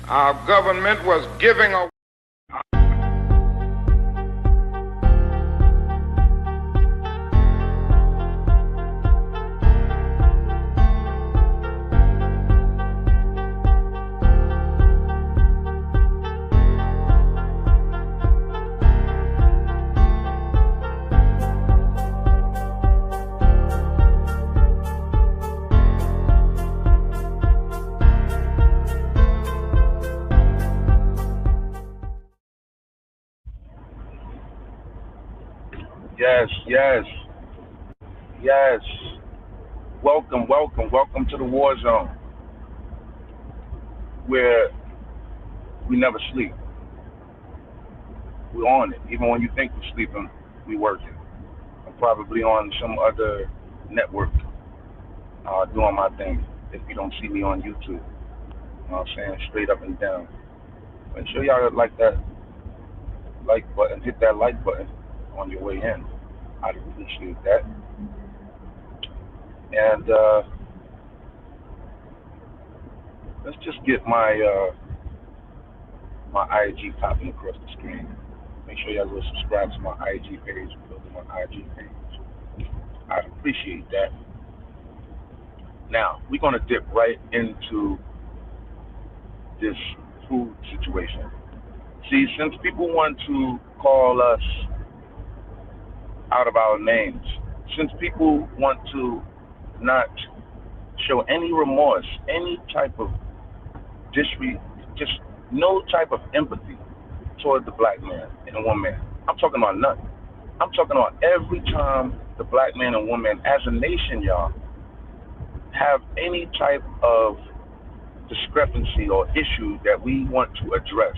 Our government was giving away. Yes, yes, yes. Welcome, welcome, welcome to the war zone where we never sleep. We're on it. Even when you think we're sleeping, we working. I'm probably on some other network doing my thing if you don't see me on YouTube. You know what I'm saying? Straight up and down. Make sure y'all like that like button, hit that like button on your way in. I'd appreciate that. And let's just get my IG popping across the screen. Make sure y'all go subscribe to my IG page, building my IG page. I'd appreciate that. Now, we're going to dip right into this food situation. See, since people want to call us out of our names, since people want to not show any remorse, any type of just no type of empathy toward the black man and woman. I'm talking about none. I'm talking about every time the black man and woman, as a nation, y'all, have any type of discrepancy or issue that we want to address.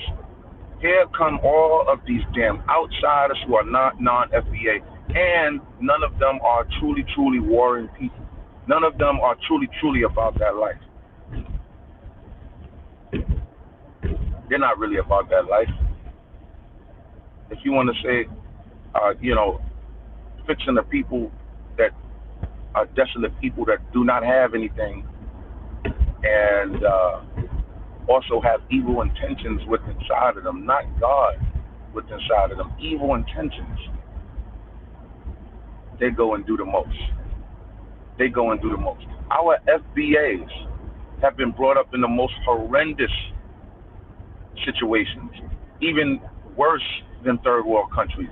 Here come all of these damn outsiders who are not non-FBA, and none of them are truly, truly warring people. None of them are truly, truly about that life. They're not really about that life. If you want to say, fixing the people that are desolate people that do not have anything and also have evil intentions within inside of them, not God within inside of them, evil intentions, they go and do the most. They go and do the most. Our FBAs have been brought up in the most horrendous situations, even worse than third world countries.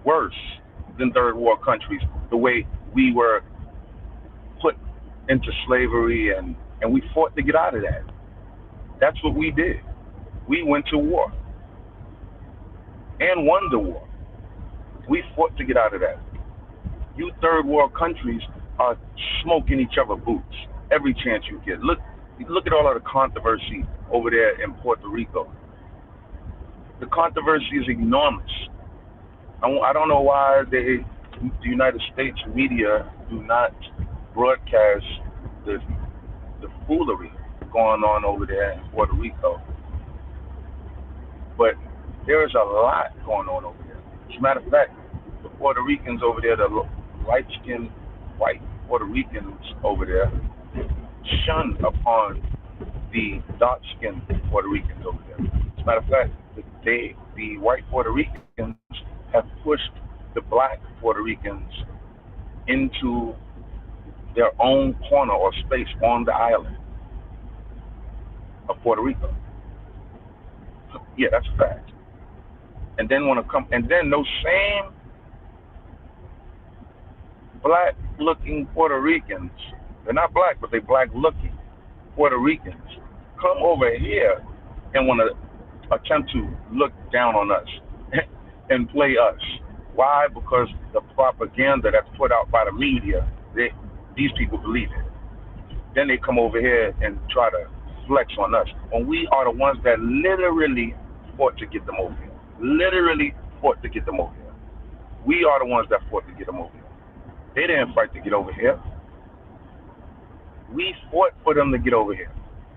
Worse than third world countries, the way we were put into slavery and we fought to get out of that. That's what we did. We went to war and won the war. We fought to get out of that. You third world countries are smoking each other boots every chance you get. Look at all of the controversy over there in Puerto Rico. The controversy is enormous. I don't know why the United States media do not broadcast the foolery going on over there in Puerto Rico. But there is a lot going on over there. As a matter of fact, the Puerto Ricans over there, the light-skinned white Puerto Ricans over there, shun upon the dark-skinned Puerto Ricans over there. As a matter of fact, the white Puerto Ricans have pushed the black Puerto Ricans into their own corner or space on the island of Puerto Rico. Yeah, that's a fact. And then those same black-looking Puerto Ricans, they're not black, but they're black-looking Puerto Ricans, come over here and want to attempt to look down on us and play us. Why? Because the propaganda that's put out by the media, these people believe it. Then they come over here and try to flex on us, when we are the ones that literally fought to get them over here. Literally fought to get them over here. We are the ones that fought to get them over here. They didn't fight to get over here. We fought for them to get over here.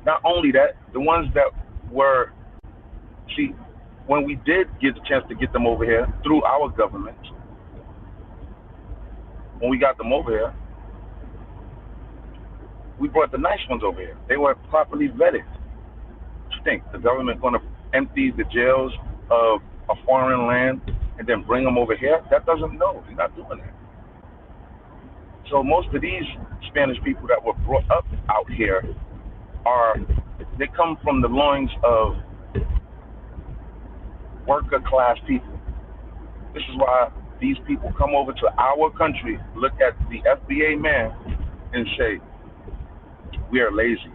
Not only that, the ones that were, when we did get the chance to get them over here through our government, when we got them over here, we brought the nice ones over here. They were properly vetted. think? The government going to empty the jails of a foreign land and then bring them over here? That doesn't know. They're not doing that. So most of these Spanish people that were brought up out here they come from the loins of worker class people. This is why these people come over to our country, look at the FBA man, and say, we are lazy.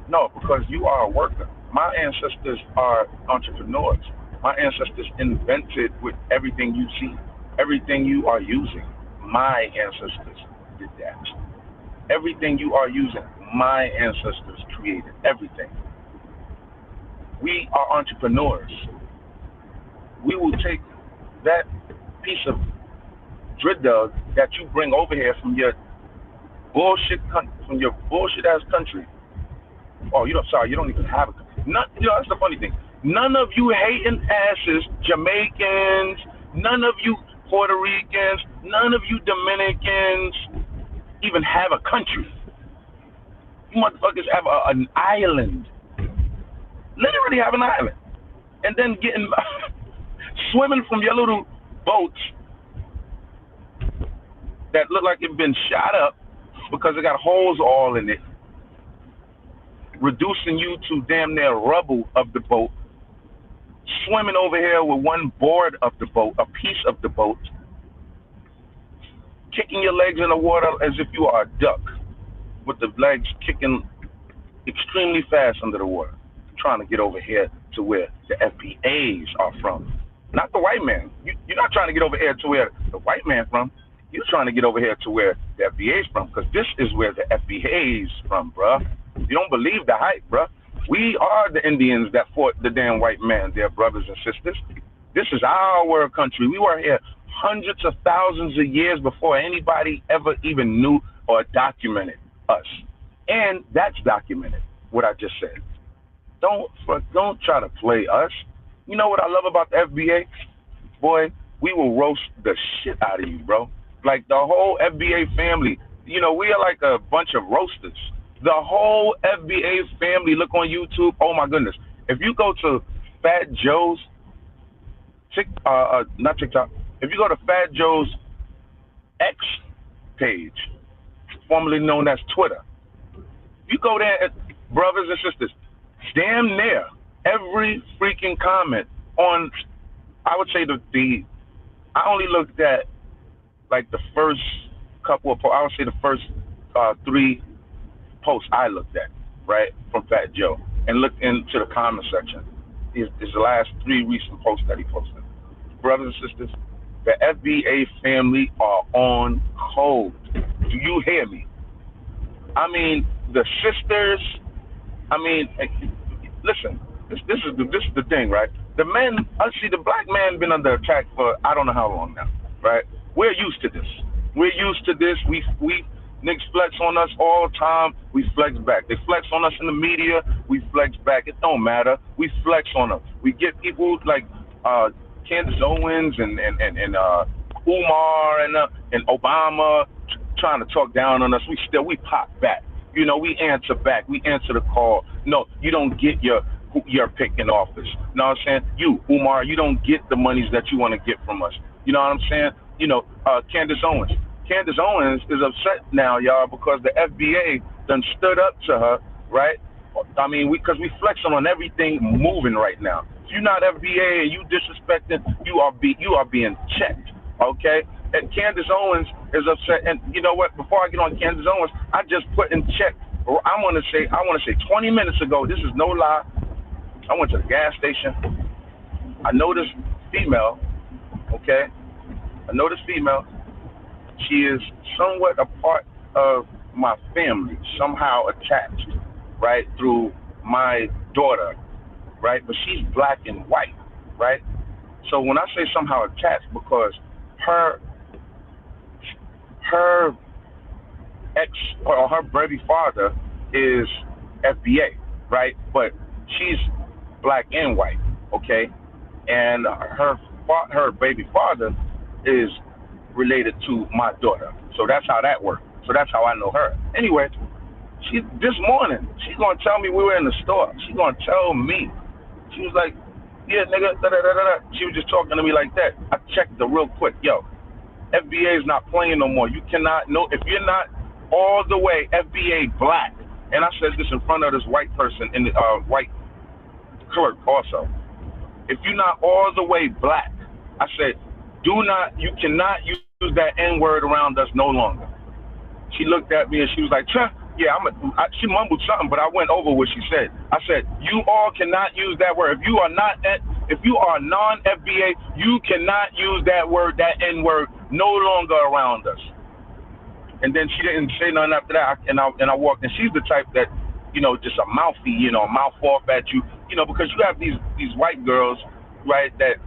No, because you are a worker. My ancestors are entrepreneurs. My ancestors invented with everything you see, everything you are using. My ancestors did that. Everything you are using, my ancestors created everything. We are entrepreneurs. We will take that piece of dog that you bring over here from your bullshit ass country. Oh, you don't even have a country. That's the funny thing. None of you hating asses, Jamaicans, none of you Puerto Ricans, none of you Dominicans even have a country. You motherfuckers have an island. Literally have an island. And then getting swimming from your little boats that look like it's been shot up because it got holes all in it, reducing you to damn near rubble of the boat, swimming over here with one board of the boat, a piece of the boat, kicking your legs in the water as if you are a duck, with the legs kicking extremely fast under the water, trying to get over here to where the FBAs are from. Not the white man. You're not trying to get over here to where the white man from. You're trying to get over here to where the FBA's from, because this is where the FBA's from, bruh. You don't believe the hype, bruh. We are the Indians that fought the damn white man, their brothers and sisters. This is our country. We were here hundreds of thousands of years before anybody ever even knew or documented us. And that's documented, what I just said. Don't try to play us. You know what I love about the FBA? Boy, we will roast the shit out of you, bro. Like the whole FBA family, we are like a bunch of roasters. The whole FBA family, look on YouTube. Oh my goodness. If you go to Fat Joe's, not TikTok, if you go to Fat Joe's X page, formerly known as Twitter, you go there, brothers and sisters, damn near every freaking comment on, I would say I only looked at like the first couple of, I would say the first 3 posts I looked at, right, from Fat Joe, and looked into the comment section. Is the last 3 recent posts that he posted. Brothers and sisters, the FBA family are on code. Do you hear me? I mean, the sisters, listen, this is the thing, right? The men, the black man been under attack for I don't know how long now, right? We're used to this. We're used to this. We niggas flex on us all the time. We flex back. They flex on us in the media. We flex back. It don't matter. We flex on them. We get people like Candace Owens and Umar and Obama trying to talk down on us. We pop back. We answer back. We answer the call. No, you don't get your pick in office. You know what I'm saying? You, Umar, you don't get the monies that you want to get from us. You know what I'm saying? Candace Owens. Candace Owens is upset now, y'all, because the FBA done stood up to her, right? Because we flexing on everything moving right now. If you're not FBA and you disrespecting, you are being checked, okay? And Candace Owens is upset. And you know what? Before I get on Candace Owens, I just put in check. I want to say 20 minutes ago, this is no lie, I went to the gas station. I noticed female, okay? She is somewhat a part of my family, somehow attached, right, through my daughter, right? But she's black and white, right? So when I say somehow attached, because her ex or her baby father is FBA, right? But she's black and white, okay? And her baby father is related to my daughter. So that's how that works. So that's how I know her. Anyway, This morning, she's gonna tell me we were in the store. She's gonna tell me. She was like, yeah, nigga, da da da da. She was just talking to me like that. I checked her real quick. Yo, FBA is not playing no more. You cannot know if you're not all the way FBA black. And I said this in front of this white person in the white clerk also. If you're not all the way black, I said, you cannot use that N word around us no longer. She looked at me and she was like, yeah, she mumbled something, but I went over what she said. I said, you all cannot use that word. If you are non-FBA, you cannot use that word, that N word, no longer around us. And then she didn't say nothing after that. And I walked, and she's the type that, just a mouthy, mouth off at you, because you have these white girls, right, that,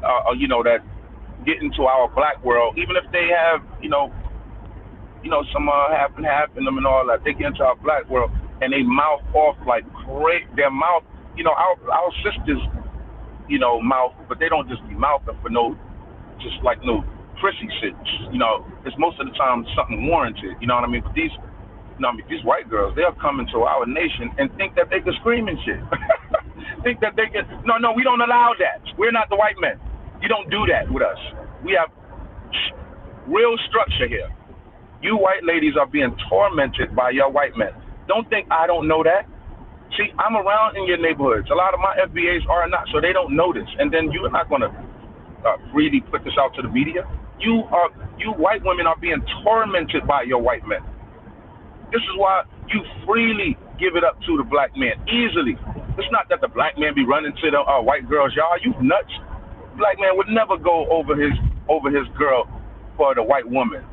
that get into our black world, even if they have, some half and half in them and all that. They get into our black world and they mouth off like great. Their mouth, our sisters, mouth, but they don't just be mouthing for no prissy shit. It's most of the time something warranted. You know what I mean? But these white girls, they'll come into our nation and think that they can scream and shit. Think that they can. No, we don't allow that. We're not the white men. You don't do that with us. We have real structure here. You white ladies are being tormented by your white men. Don't think I don't know that. See, I'm around in your neighborhoods. A lot of my FBAs are not, so they don't know this. And then you're not going to freely put this out to the media. You white women are being tormented by your white men. This is why you freely give it up to the black man easily. It's not that the black man be running to the white girls. Y'all, you nuts. Black man would never go over his girl for the white woman.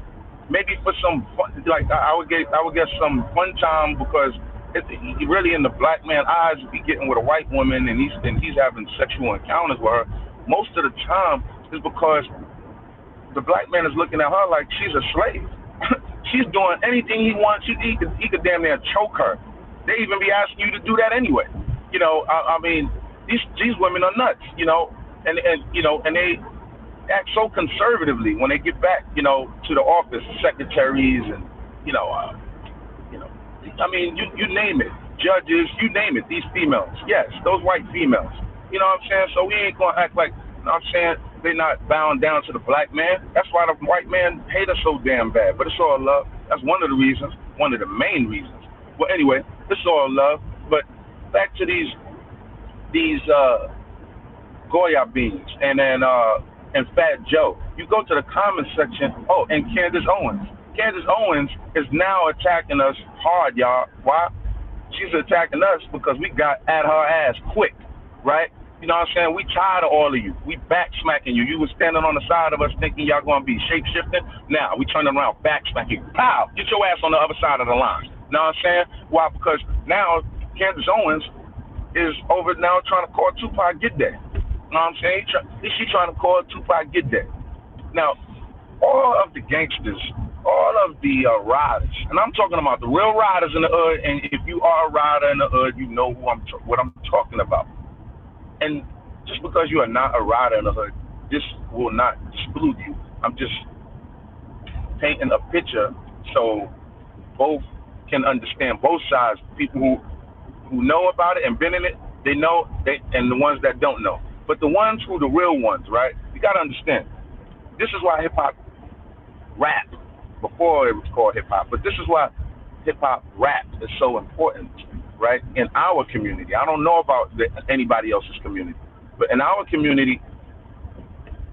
Maybe for some fun, like I would get some fun time, because he really in the black man eyes, if he getting with a white woman and he's having sexual encounters with her, most of the time is because the black man is looking at her like she's a slave. She's doing anything he wants. He could damn near choke her. They even be asking you to do that anyway. I mean, these women are nuts. And they act so conservatively when they get back, to the office, secretaries and, I mean, you name it, judges, you name it, these females. Yes, those white females. You know what I'm saying? So we ain't going to act like, they're not bound down to the black man. That's why the white man hate us so damn bad. But it's all love. That's one of the reasons, one of the main reasons. Well, anyway, it's all love. But back to these Goya beans and Fat Joe. You go to the comment section. Oh, and Candace Owens. Candace Owens is now attacking us hard, y'all. Why? She's attacking us because we got at her ass quick, right? You know what I'm saying? We tired of all of you. We back smacking you. You was standing on the side of us thinking y'all going to be shape-shifting. Now we turning around, back smacking you. Pow! Get your ass on the other side of the line. You know what I'm saying? Why? Because now Candace Owens is over now trying to call Tupac get there. You know what I'm saying? She trying to call Tupac get there. Now, all of the gangsters, all of the riders, and I'm talking about the real riders in the hood, and if you are a rider in the hood, you know what I'm talking about. And just because you are not a rider in the hood, this will not exclude you. I'm just painting a picture so both can understand both sides. People who know about it and been in it, they know, and the ones that don't know. But the ones who the real ones, right? You got to understand. This is why hip-hop rap, before it was called hip-hop, but this is why hip-hop rap is so important, right, in our community. I don't know about anybody else's community, but in our community,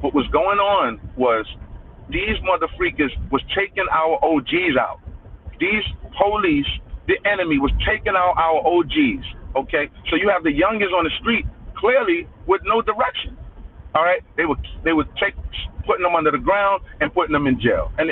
what was going on was these motherfreakers was taking our OGs out. These police, the enemy, was taking out our OGs, okay? So you have the youngest on the street, clearly with no direction, all right? They would putting them under the ground and putting them in jail. And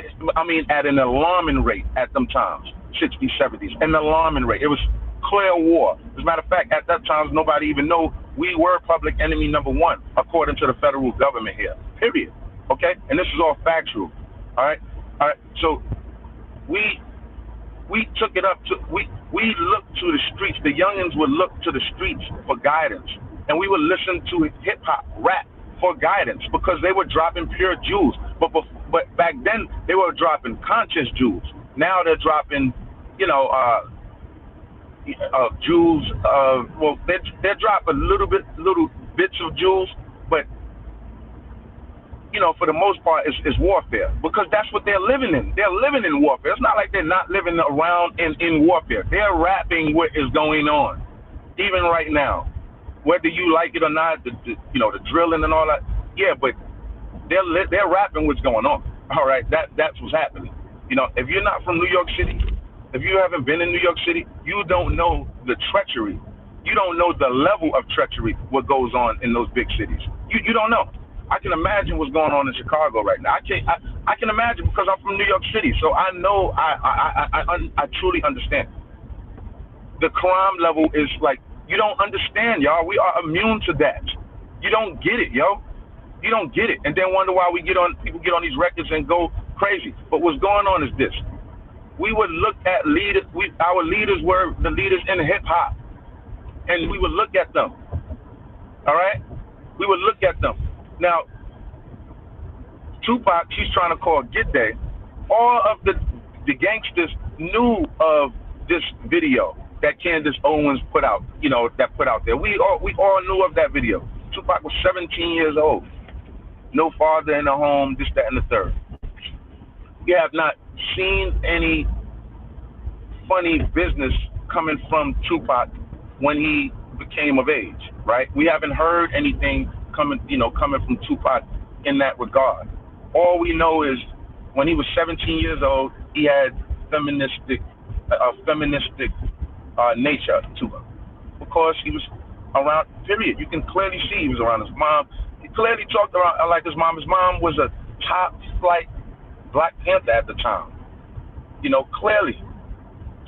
at an alarming rate at them times, 60s, 70s, an alarming rate. It was clear war. As a matter of fact, at that time, nobody even knew we were public enemy number one, according to the federal government here, period, okay? And this is all factual, all right? So we took it up to, we looked to the streets. The youngins would look to the streets for guidance, and we would listen to hip-hop, rap, for guidance, because they were dropping pure jewels. But back then, they were dropping conscious jewels. Now they're dropping, jewels. Well, they drop little bits of jewels, but for the most part, it's warfare, because that's what they're living in. They're living in warfare. It's not like they're not living around in warfare. They're rapping what is going on, even right now, whether you like it or not. The drilling and all that. Yeah, but they're rapping what's going on. All right, that's what's happening. If you're not from New York City, if you haven't been in New York City, you don't know the treachery. You don't know the level of treachery what goes on in those big cities. You don't know. I can imagine what's going on in Chicago right now. I can imagine, because I'm from New York City, so I know. I truly understand. The crime level is like, you don't understand, y'all. We are immune to that. You don't get it, yo. You don't get it, and then wonder why people get on these records and go crazy. But what's going on is this: we would look at leaders. Our leaders were the leaders in hip hop, and we would look at them. All right, we would look at them. Now, Tupac, she's trying to call Get Day. All of the gangsters knew of this video that Candace Owens put out. That put out there. We all knew of that video. Tupac was 17 years old. No father in the home, this, that, and the third. We have not seen any funny business coming from Tupac when he became of age, right? We haven't heard anything coming from Tupac in that regard. All we know is when he was 17 years old, he had feministic nature to him, because he was around. Period. You can clearly see he was around his mom. He clearly talked around like his mom. His mom was a top flight Black Panther at the time. Clearly,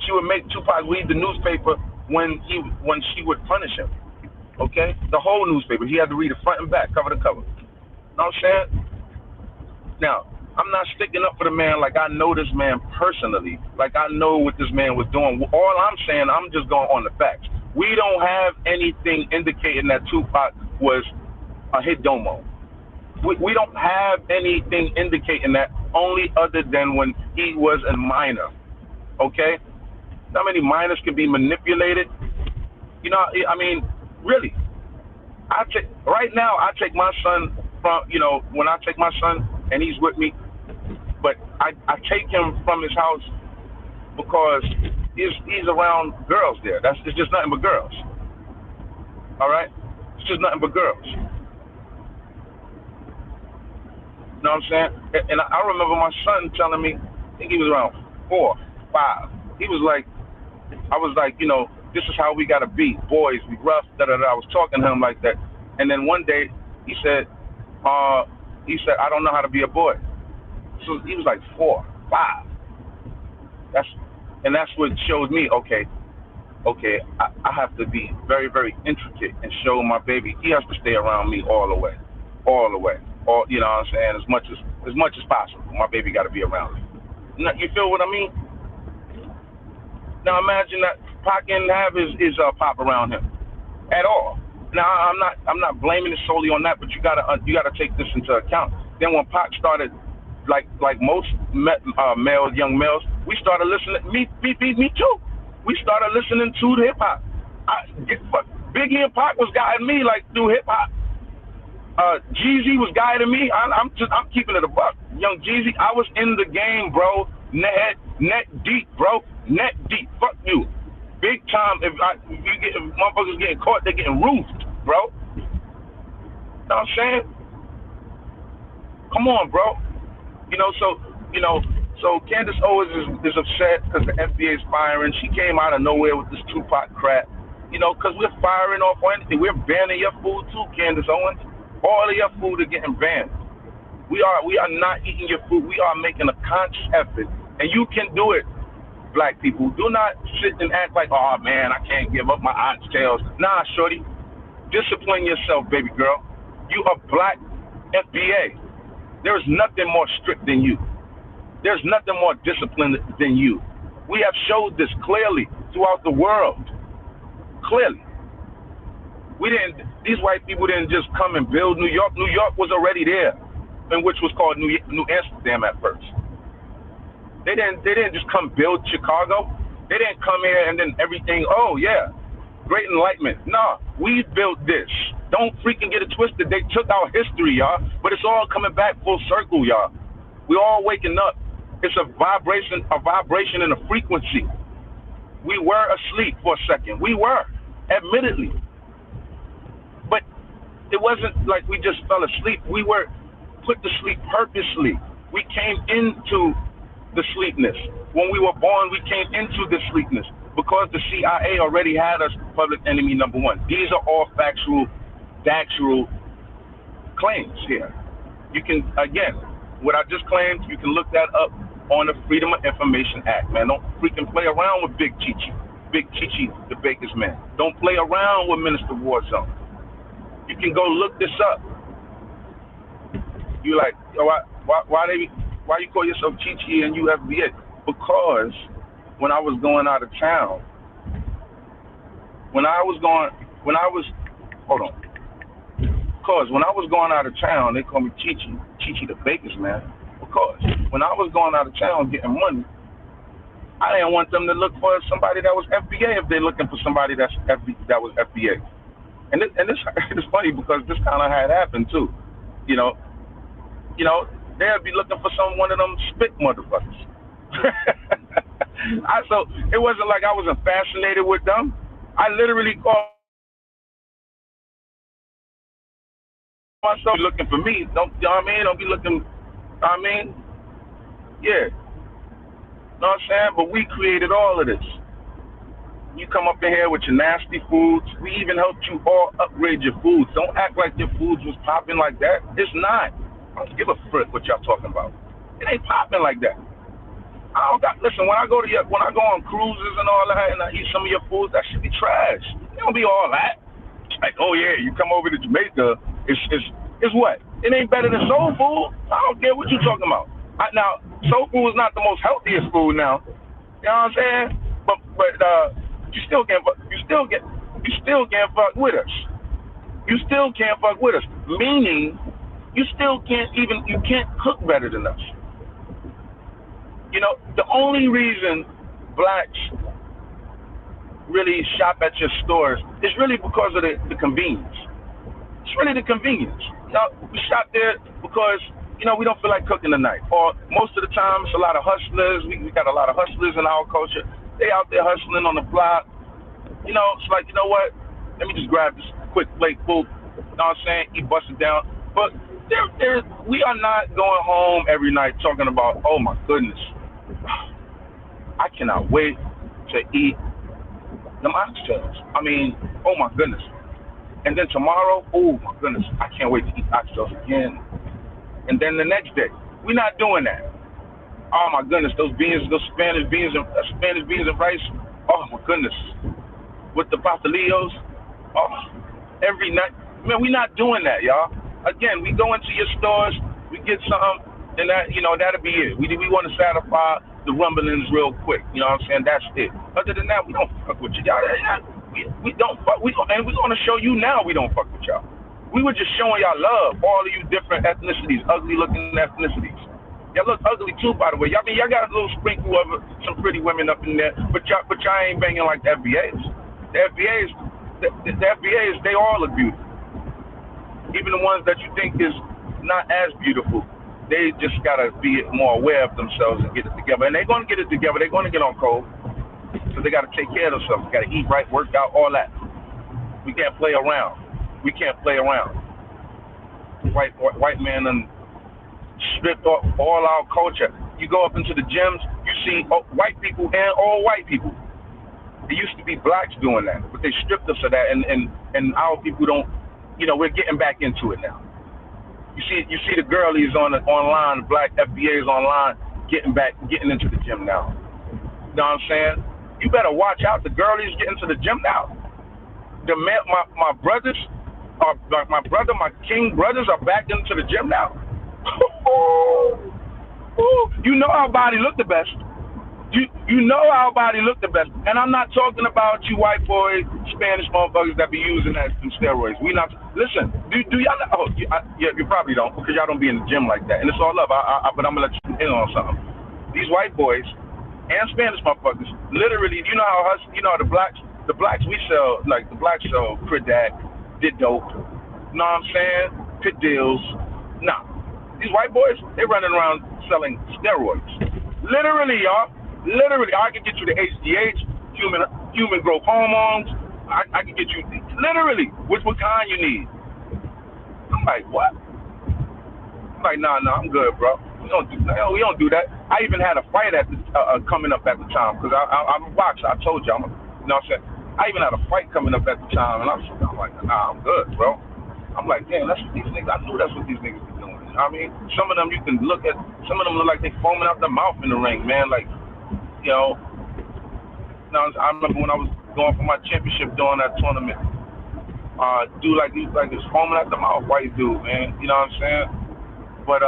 she would make Tupac read the newspaper when she would punish him. Okay, the whole newspaper. He had to read it front and back, cover to cover. Know what I'm saying? Now, I'm not sticking up for the man like I know this man personally, like I know what this man was doing. All I'm saying, I'm just going on the facts. We don't have anything indicating that Tupac was a hit domo. We don't have anything indicating that, only other than when he was a minor. Okay? How many minors can be manipulated? Really. Right now, I take my son from, when I take my son and he's with me, but I take him from his house because he's around girls there. It's just nothing but girls. All right? It's just nothing but girls. You know what I'm saying? And I remember my son telling me, I think he was around 4, 5. He was like, I was like, this is how we got to be. Boys, we rough, da-da-da. I was talking to him like that. And then one day he said, I don't know how to be a boy. So he was like 4, 5. That's what showed me, okay, I have to be very, very intricate and show my baby he has to stay around me all the way. You know what I'm saying? As much as possible. My baby got to be around me. You feel what I mean? Now imagine that Pac didn't have his pop around him at all. Now I'm not blaming it solely on that, but you gotta take this into account. Then when Pac started, like most young males, we started listening. Me too. We started listening to the hip hop. Biggie and Pac was guiding me like through hip hop. Jeezy was guiding me. I'm keeping it a buck. Young Jeezy, I was in the game, bro. Net deep, bro. Net deep. Fuck you. Big time. If motherfuckers getting caught, they're getting roofed, bro. You know what I'm saying? Come on, bro. So Candace Owens is upset because the FBA is firing. She came out of nowhere with this Tupac crap. Because we're firing off on anything. We're banning your food too, Candace Owens. All of your food are getting banned. We are not eating your food. We are making a conscious effort, and you can do it. Black people, do not sit and act like, oh man, I can't give up my oxtails. Nah, shorty, discipline yourself, baby girl. You are Black FBA. There is nothing more strict than you. There's nothing more disciplined than you. We have showed this clearly throughout the world. Clearly. These white people didn't just come and build New York. New York was already there, and which was called New Amsterdam at first. They didn't just come build Chicago. They didn't come here and then everything, oh yeah, great enlightenment. Nah, we built this. Don't freaking get it twisted. They took our history, y'all, but it's all coming back full circle, y'all. We're all waking up. It's a vibration and a frequency. We were asleep for a second. We were, admittedly. But it wasn't like we just fell asleep. We were put to sleep purposely. We came into the sleepness. When we were born, we came into the sleepness because the CIA already had us public enemy number one. These are all factual claims here. You can, again, what I just claimed, you can look that up on the Freedom of Information Act, man. Don't freaking play around with Big Chichi. Big Chichi, the baker's man. Don't play around with Minister Warzone. You can go look this up. You like, why you call yourself Chichi and you FBA? Because when I was going out of town, because when I was going out of town, they call me Chichi the baker's man. Because when I was going out of town getting money, I didn't want them to look for somebody that was FBA if they're looking for somebody that was FBA. And it's funny because this kind of had happened too. You know, they'd be looking for one of them spit motherfuckers. So it wasn't like I wasn't fascinated with them. I literally called myself looking for me. Don't, you know what I mean? Don't be looking, yeah. Know what I'm saying? But we created all of this. You come up in here with your nasty foods. We even helped you all upgrade your foods. Don't act like your foods was popping like that. It's not. I don't give a frick what y'all talking about. It ain't popping like that. Listen, when I go on cruises and all that and I eat some of your foods, that should be trash. It don't be all that. Like, oh yeah, you come over to Jamaica, it's what? It ain't better than soul food. I don't care what you talking about. Now, soul food is not the most healthiest food now. You know what I'm saying? But you still can't fuck with us. You still can't fuck with us. Meaning, you can't cook better than us. You know, the only reason blacks really shop at your stores is really because of the convenience. It's really the convenience. You know, we shop there because, we don't feel like cooking tonight. Or most of the time, it's a lot of hustlers. We got a lot of hustlers in our culture. They out there hustling on the block. It's like, you know what? Let me just grab this quick plate full. You know what I'm saying? Eat, bust it down. But we are not going home every night talking about, oh my goodness, I cannot wait to eat them oxtails. Oh my goodness. And then tomorrow, oh my goodness, I can't wait to eat oxtails again. And then the next day, we're not doing that. Oh my goodness, those Spanish beans and rice. Oh my goodness, with the pastelillos. Oh, every night, man, we're not doing that, y'all. Again, we go into your stores, we get something, and that'll be it. We want to satisfy the rumblings real quick. You know what I'm saying? That's it. Other than that, we don't fuck with you, y'all. We don't fuck. And we're gonna show you now we don't fuck with y'all. We were just showing y'all love, all of you different ethnicities, ugly-looking ethnicities. Y'all look ugly too, by the way. Y'all got a little sprinkle of some pretty women up in there, but y'all ain't banging like the FBAs. The FBAs, they all look beautiful. Even the ones that you think is not as beautiful, they just gotta be more aware of themselves and get it together. And they're gonna get it together. They're gonna get on code, so they gotta take care of themselves. They gotta eat right, work out, all that. We can't play around. We can't play around. White man and stripped off all our culture. You go up into the gyms, you see white people and all white people. It used to be blacks doing that, but they stripped us of that, and our people don't. We're getting back into it now. You see the girlies online, black FBAs online, getting into the gym now. You know what I'm saying? You better watch out. The girlies get into the gym now. My brothers, my king brothers are back into the gym now. You know our body look the best. You know our body look the best. And I'm not talking about you white boys, Spanish motherfuckers that be using that some steroids. Listen, do y'all know? Oh, you probably don't, because y'all don't be in the gym like that. And it's all love. But I'm going to let you in on something. These white boys, and Spanish motherfuckers. Literally, you know how us, you know the blacks we sell, like the blacks sell Cridak, did dope. You know what I'm saying? Pit deals. Nah, these white boys, they running around selling steroids. Literally, y'all. Literally, I can get you the HGH, human growth hormones. I can get you literally what kind you need. I'm like, what? I'm like, nah, I'm good, bro. We don't do that. I even had a fight at the, coming up at the time because I'm a boxer. I told you, you know what I'm saying? I even had a fight coming up at the time, and I'm like, nah, I'm good, bro. I'm like, damn, that's what these niggas. I knew that's what these niggas be doing. I mean, some of them you can look at. Some of them look like they foaming out their mouth in the ring, man. Like, you know. Now I remember when I was going for my championship during that tournament. Dude, like he's foaming out the mouth, white dude, man. You know what I'm saying? But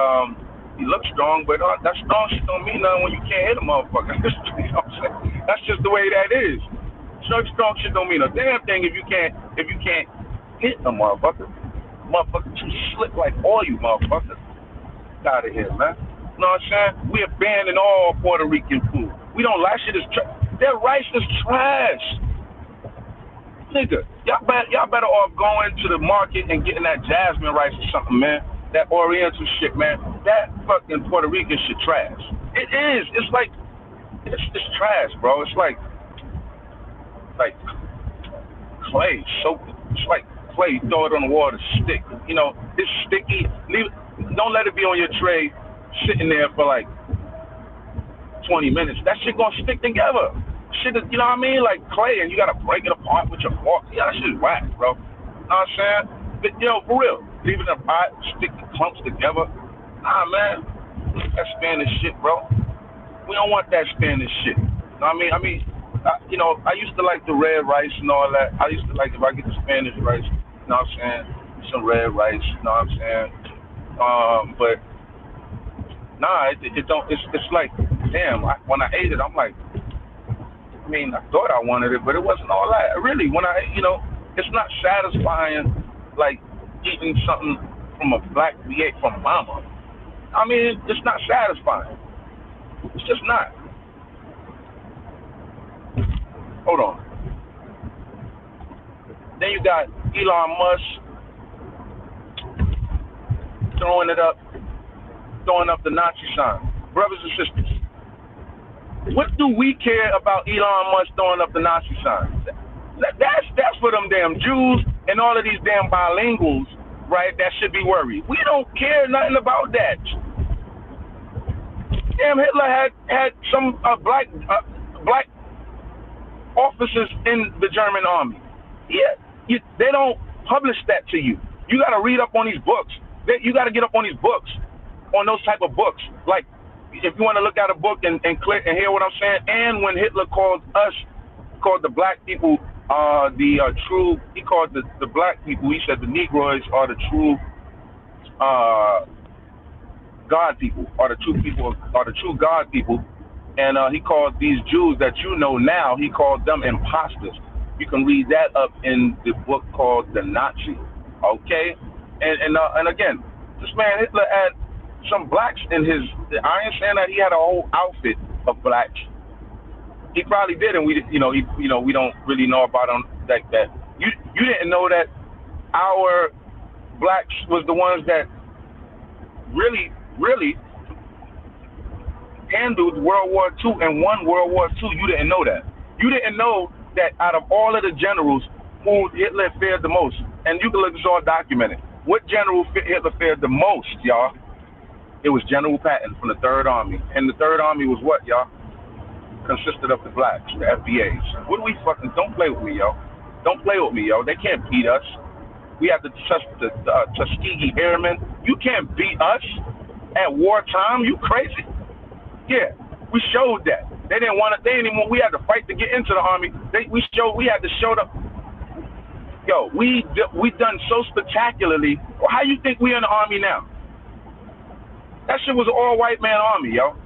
he looks strong, but that strong shit don't mean nothing when you can't hit a motherfucker. You know what I'm saying? That's just the way that is. Strong shit don't mean a damn thing if you can't hit a motherfucker. Motherfucker too slick like all you motherfuckers. Get out of here, man. You know what I'm saying? We abandon all Puerto Rican food. We don't like shit is trash. Their rice is trash. Nigga, y'all better off going to the market and getting that jasmine rice or something, man. That Oriental shit, man. That fucking Puerto Rican shit trash. It is. It's like it's trash, bro. It's like clay soaked. It's like clay. You throw it on the water, stick. You know, it's sticky. Don't let it be on your tray, sitting there for like 20 minutes. That shit gonna stick together. Shit is, you know what I mean? Like clay, and you gotta break it apart with your fork. Yeah, that shit is whack, bro. You know what I'm saying? But, you know, for real, leave it in a pot, stick the clumps together. Nah, man, that Spanish shit, bro. We don't want that Spanish shit. You know what I mean? You know, I used to like the red rice and all that. I used to like if I get the Spanish rice, you know what I'm saying? Some red rice, you know what I'm saying? But nah, it don't. It's like, damn. When I ate it, I'm like, I mean, I thought I wanted it, but it wasn't all that. Really, it's not satisfying like eating something from a black we ate from mama. I mean, it's not satisfying. It's just not. Hold on. Then you got Elon Musk throwing up the Nazi sign. Brothers and sisters, what do we care about Elon Musk throwing up the Nazi sign? That's for them damn Jews and all of these damn bilinguals, right? That should be worried. We don't care nothing about that. Damn, Hitler had some black officers in the German army. Yeah, they don't publish that to you. You got to read up on these books. You got to get up on these books, on those type of books. Like, if you want to look at a book and click and hear what I'm saying, and when Hitler called the black people he called the black people, he said the Negroes are the true God people, are the true God people. And he called these Jews that you know now, he called them imposters. You can read that up in the book called The Nazi. Okay? And again, this man Hitler had some blacks in his, I ain't saying that he had a whole outfit of blacks. He probably did, and we don't really know about him like that. You didn't know that our blacks was the ones that really handled World War II and won World War II. You didn't know that. You didn't know that out of all of the generals who Hitler feared the most, and you can look, it's all documented. What general Hitler feared the most, y'all? It was General Patton from the 3rd Army. And the 3rd Army was what, y'all? Consisted of the blacks, the FBAs. What do we fucking, don't play with me, yo. Don't play with me, yo. They can't beat us. We have the Tuskegee Airmen. You can't beat us at wartime. You crazy? Yeah, we showed that. They didn't want it. They didn't even. We had to fight to get into the army. We had to show up. Yo, we done so spectacularly. How you think we in the army now? That shit was an all-white man army, yo.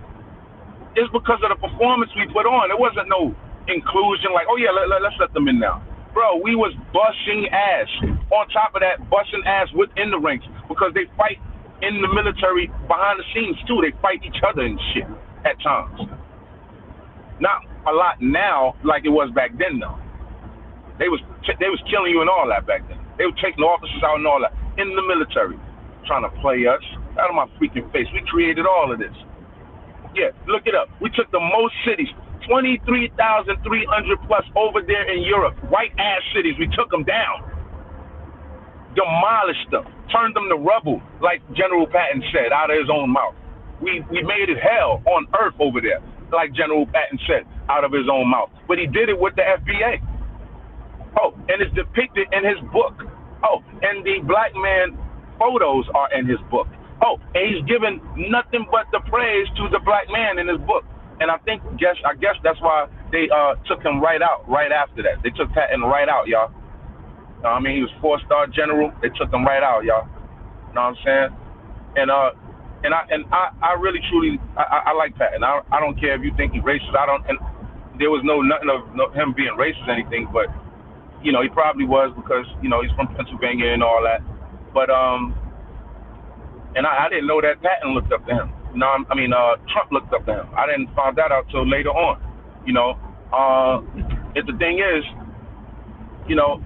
It's because of the performance we put on. There wasn't no inclusion like, oh yeah, let's let them in now. Bro, we was busting ass. On top of that, busting ass within the ranks because they fight in the military behind the scenes too. They fight each other and shit at times. Not a lot now like it was back then, though. They was killing you and all that back then. They were taking officers out and all that in the military, trying to play us. Out of my freaking face. We created all of this. Yeah, look it up. We took the most cities, 23,300 plus over there in Europe, white ass cities. We took them down, demolished them, turned them to rubble, like General Patton said out of his own mouth. We made it hell on earth over there, like General Patton said out of his own mouth. But he did it with the FBA. Oh, and it's depicted in his book. Oh, and the black man photos are in his book. Oh, and he's given nothing but the praise to the black man in his book. And I guess that's why they took him right out right after that. They took Patton right out, y'all. I mean, he was 4-star general. They took him right out, y'all. You know what I'm saying? And I really truly I like Patton. I don't care if you think he's racist. And there was nothing of him being racist or anything, but you know, he probably was because, you know, he's from Pennsylvania and all that. But and I didn't know that Patton looked up to him. No, I mean Trump looked up to him. I didn't find that out till later on. You know, if the thing is, you know,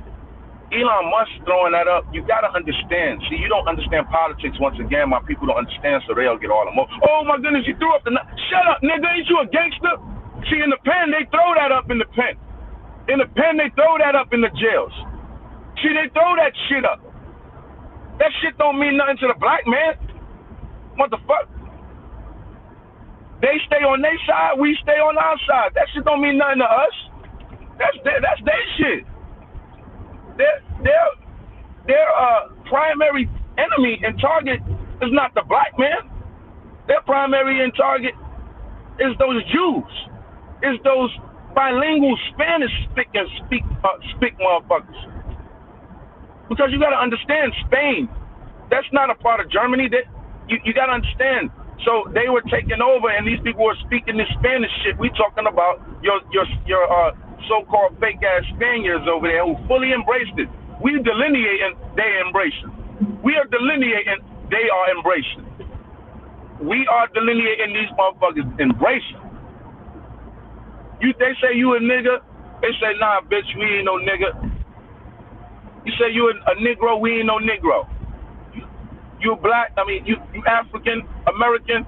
Elon Musk throwing that up, you gotta understand. See, you don't understand politics. Once again, my people don't understand, so they'll get all emotional. Oh my goodness, you threw up the. Shut up, nigga! Ain't you a gangster? See, in the pen, they throw that up in the pen. In the pen, they throw that up in the jails. See, they throw that shit up. That shit don't mean nothing to the black man. What the fuck? They stay on their side, we stay on our side. That shit don't mean nothing to us. That's their shit. Their primary enemy and target is not the black man. Their primary and target is those Jews. Is those bilingual Spanish speak motherfuckers. Because you got to understand, Spain, that's not a part of Germany. You got to understand. So they were taking over, and these people were speaking this Spanish shit. We talking about your so-called fake ass Spaniards over there who fully embraced it. We delineating, they embracing. We are delineating, they are embracing. We are delineating, these motherfuckers embracing. They say you a nigga, they say, nah, bitch, we ain't no nigga. You say you a Negro, we ain't no Negro. You black, you African, American.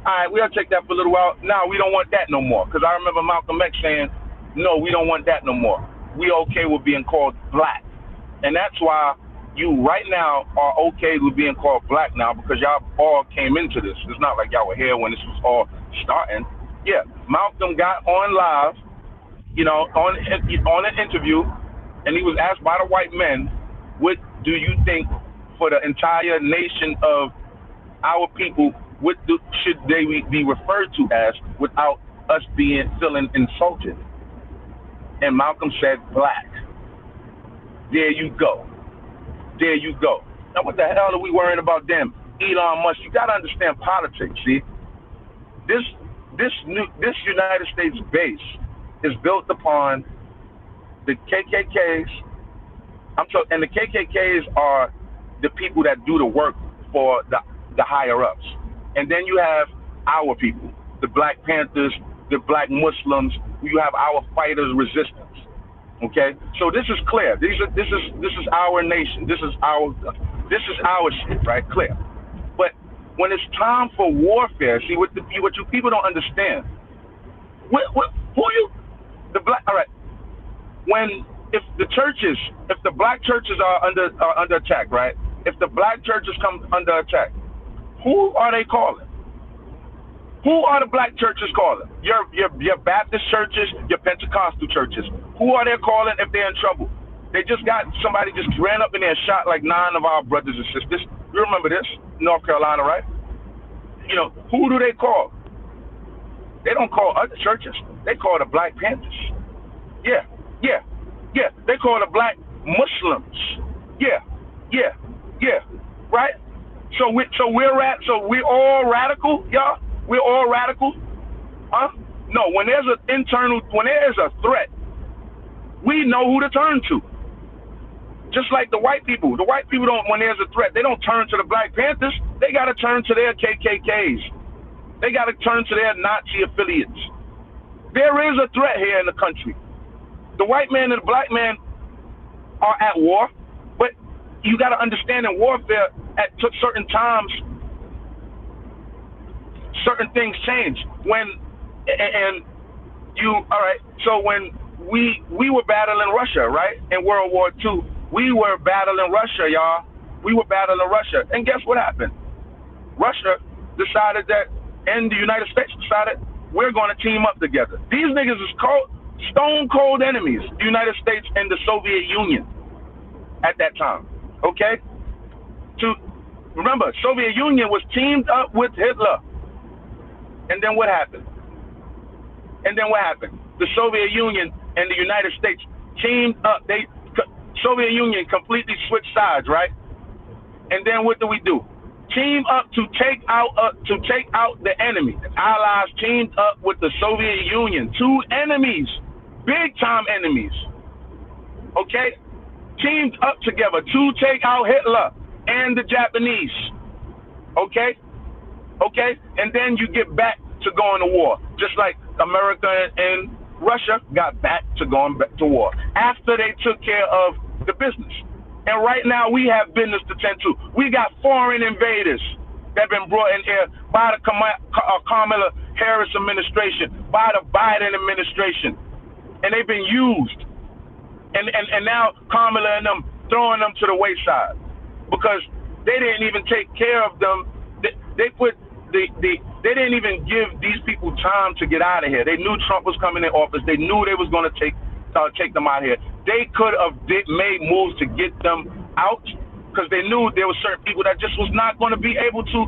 All right, we'll take that for a little while. Now we don't want that no more. Because I remember Malcolm X saying, no, we don't want that no more. We okay with being called black. And that's why you right now are okay with being called black now, because y'all all came into this. It's not like y'all were here when this was all starting. Yeah, Malcolm got on live, on an interview, and he was asked by the white men, what do you think for the entire nation of our people, what should they be referred to as without us feeling insulted? And Malcolm said black. There you go. There you go. Now what the hell are we worrying about them? Elon Musk, you gotta understand politics, see? This United States base is built upon the KKKs. And the KKKs are the people that do the work for the higher ups. And then you have our people, the Black Panthers, the Black Muslims. You have our fighters' resistance. Okay, so this is clear. This is our nation. This is our shit, right? Clear. But when it's time for warfare, see what you people don't understand. All right. If the black churches are under attack, right? If the black churches come under attack, who are they calling? Who are the black churches calling? Your Baptist churches, your Pentecostal churches. Who are they calling if they're in trouble? Somebody just ran up in there and shot like 9 of our brothers and sisters. You remember this? North Carolina, right? Who do they call? They don't call other churches. They call the Black Panthers. Yeah. They call the Black Muslims. Yeah. Right? So we're all radical, y'all? We're all radical? Huh? No, when there's a threat, we know who to turn to. Just like the white people. The white people when there's a threat, they don't turn to the Black Panthers. They got to turn to their KKKs. They got to turn to their Nazi affiliates. There is a threat here in the country. The white man and the black man are at war, but you got to understand in warfare, at certain times, certain things change. So when we were battling Russia, right, in World War II, we were battling Russia, y'all. We were battling Russia, and guess what happened? Russia decided that, and the United States decided, we're going to team up together. These niggas is stone cold enemies, the United States and the Soviet Union at that time, okay? Remember, Soviet Union was teamed up with Hitler. And then what happened? The Soviet Union and the United States teamed up. Soviet Union completely switched sides, right? And then what do? Team up to take out the enemy. The Allies teamed up with the Soviet Union. Two enemies, big time enemies. Okay? Teamed up together to take out Hitler and the Japanese. Okay? And then you get back to going to war, just like America and Russia got back to going back to war after they took care of the business. And right now we have business to tend to. We got foreign invaders that have been brought in here by the Kamala Harris administration, by the Biden administration, and they've been used. And now Kamala and them throwing them to the wayside because they didn't even take care of them. They didn't even give these people time to get out of here. They knew Trump was coming in office. They knew they was going to take them out of here. They could have made moves to get them out because they knew there were certain people that just was not going to be able to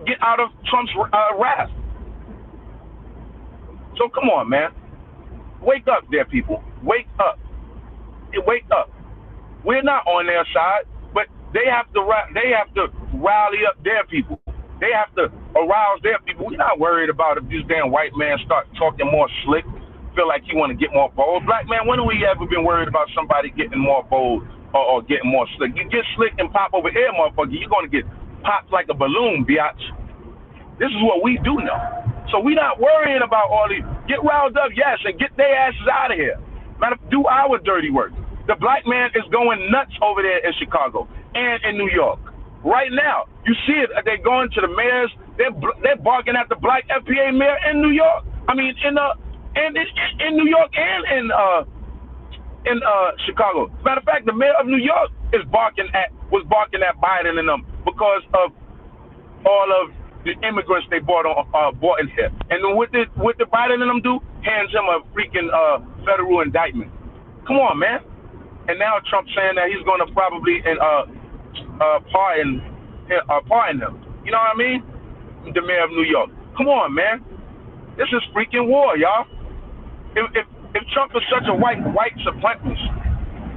get out of Trump's wrath. So come on, man. Wake up there, people. Wake up. Wake up. We're not on their side, but they have to rally up their people. They have to arouse their people. We're not worried about if these damn white men start talking more slick, feel like he want to get more bold. Black man, when have we ever been worried about somebody getting more bold or getting more slick? You get slick and pop over here, motherfucker, you're going to get popped like a balloon, biatch. This is what we do now. So we're not worrying about all these. Get riled up, yes, and get their asses out of here. Do our dirty work. The black man is going nuts over there in Chicago and in New York. Right now, you see it. They're going to the mayors. They're barking at the black FBA mayor in New York. I mean, in New York and in Chicago. Matter of fact, the mayor of New York was barking at Biden and them because of all of the immigrants they brought in here. And then what did Biden and them do? Hands him a freaking federal indictment. Come on, man. And now Trump saying that he's going to probably pardon him. You know what I mean? The mayor of New York. Come on, man. This is freaking war, y'all. If Trump is such a white supremacist,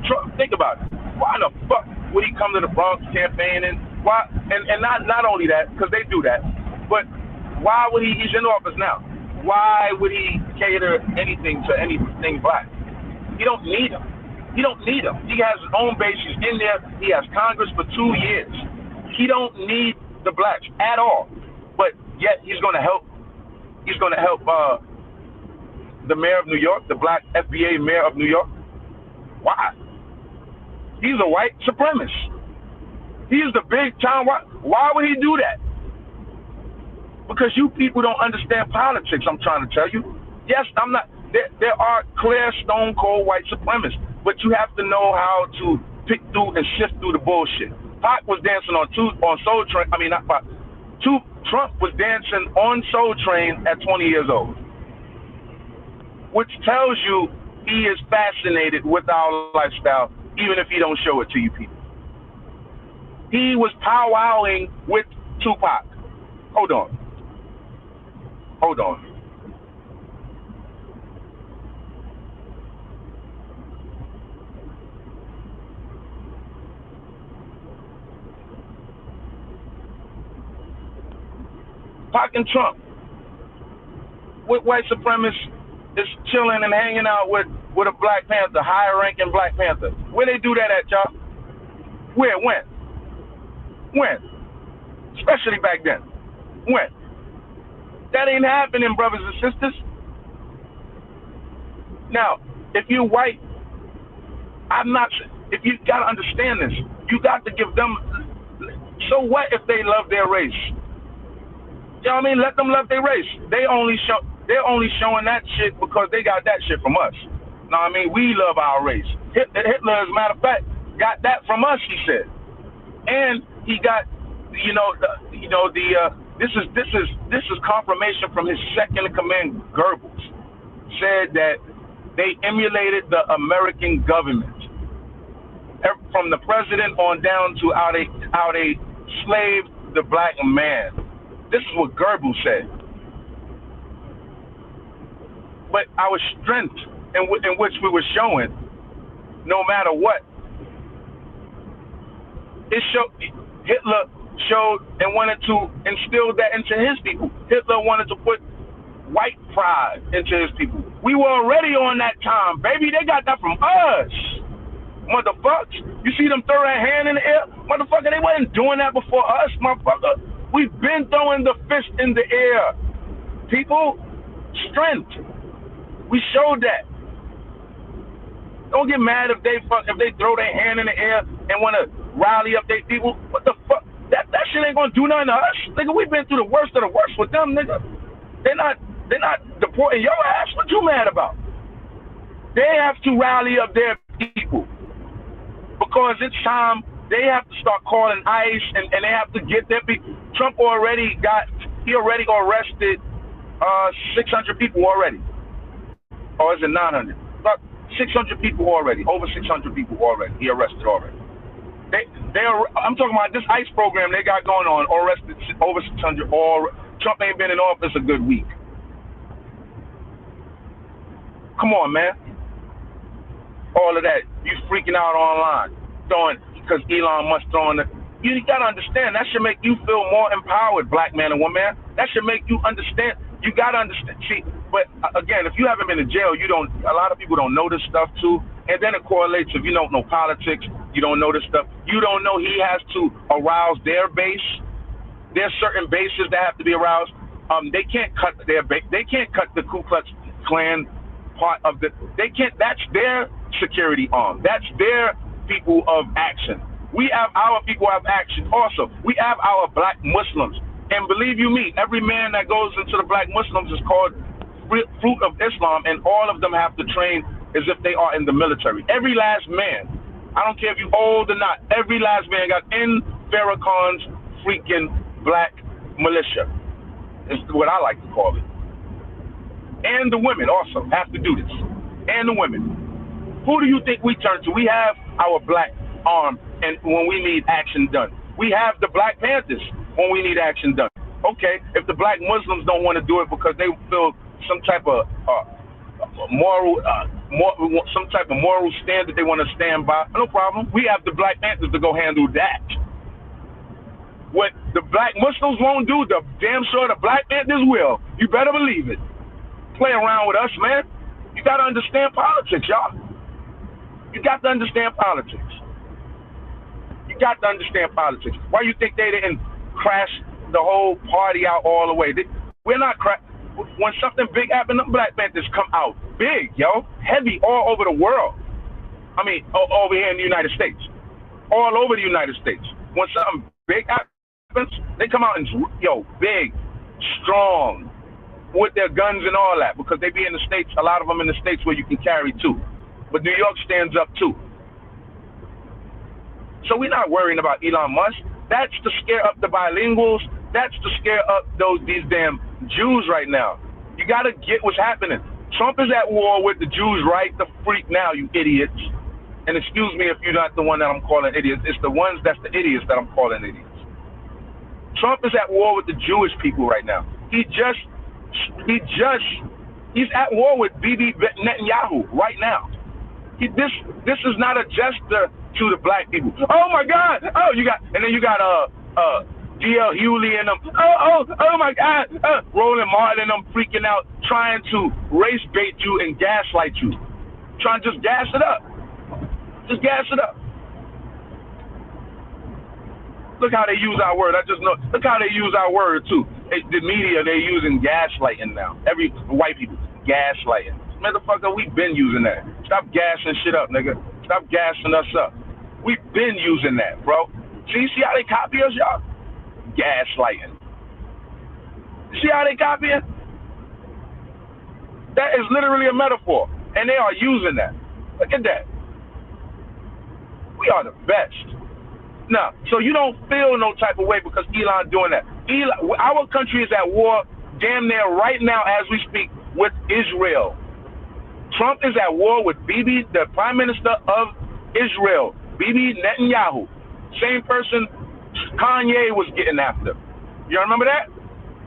Trump, think about it. Why the fuck would he come to the Bronx campaigning? Why? And not only that, because they do that, but why would he's in office now? Why would he cater anything to anything black? He don't need him. He don't need him. He has his own base. He's in there. He has Congress for 2 years. He don't need the blacks at all. But yet he's going to help. He's going to help the mayor of New York, the black FBA mayor of New York. Why? He's a white supremacist. He's the big time. Why would he do that? Because you people don't understand politics. I'm trying to tell you. Yes, I'm not. There are clear, stone cold white supremacists, but you have to know how to pick through and sift through the bullshit. Pac was dancing on Soul Train. I mean, not Pac. Trump was dancing on Soul Train at 20 years old, which tells you he is fascinated with our lifestyle, even if he don't show it to you people. He was powwowing with Tupac. Hold on. Pac and Trump, with white supremacists, is chilling and hanging out with a Black Panther, higher ranking Black Panther. Where they do that at, y'all? Where? When? Especially back then. When? That ain't happening, brothers and sisters. Now, if you're white, I'm not. If you gotta understand this, you got to give them. So what if they love their race? You know what I mean? Let them love their race. They're only showing that shit because they got that shit from us. You know what I mean? We love our race. Hitler, as a matter of fact, got that from us. He said, and he got, this is confirmation from his second in command, Goebbels, said that they emulated the American government from the president on down to how they slaved the black man. This is what Goebbels said. But our strength in which we were showing, no matter what, Hitler showed and wanted to instill that into his people. Hitler wanted to put white pride into his people. We were already on that time, baby. They got that from us. Motherfuckers. You see them throw that hand in the air? Motherfucker, they wasn't doing that before us, motherfucker. We've been throwing the fist in the air. People, strength. We showed that. Don't get mad if they throw their hand in the air and want to rally up their people. What the fuck? That shit ain't gonna do nothing to us, nigga. We've been through the worst of the worst with them, nigga. They're not deporting your ass. What you mad about? They have to rally up their people because it's time. They have to start calling ICE and they have to get their people. Trump already arrested 600 people already. Or is it 900? About 600 people already. Over 600 people already. He arrested already. I'm talking about this ICE program they got going on. Arrested over 600. Trump ain't been in office a good week. Come on, man. All of that. You freaking out online. Because Elon Musk throwing the... You got to understand, that should make you feel more empowered, black man and woman. That should make you understand. You got to understand. See, but again, if you haven't been in jail, a lot of people don't know this stuff too. And then it correlates. If you don't know politics, you don't know this stuff. You don't know he has to arouse their base. There's certain bases that have to be aroused. They can't cut they can't cut the Ku Klux Klan part of the. They can't. That's their security arm. That's their people of action. We have our people of action also. We have our black Muslims. And believe you me, every man that goes into the black Muslims is called Fruit of Islam, and all of them have to train as if they are in the military. Every last man. I don't care if you're old or not. Every last man got in Farrakhan's freaking black militia. Is what I like to call it. And the women also have to do this. And the women. Who do you think we turn to? We have our black arm, and when we need action done. We have the Black Panthers when we need action done. Okay, if the black Muslims don't want to do it because they feel some type of moral standard they want to stand by, no problem. We have the Black Panthers to go handle that. What the black Muslims won't do, the damn sure the Black Panthers will. You better believe it. Play around with us, man. You got to understand politics, y'all. You got to understand politics. You got to understand politics. Why you think they didn't crash the whole party out all the way? We're not when something big happened, the Black Panthers come out big, yo, heavy all over the world. I mean, over here in the United States, all over the United States. When something big happens, they come out and big, strong, with their guns and all that, because they be in the states. A lot of them in the states where you can carry too, but New York stands up too. So we're not worrying about Elon Musk. That's to scare up the bilinguals. That's to scare up these damn Jews right now. You got to get what's happening. Trump is at war with the Jews right the freak now, you idiots. And excuse me if you're not the one that I'm calling idiots. It's the ones that's the idiots that I'm calling idiots. Trump is at war with the Jewish people right now. He's at war with Bibi Netanyahu right now. This is not a gesture to the black people. Oh my God! Oh, you got D.L. Hewley and them. Oh my God! Roland Martin and them freaking out, trying to race bait you and gaslight you, trying to just gas it up. Just gas it up. Look how they use our word. I just know. Look how they use our word too. The media, they're using gaslighting now. Every white people gaslighting. Motherfucker, we been using that. Stop gassing shit up, nigga. Stop gassing us up. We been using that, bro. See how they copy us, y'all? Gaslighting. See how they copy it? That is literally a metaphor, and they are using that. Look at that. We are the best. Now, so you don't feel no type of way because Elon doing that. Our country is at war damn near right now as we speak with Israel. Trump is at war with Bibi, the Prime Minister of Israel, Bibi Netanyahu. Same person Kanye was getting after. You remember that?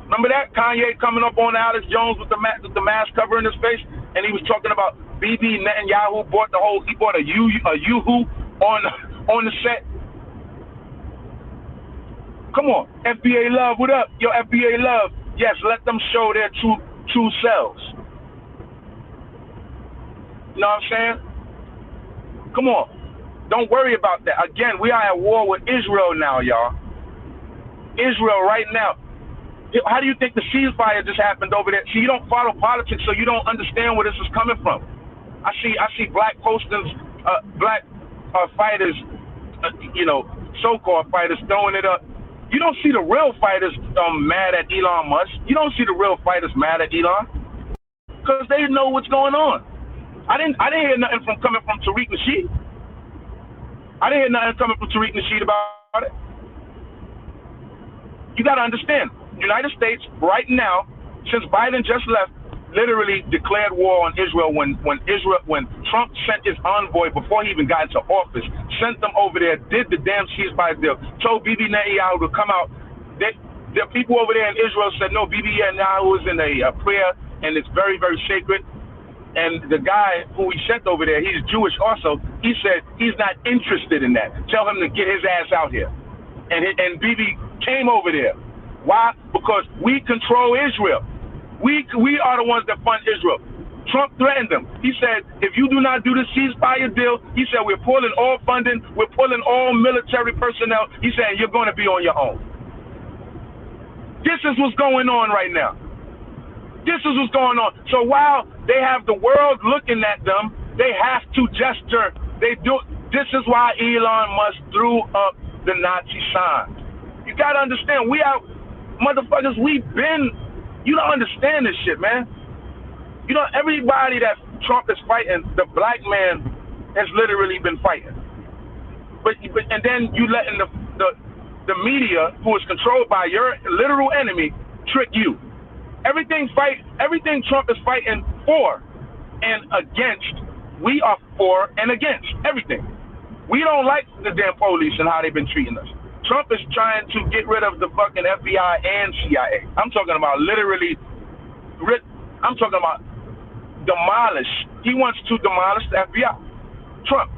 Remember that? Kanye coming up on Alex Jones with the mask covering his face, and he was talking about Bibi Netanyahu he bought a Yoo-hoo on the set. Come on, FBA love, what up? Yo, FBA love. Yes, let them show their true selves. You know what I'm saying? Come on. Don't worry about that. Again, we are at war with Israel now, y'all. Israel right now. How do you think the ceasefire just happened over there? See, you don't follow politics, so you don't understand where this is coming from. I see black posters, black fighters, so-called fighters throwing it up. You don't see the real fighters mad at Elon Musk. You don't see the real fighters mad at Elon because they know what's going on. I didn't hear nothing coming from Tariq Nasheed. I didn't hear nothing coming from Tariq Nasheed about it. You got to understand, United States right now, since Biden just left, literally declared war on Israel when Trump sent his envoy before he even got into office, sent them over there, did the damn ceasefire deal, told Bibi Netanyahu to come out. The people over there in Israel said, no, Bibi Netanyahu is in a prayer, and it's very, very sacred. And the guy who he sent over there, he's Jewish also, he said he's not interested in that. Tell him to get his ass out here. And Bibi came over there. Why? Because we control Israel. We are the ones that fund Israel. Trump threatened them. He said, if you do not do the ceasefire deal, he said, we're pulling all funding, we're pulling all military personnel. He said, you're going to be on your own. This is what's going on right now. This is what's going on. So while they have the world looking at them, they have to gesture. This is why Elon Musk threw up the Nazi sign. You got to understand, we are, motherfuckers, you don't understand this shit, man. You know, everybody that Trump is fighting, the black man has literally been fighting. But and then you letting the media, who is controlled by your literal enemy, trick you. Everything Trump is fighting for and against, we are for and against everything. We don't like the damn police and how they've been treating us. Trump is trying to get rid of the fucking FBI and CIA. I'm talking about literally, I'm talking about demolish. He wants to demolish the FBI. Trump.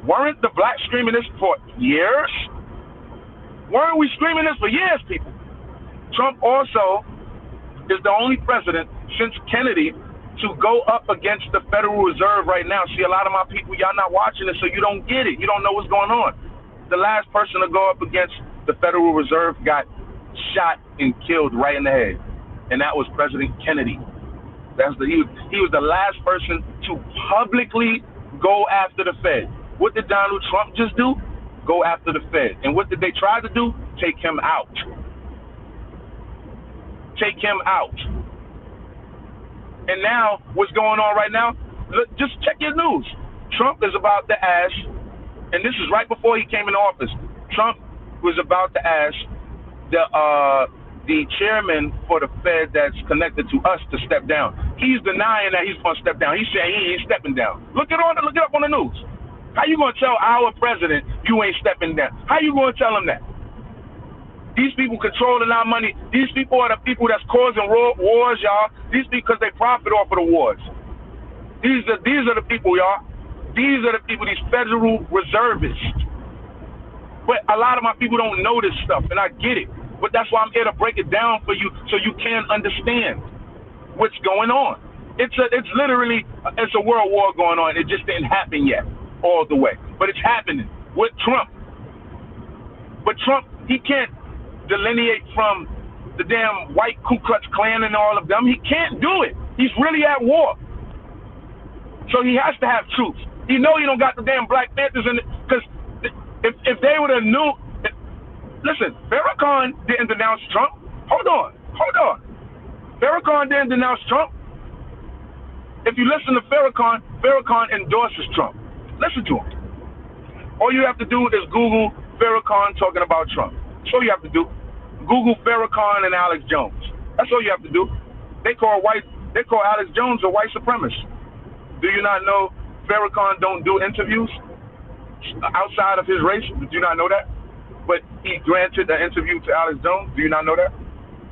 Weren't the blacks screaming this for years? Weren't we screaming this for years, people? Trump also is the only president since Kennedy to go up against the Federal Reserve right now. See, a lot of my people, y'all not watching it, so you don't get it. You don't know what's going on. The last person to go up against the Federal Reserve got shot and killed right in the head, and that was President Kennedy. He was the last person to publicly go after the Fed. What did Donald Trump just do? Go after the Fed. And what did they try to do? Take him out. Take him out. And now, what's going on right now? Look, just check your news. Trump is about to ask, and this is right before he came in office, Trump was about to ask the chairman for the Fed that's connected to us to step down. He's denying that he's going to step down. He's saying he ain't stepping down. Look it up on the news. How you going to tell our president you ain't stepping down? How you going to tell him that? These people controlling our money. These people are the people that's causing wars, y'all. These because they profit off of the wars. These are the people, y'all. These are the people, these Federal Reservists. But a lot of my people don't know this stuff, and I get it. But that's why I'm here to break it down for you so you can understand what's going on. It's literally a world war going on. It just didn't happen yet all the way. But it's happening with Trump. But Trump, he can't delineate from the damn white Ku Klux Klan and all of them. He can't do it. He's really at war. So he has to have troops. He know he don't got the damn Black Panthers in it, because if they would have knew, listen, Farrakhan didn't denounce Trump. Hold on. Farrakhan didn't denounce Trump. If you listen to Farrakhan, Farrakhan endorses Trump. Listen to him. All you have to do is Google Farrakhan talking about Trump. That's all you have to do. Google Farrakhan and Alex Jones. That's all you have to do. They call Alex Jones a white supremacist. Do you not know Farrakhan don't do interviews outside of his race? Did you not know that? But he granted an interview to Alex Jones. Do you not know that?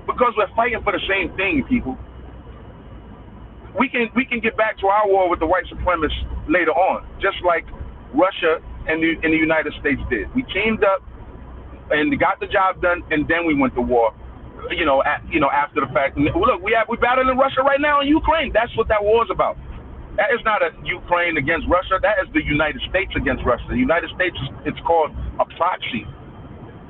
Because we're fighting for the same thing, people. We can get back to our war with the white supremacists later on, just like Russia and the United States did. We teamed up and got the job done, and then we went to war. After the fact. Look, we're battling Russia right now in Ukraine. That's what that war is about. That is not a Ukraine against Russia. That is the United States against Russia. The United States, it's called a proxy.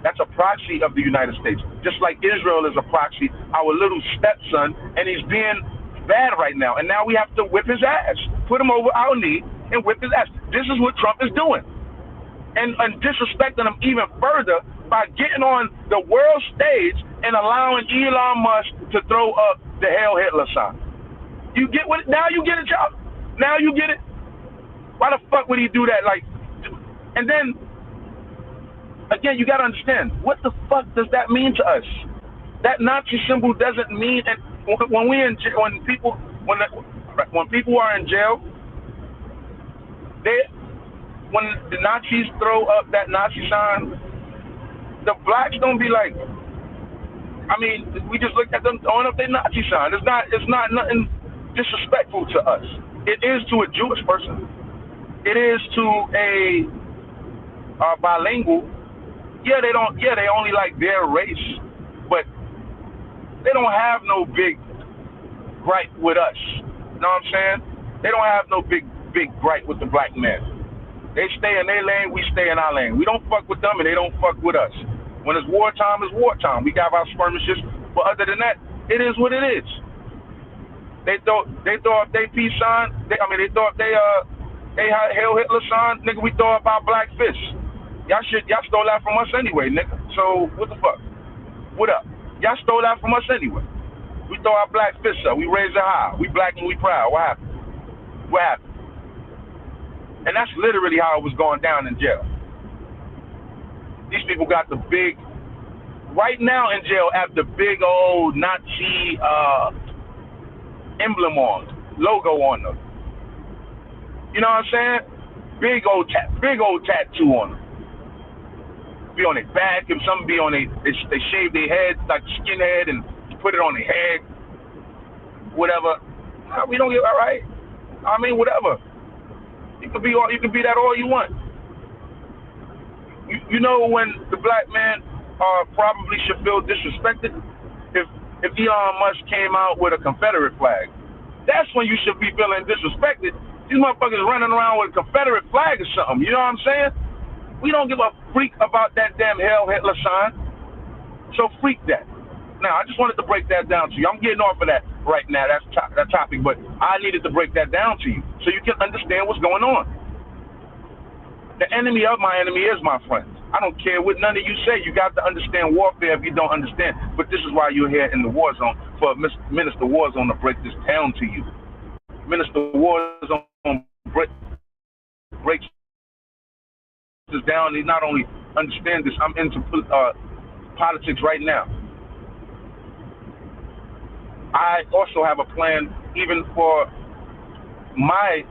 That's a proxy of the United States. Just like Israel is a proxy, our little stepson, and he's being bad right now. And now we have to whip his ass, put him over our knee and whip his ass. This is what Trump is doing. And disrespecting him even further by getting on the world stage and allowing Elon Musk to throw up the Hail Hitler sign. You get what? Now you get it, y'all. Now you get it. Why the fuck would he do that? And then again, you gotta understand, what the fuck does that mean to us? That Nazi symbol doesn't mean. And when people are in jail, when the Nazis throw up that Nazi sign, the blacks don't be like. I mean, we just look at them throwing up their Nazi sign. It's not nothing disrespectful to us. It is to a Jewish person. It is to a bilingual. Yeah, they only like their race, but they don't have no big gripe with us. You know what I'm saying? They don't have no big gripe with the black man. They stay in their lane, we stay in our lane. We don't fuck with them, and they don't fuck with us. When it's wartime, it's wartime. We got our skirmishes, but other than that, it is what it is. They thought they peace sign. They thought they had Hail Hitler sign. Nigga, we throw up our black fists. Y'all stole that from us anyway, nigga. So what the fuck? What up? Y'all stole that from us anyway. We throw our black fists up. We raise it high. We black and we proud. What happened? What happened? And that's literally how it was going down in jail. These people got the big, right now in jail, have the big old Nazi emblem on, logo on them. You know what I'm saying? Big old tattoo on them. Be on their back, and some be on they shave their head like skinhead and put it on their head. Whatever. We don't get all right. I mean, whatever. You can be that all you want. You know when the black man probably should feel disrespected? If Elon Musk came out with a Confederate flag, that's when you should be feeling disrespected. These motherfuckers running around with a Confederate flag or something. You know what I'm saying? We don't give a freak about that damn Hail Hitler sign. So freak that. Now, I just wanted to break that down to you. I'm getting off of that right now, that topic, but I needed to break that down to you so you can understand what's going on. The enemy of my enemy is my friend. I don't care what none of you say. You got to understand warfare if you don't understand. But this is why you're here in the war zone, for Minister Warzone to break this down to you. Minister Warzone breaks this down. He not only understands this, I'm into politics right now. I also have a plan, even for I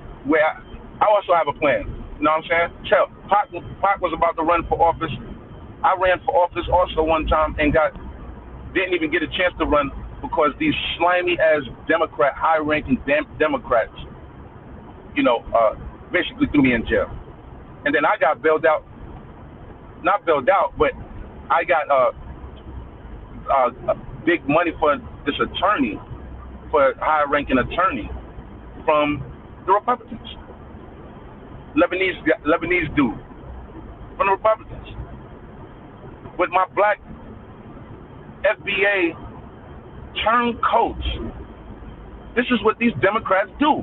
also have a plan. You know what I'm saying? Tell, Pac was about to run for office. I ran for office also one time and didn't even get a chance to run because these slimy ass high-ranking Democrats, basically threw me in jail. And then I got bailed out. Not bailed out, but I got big money for this attorney, for a high-ranking attorney from the Republicans. Lebanese dude from the Republicans. With my black FBA turncoats This is what these Democrats do.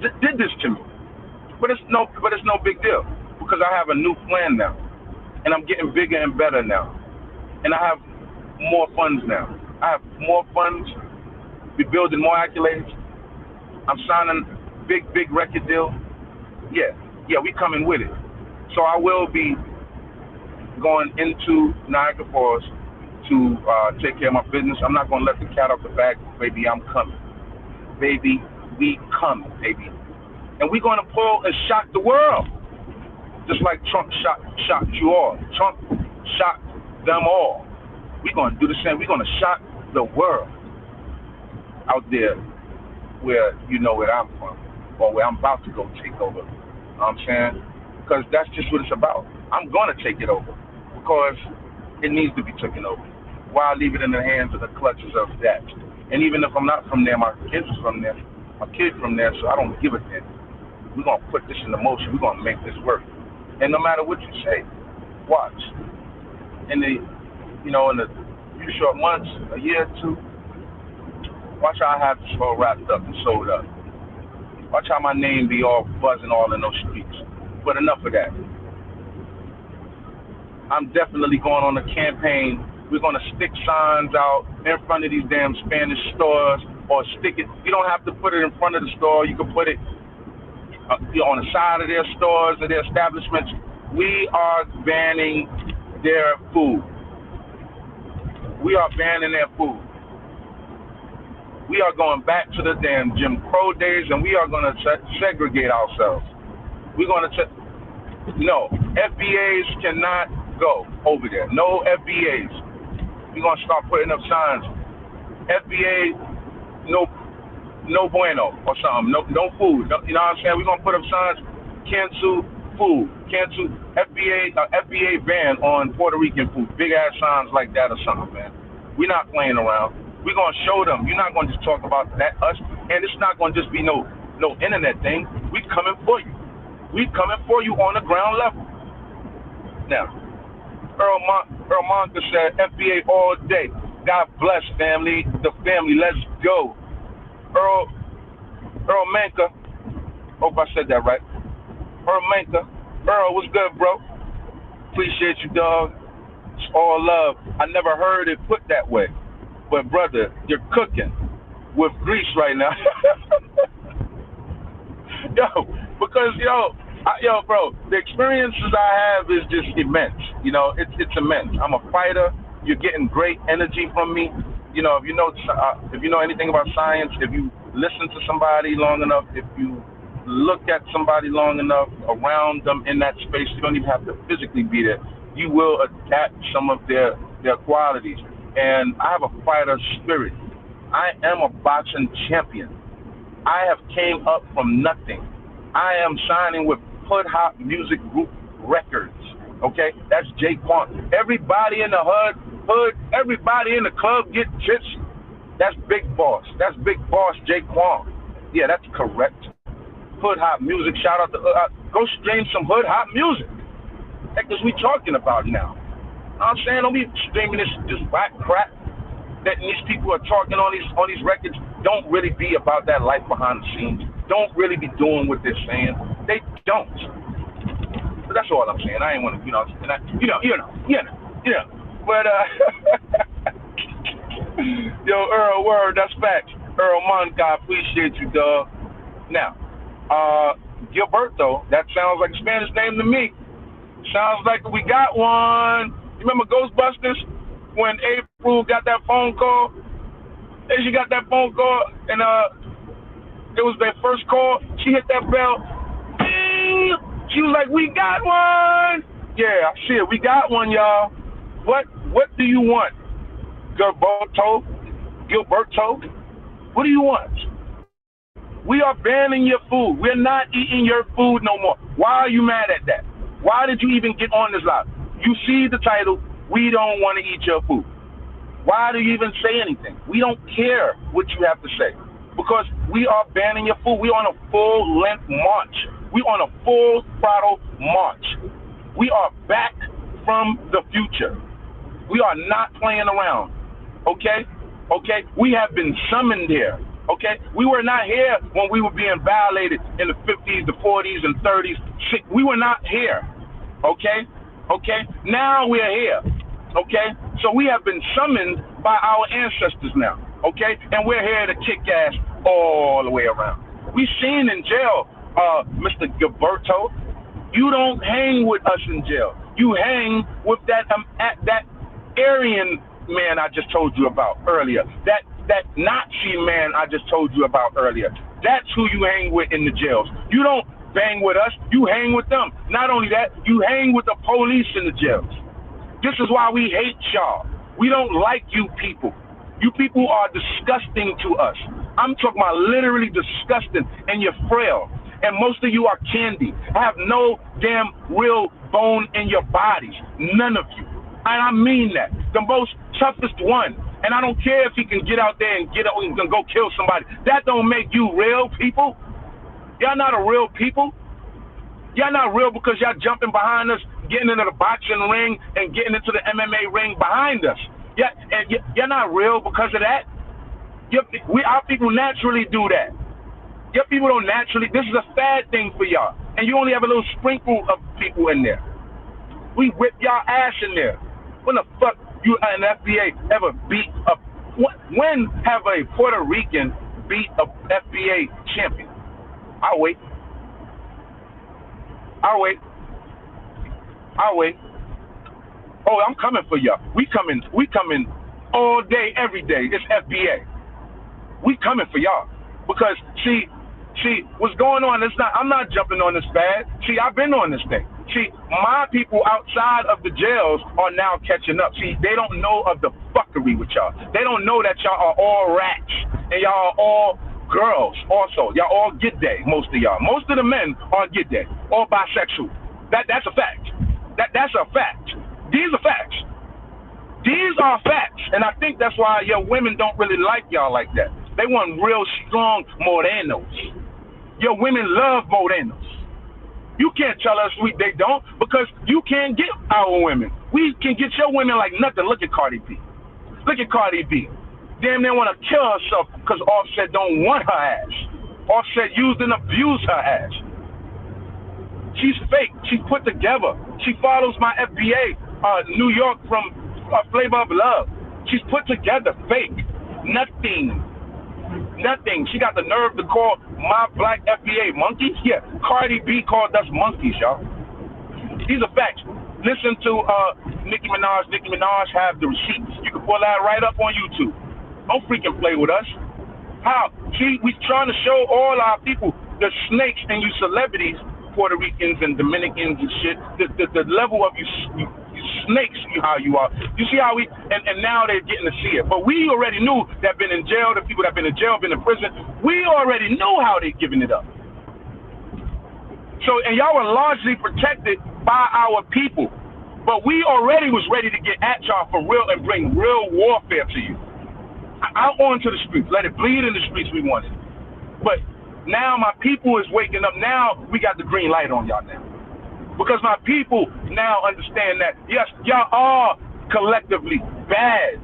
Did this to me. But it's no big deal because I have a new plan now, and I'm getting bigger and better now, and I have more funds now. I have more funds. We're building more accolades. I'm signing big record deal. Yeah, we coming with it. So I will be going into Niagara Falls to take care of my business. I'm not gonna let the cat out the bag, baby. I'm coming, baby. We coming, baby, and we're gonna pull and shock the world, just like Trump shocked you all. Trump shocked them all. We're gonna do the same. We're gonna shock the world out there, where you know where I'm from, or where I'm about to go take over. You know what I'm saying? Because that's just what it's about. I'm gonna take it over because it needs to be taken over. Why leave it in the hands of the clutches of that? And even if I'm not from there, my kids is from there. My kid from there, so I don't give a damn. We're gonna put this into motion. We're gonna make this work. And no matter what you say, watch. In the few short months, a year or two, watch how I have this all wrapped up and sold up. Watch how my name be all buzzing all in those streets. But enough of that. I'm definitely going on a campaign. We're going to stick signs out in front of these damn Spanish stores, or stick it. You don't have to put it in front of the store. You can put it on the side of their stores or their establishments. We are banning their food. We are banning their food. We are going back to the damn Jim Crow days, and we are going to segregate ourselves. We're going to no, FBAs cannot go over there. No FBAs. We're going to start putting up signs. FBA, no bueno or something. No food. No, you know what I'm saying? We're going to put up signs, cancel food. Cancel FBA ban on Puerto Rican food. Big ass signs like that or something, man. We're not playing around. We're going to show them. You're not going to just talk about that, us. And it's not going to just be no internet thing. We coming for you. We coming for you on the ground level. Now, Earl Monka said, FBA all day. God bless, family. The family, let's go. Earl Manka. Hope I said that right. Earl Manka. Earl, what's good, bro? Appreciate you, dog. It's all love. I never heard it put that way. But, brother, you're cooking with grease right now. Because, bro, the experiences I have is just immense. It's immense. I'm a fighter. You're getting great energy from me. If you know anything about science, if you listen to somebody long enough, if you look at somebody long enough around them in that space, you don't even have to physically be there. You will adapt some of their qualities. And I have a fighter spirit. I am a boxing champion. I have came up from nothing. I am signing with Hood Hop Music Group Records. Okay, that's Jay Quan. Everybody in the hood, everybody in the club get chips. That's Big Boss. That's Big Boss Jay Quan. Yeah, that's correct. Hood Hop Music. Shout out to go stream some Hood Hop music. Heck, is we talking about now? I'm saying, don't be streaming this whack crap that these people are talking on these records. Don't really be about that life behind the scenes. Don't really be doing what they're saying. They don't. But that's all I'm saying. I ain't want to, But yo, Earl, word, that's facts. Earl Monka, appreciate you, dog. Now, Gilberto, that sounds like a Spanish name to me. Sounds like we got one. You remember Ghostbusters when April got that phone call? And she got that phone call, and it was their first call. She hit that bell. Ding! She was like, "We got one." Yeah, shit, we got one, y'all. What do you want, Gilberto? What do you want? We are banning your food. We're not eating your food no more. Why are you mad at that? Why did you even get on this live? You see the title, we don't want to eat your food. Why do you even say anything? We don't care what you have to say because we are banning your food. We're on a full-length march. We're on a full throttle march. We are back from the future. We are not playing around, okay? We have been summoned here. Okay? We were not here when we were being violated in the 50s, the 40s, and 30s. We were not here. Okay? Okay? Now we're here. Okay? So we have been summoned by our ancestors now. Okay? And we're here to kick ass all the way around. We seen in jail, Mr. Gilberto, you don't hang with us in jail. You hang with that Aryan man I just told you about earlier. That Nazi man I just told you about earlier. That's who you hang with in the jails. You don't bang with us. You hang with them. Not only that, you hang with the police in the jails. This is why we hate y'all. We don't like you people. You people are disgusting to us. I'm talking about literally disgusting, and you're frail. And most of you are candy. Have no damn real bone in your bodies. None of you. And I mean that. The most toughest one. And I don't care if he can get out there and go kill somebody. That don't make you real people. Y'all not a real people. Y'all not real because y'all jumping behind us, getting into the boxing ring and getting into the MMA ring behind us. Yeah, and you're not real because of that. Our people naturally do that. Your people don't naturally. This is a fad thing for y'all, and you only have a little sprinkle of people in there. We whip y'all ass in there. When the fuck you an FBA ever beat a? When have a Puerto Rican beat a FBA champion? I'll wait. I'll wait. I'll wait. Oh, I'm coming for y'all. We coming all day, every day. It's FBA. We coming for y'all. Because see, what's going on? I'm not jumping on this fad. See, I've been on this thing. See, my people outside of the jails are now catching up. See, they don't know of the fuckery with y'all. They don't know that y'all are all rats and y'all are all girls also. Y'all all get day, most of y'all. Most of the men are get day, all bisexual. That's a fact. That's a fact. These are facts. These are facts. And I think that's why your women don't really like y'all like that. They want real strong morenos. Your women love morenos. You can't tell us they don't because you can't get our women. We can get your women like nothing. Look at Cardi B. Look at Cardi B. Damn near want to kill herself because Offset don't want her ass. Offset used and abused her ass. She's fake. She's put together. She follows my FBA, New York from Flavor of Love. She's put together, fake. Nothing. She got the nerve to call my black FBA monkeys? Yeah, Cardi B called us monkeys, y'all. These are facts. Listen to Nicki Minaj. Nicki Minaj have the receipts. You can pull that right up on YouTube. Don't freaking play with us. How? See, we trying to show all our people, the snakes and you celebrities, Puerto Ricans and Dominicans and shit, the level of you snakes, how you are. You see how and now they're getting to see it. But we already knew that been in jail, the people that been in jail, been in prison, we already knew how they giving it up. So, and y'all were largely protected by our people. But we already was ready to get at y'all for real and bring real warfare to you. Out onto the streets. Let it bleed in the streets we wanted. But now my people is waking up. Now we got the green light on y'all now. Because my people now understand that, yes, y'all are collectively bad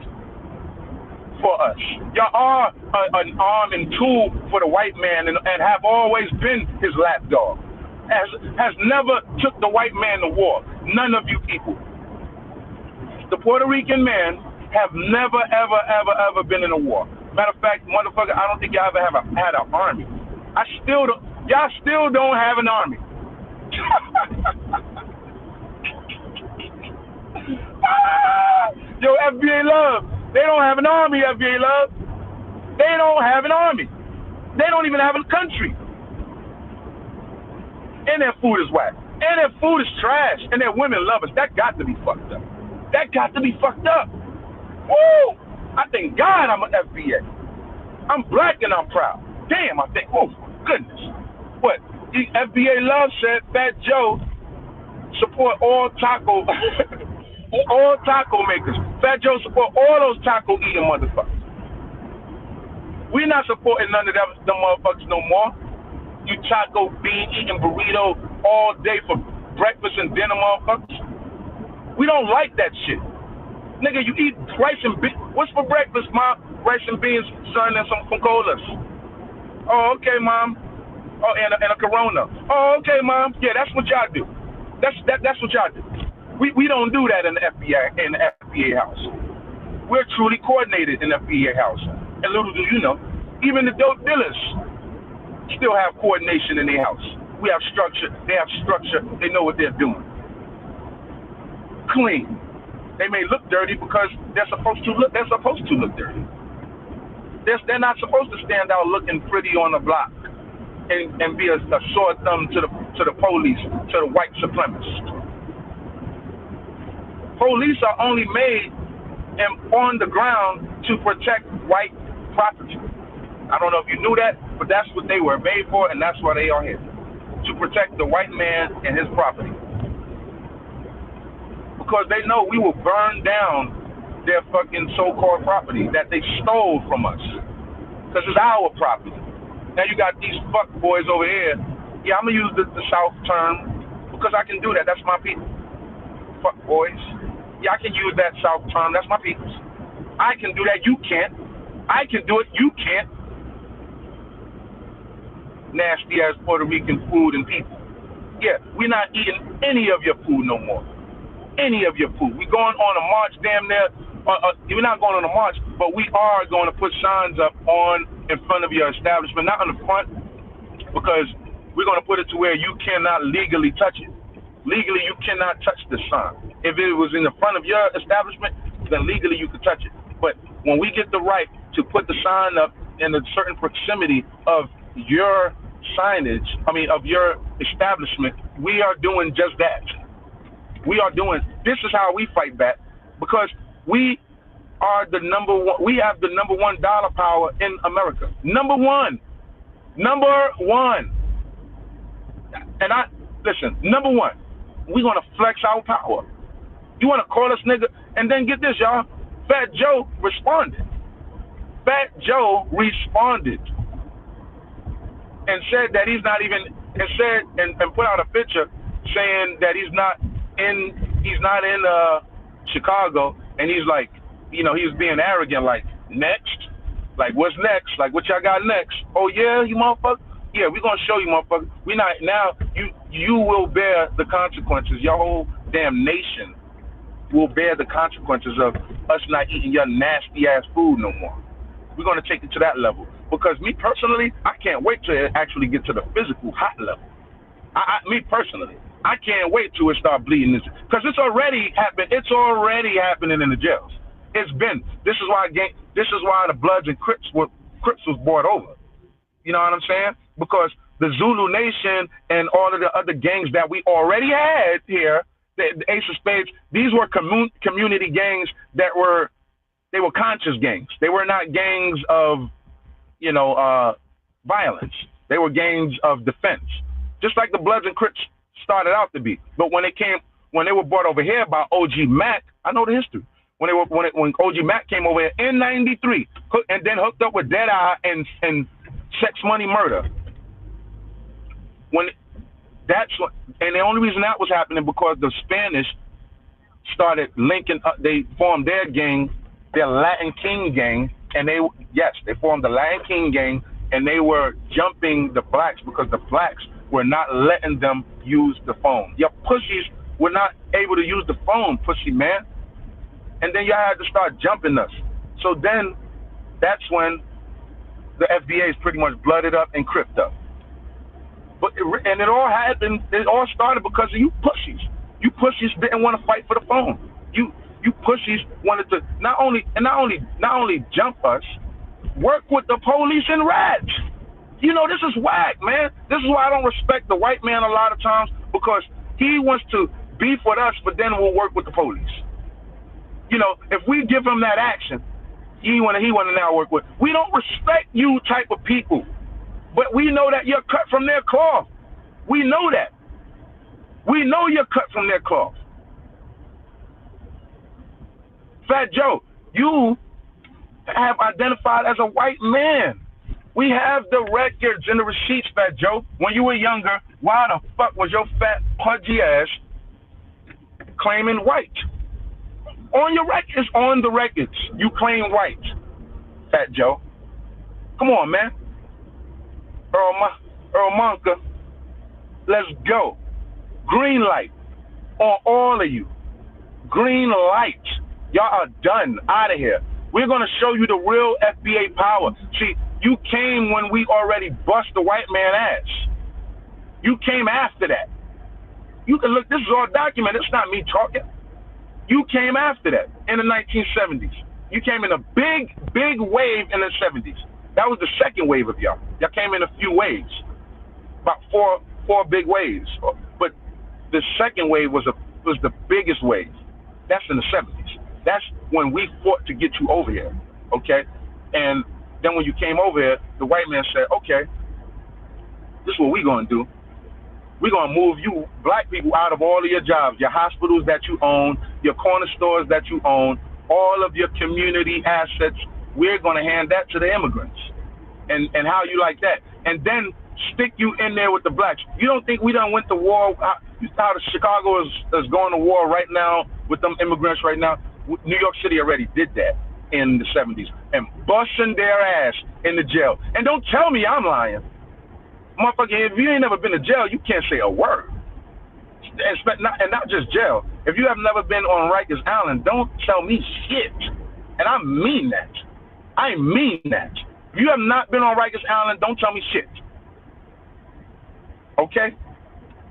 for us. Y'all are an arm and tool for the white man and have always been his lapdog. Has never took the white man to war. None of you people. The Puerto Rican man have never, ever, ever, ever been in a war. Matter of fact, motherfucker, I don't think y'all ever had an army. Y'all still don't have an army. Yo, FBA love. They don't have an army, FBA love. They don't have an army. They don't even have a country. And their food is whack. And their food is trash. And their women love us. That got to be fucked up. That got to be fucked up. Woo! I thank God I'm an FBA. I'm black and I'm proud. Damn, I think, oh, goodness. What? FBA Love said Fat Joe support all taco makers. Fat Joe support all those taco eating motherfuckers. We not supporting none of them motherfuckers no more. You taco bean eating burrito all day for breakfast and dinner motherfuckers. We don't like that shit. Nigga, you eat rice and beans. What's for breakfast, Mom? Rice and beans, son, and some colas. Oh, okay, mom. Oh, and a Corona. Oh, okay, mom. Yeah, that's what y'all do. That's what y'all do. We don't do that in the FBA house. We're truly coordinated in the FBA house. And little do you know, even the dope dealers still have coordination in their house. We have structure. They have structure. They know what they're doing. Clean. They may look dirty because they're supposed to look. They're supposed to look dirty. They're not supposed to stand out looking pretty on the block and be a sore thumb to the police, to the white supremacists. Police are only made and on the ground to protect white property. I don't know if you knew that, but that's what they were made for, and that's why they are here, to protect the white man and his property. Because they know we will burn down their fucking so-called property that they stole from us. Because it's our property. Now you got these fuck boys over here. Yeah, I'm going to use the South term because I can do that. That's my people. Fuck boys. Yeah, I can use that South term. That's my people. I can do that. You can't. I can do it. You can't. Nasty ass Puerto Rican food and people. Yeah, we're not eating any of your food no more. Any of your food. We're going on a march damn near. We're not going on a march, but we are going to put signs up in front of your establishment, not on the front, because we're going to put it to where you cannot legally touch it. Legally, you cannot touch the sign. If it was in the front of your establishment, then legally you could touch it. But when we get the right to put the sign up in a certain proximity of your signage, of your establishment, we are doing just that. This is how we fight back, because we are the number one. We have the number one dollar power in America. Number one. And listen, number one, we're going to flex our power. You want to call us nigga? And then get this, y'all. Fat Joe responded. And said that he's not even, and put out a picture saying that he's not in Chicago, and he's like, he was being arrogant, like, next? Like, what's next? Like, what y'all got next? Oh, yeah, you motherfucker? Yeah, we're going to show you, motherfucker. You will bear the consequences. Your whole damn nation will bear the consequences of us not eating your nasty-ass food no more. We're going to take it to that level. Because me personally, I can't wait to actually get to the physical hot level. Me personally, I can't wait till it start bleeding. Because it's already happened. It's already happening in the jails. It's been. This is why the Bloods and Crips was brought over. You know what I'm saying? Because the Zulu Nation and all of the other gangs that we already had here, the Ace of Spades, these were community gangs they were conscious gangs. They were not gangs of, violence. They were gangs of defense. Just like the Bloods and Crips started out to be. But when they were brought over here by OG Mac, I know the history. When OG Mac came over here in '93, and then hooked up with Deadeye and Sex Money Murder. And the only reason that was happening because the Spanish started linking up. They formed their gang, their Latin King gang, and they formed the Latin King gang, and they were jumping the blacks because the blacks were not letting them use the phone. Your pussies were not able to use the phone, pussy man. And then y'all had to start jumping us. So then that's when the FBA is pretty much blooded up and cripped up. It all started because of you pussies. You pussies didn't want to fight for the phone. You pussies wanted to not only jump us, work with the police and rats. This is whack, man. This is why I don't respect the white man a lot of times, because he wants to beef with us, but then we'll work with the police. If we give him that action, he want to now work with. We don't respect you type of people, but we know that you're cut from their cloth. We know that. We know you're cut from their cloth. Fat Joe, you have identified as a white man. We have the records and the receipts, Fat Joe. When you were younger, why the fuck was your fat, pudgy ass claiming white? On your records, on the records, you claim white, Fat Joe. Come on, man. Earl Monka, let's go. Green light on all of you. Green light. Y'all are done. Out of here. We're going to show you the real FBA power. See, you came when we already bust the white man ass. You came after that. You can look, this is all documented. It's not me talking. You came after that in the 1970s. You came in a big, big wave in the 70s. That was the second wave of y'all. Y'all came in a few waves, about four big waves. But the second wave was the biggest wave. That's in the 70s. That's when we fought to get you over here, okay? And then when you came over here, the white man said, okay, this is what we're going to do. We're going to move you, black people, out of all of your jobs, your hospitals that you own, your corner stores that you own, all of your community assets. We're going to hand that to the immigrants. And how you like that? And then stick you in there with the blacks. You don't think we done went to war? How Chicago is going to war right now with them immigrants right now? New York City already did that in the 70s and busting their ass in the jail. And don't tell me I'm lying. Motherfucker, if you ain't never been to jail, you can't say a word. And not just jail. If you have never been on Rikers Island, don't tell me shit. And I mean that. I mean that. If you have not been on Rikers Island, don't tell me shit. Okay?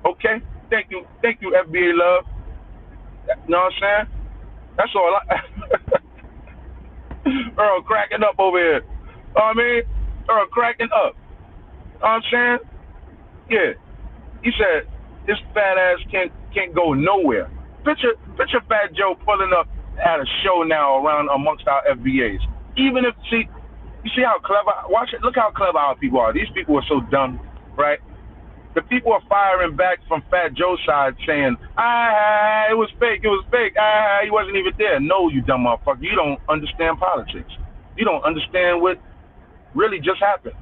Okay? Thank you, FBA love. You know what I'm saying? That's all Earl cracking up over here. You know what I mean? Earl cracking up. You know what I'm saying? Yeah. He said this fat ass can't go nowhere. Picture Fat Joe pulling up at a show now around amongst our FBAs. Even if you see how clever, watch it, look how clever our people are. These people are so dumb, right? The people are firing back from Fat Joe's side saying, it was fake, he wasn't even there. No, you dumb motherfucker, you don't understand politics. You don't understand what really just happened.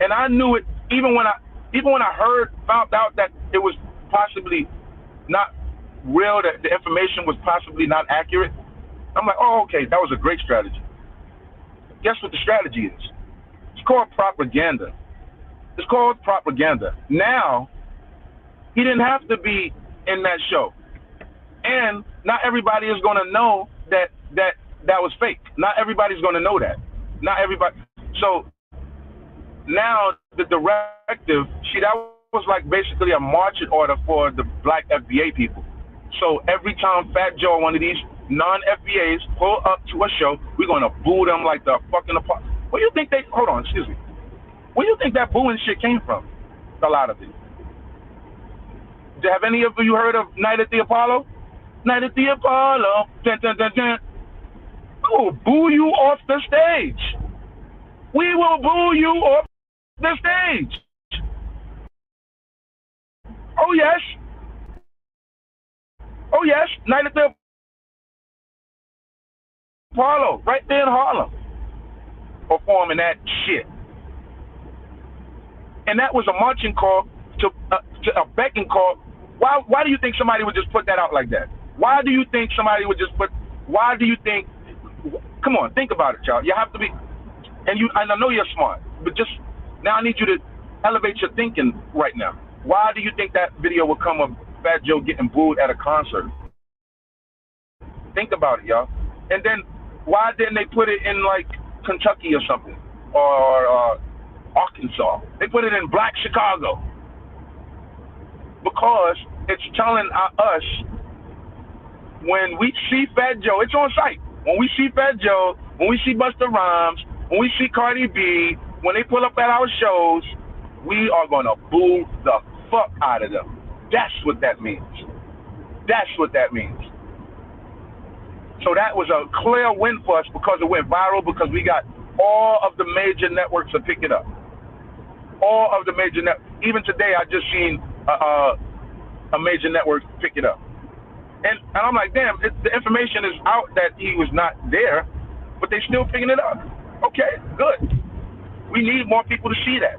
And I knew it even when I found out that it was possibly not real, that the information was possibly not accurate. I'm like, oh, okay, that was a great strategy. Guess what the strategy is? It's called propaganda. It's called propaganda. Now, he didn't have to be in that show. And not everybody is going to know that was fake. Not everybody's going to know that. Not everybody. So now the directive, that was like basically a marching order for the black FBA people. So every time Fat Joe, one of these non-FBAs, pull up to a show, we're going to boo them like the fucking apart. Where you think hold on, excuse me. Where do you think that booing shit came from? A lot of it. Have any of you heard of Night at the Apollo? Night at the Apollo. Dun, dun, dun, dun. We will boo you off the stage. We will boo you off the stage. Oh, yes. Oh, yes. Night at the Apollo. Right there in Harlem. Performing that shit. And that was a marching call to a beckon call. Why do you think somebody would just put that out like that? Why do you think somebody would just why do you think, come on, think about it, y'all. You have to be, and I know you're smart, but just, now I need you to elevate your thinking right now. Why do you think that video would come of Fat Joe getting booed at a concert? Think about it, y'all. And then, why didn't they put it in, like, Kentucky or something? Or Arkansas? They put it in Black Chicago. Because it's telling us, when we see Fat Joe, it's on site. When we see Fat Joe, when we see Busta Rhymes, when we see Cardi B, when they pull up at our shows, we are going to boo the fuck out of them. That's what that means. That's what that means. So that was a clear win for us because it went viral, because we got all of the major networks to pick it up. All of the major networks. Even today, I just seen a major network pick it up. And I'm like, damn, the information is out that he was not there, but they still picking it up. Okay, good. We need more people to see that.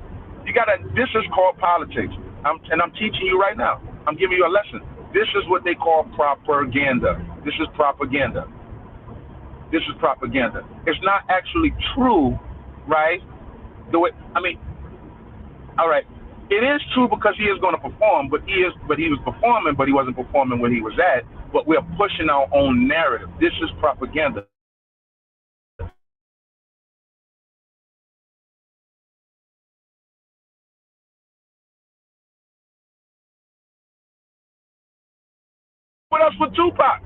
This is called politics. I'm teaching you right now. I'm giving you a lesson. This is what they call propaganda. This is propaganda. This is propaganda. It's not actually true, right? All right. It is true because he is going to perform, but he was performing, but he wasn't performing where he was at. But we're pushing our own narrative. This is propaganda. What else with Tupac?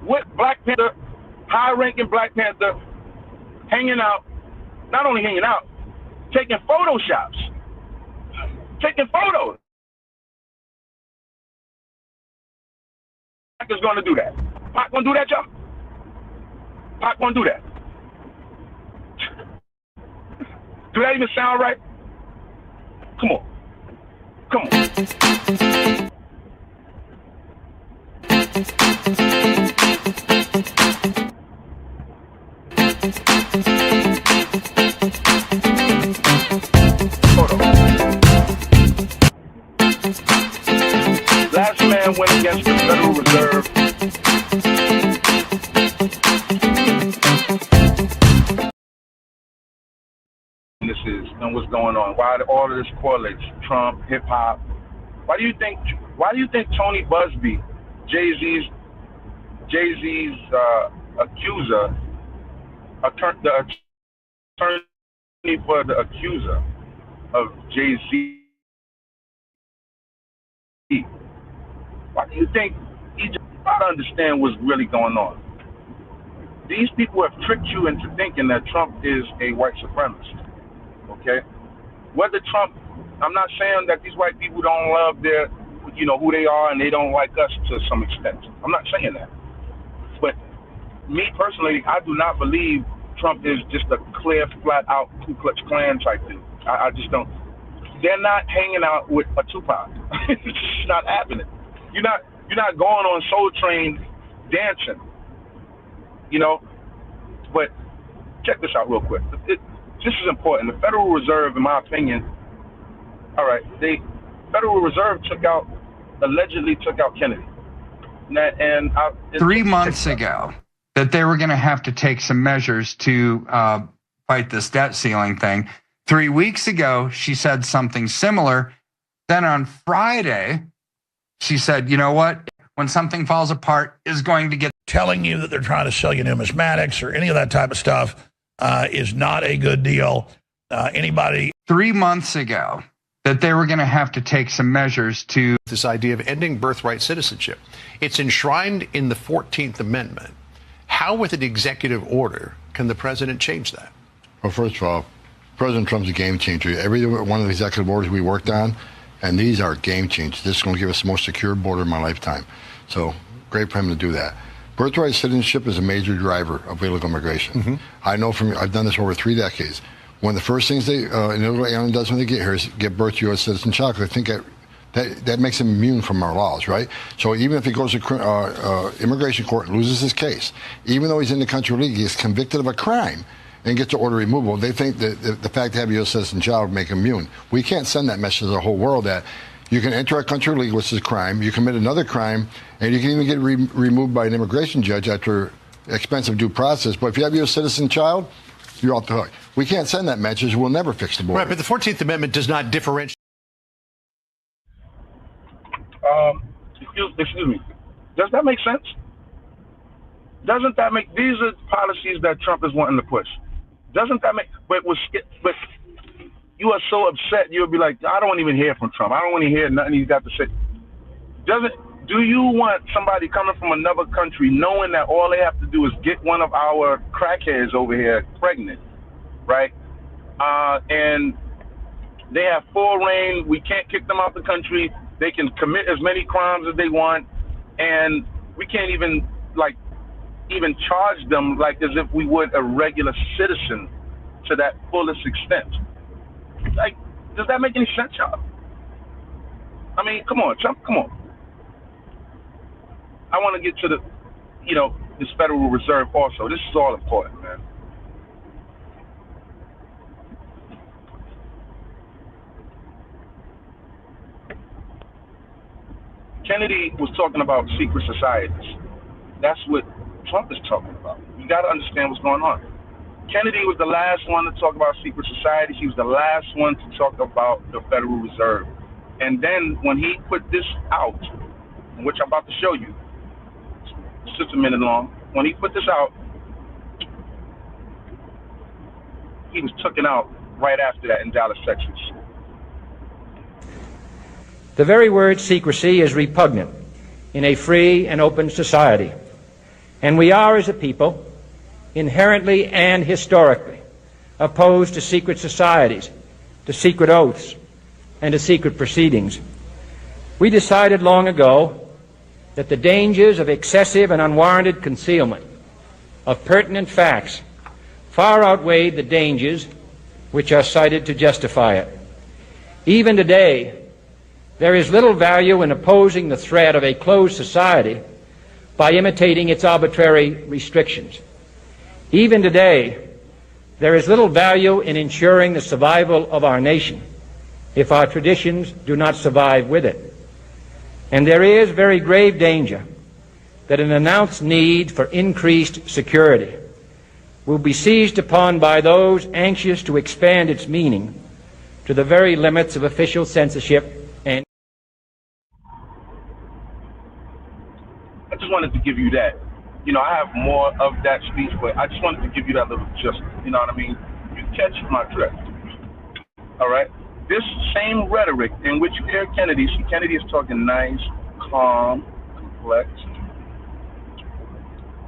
What Black Panther, high-ranking Black Panther, hanging out, not only hanging out, taking photoshops, taking photos. Pac is going to do that. Pac going to do that, y'all? Pac going to do that. Do that even sound right? Come on. Come on. Last man went against the Federal Reserve. This is and what's going on. Why all of this correlates? Trump, hip hop. Why do you think Tony Busby, Jay-Z's accuser, the attorney for the accuser of Jay-Z? Why do you think he just try to understand what's really going on? These people have tricked you into thinking that Trump is a white supremacist. Okay? Whether Trump, I'm not saying that these white people don't love their, who they are and they don't like us to some extent. I'm not saying that. But me personally, I do not believe Trump is just a clear, flat out Ku Klux Klan type dude. I just don't. They're not hanging out with a Tupac. It's just not happening. You're not going on Soul Train dancing. But check this out real quick. This is important. The Federal Reserve, in my opinion, the Federal Reserve allegedly took out Kennedy. 3 months ago, that they were going to have to take some measures to fight this debt ceiling thing. 3 weeks ago, she said something similar. Then on Friday, she said, you know what? When something falls apart, is going to get... Telling you that they're trying to sell you numismatics or any of that type of stuff is not a good deal. 3 months ago, that they were going to have to take some measures to... This idea of ending birthright citizenship. It's enshrined in the 14th Amendment. How, with an executive order, can the president change that? Well, first of all, President Trump's a game changer. Every one of the executive orders we worked on, and these are game changers. This is going to give us the most secure border in my lifetime. So great for him to do that. Birthright citizenship is a major driver of illegal immigration. Mm-hmm. I know I've done this over 3 decades. One of the first things an illegal alien does when they get here is get birth to U.S. citizen child. I think that makes him immune from our laws, right? So even if he goes to immigration court and loses his case, even though he's in the country illegally, he's convicted of a crime and gets to order removal, they think that the fact to have a U.S. citizen child would make him immune. We can't send that message to the whole world that you can enter our country illegally, which is a crime, you commit another crime, and you can even get removed by an immigration judge after expensive due process. But if you have a U.S. citizen child, you're off the hook. We can't send that message. We'll never fix the border. Right, but the 14th Amendment does not differentiate. Excuse me. Does that make sense? Doesn't that make... These are policies that Trump is wanting to push. Doesn't that make... But you are so upset, you'll be like, I don't want to even hear from Trump. I don't want to hear nothing he's got to say. Do you want somebody coming from another country knowing that all they have to do is get one of our crackheads over here pregnant, right? And they have full reign. We can't kick them out the country. They can commit as many crimes as they want, and we can't even charge them like as if we would a regular citizen to that fullest extent. Like, does that make any sense, y'all? I mean, come on, Trump, come on. I want to get to this Federal Reserve also. This is all important, man. Kennedy was talking about secret societies. That's what Trump is talking about. You got to understand what's going on. Kennedy was the last one to talk about secret societies. He was the last one to talk about the Federal Reserve. And then when he put this out, which I'm about to show you, it's just a minute long. When he put this out, he was taken out right after that in Dallas, Texas. The very word secrecy is repugnant in a free and open society. And we are, as a people, inherently and historically opposed to secret societies, to secret oaths, and to secret proceedings. We decided long ago that the dangers of excessive and unwarranted concealment of pertinent facts far outweighed the dangers which are cited to justify it. Even today, there is little value in opposing the threat of a closed society by imitating its arbitrary restrictions. Even today, there is little value in ensuring the survival of our nation if our traditions do not survive with it. And there is very grave danger that an announced need for increased security will be seized upon by those anxious to expand its meaning to the very limits of official censorship and... I just wanted to give you that. You know, I have more of that speech, but I just wanted to give you that little just, you know what I mean? You catch my drift. All right? This same rhetoric in which you hear Kennedy, Kennedy is talking nice, calm, complex,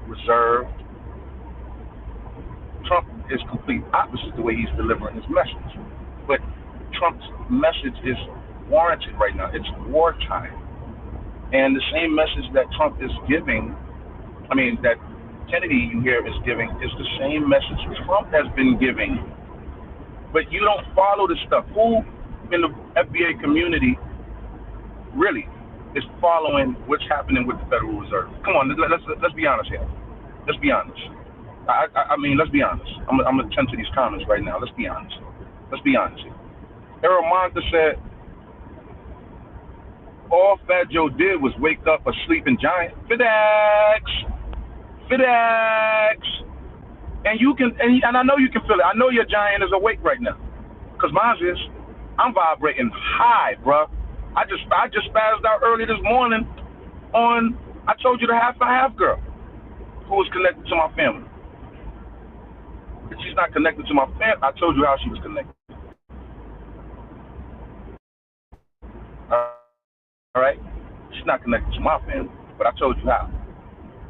reserved. Trump is complete opposite the way he's delivering his message. But Trump's message is warranted right now. It's wartime. And the same message that Trump is giving, that Kennedy you hear is giving, is the same message Trump has been giving. But you don't follow this stuff. Who in the FBA community really is following what's happening with the Federal Reserve? Come on, let's be honest here. Let's be honest. Let's be honest. I'm going to tend to these comments right now. Let's be honest. Let's be honest here. Errol Monta said, all Fat Joe did was wake up a sleeping giant. FedEx. And you can, and I know you can feel it. I know your giant is awake right now, cause mine is. I'm vibrating high, bruh. I just spazzed out early this morning on. I told you the half and half girl, who was connected to my family. If she's not connected to my family, I told you how she was connected. All right, she's not connected to my family, but I told you how.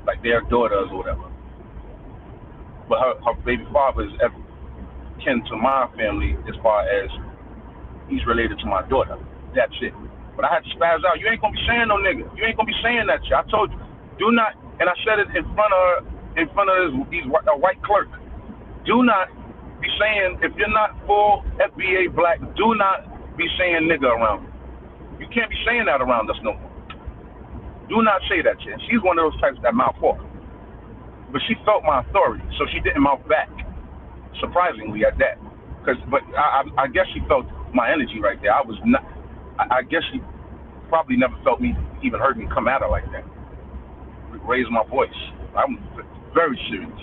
Like their daughters or whatever. But her baby father is kin to my family as far as he's related to my daughter. That's it. But I had to spaz out. You ain't gonna be saying no nigga. You ain't gonna be saying that shit. I told you. Do not. And I said it in front of these white clerk. Do not be saying, if you're not full FBA black, do not be saying nigga around me. You can't be saying that around us no more. Do not say that shit. She's one of those types that mouth off. But she felt my authority, so she didn't mouth back. Surprisingly at that. But I guess she felt my energy right there. I guess she probably never felt me, even heard me come at her like that. Raise my voice. I'm very serious.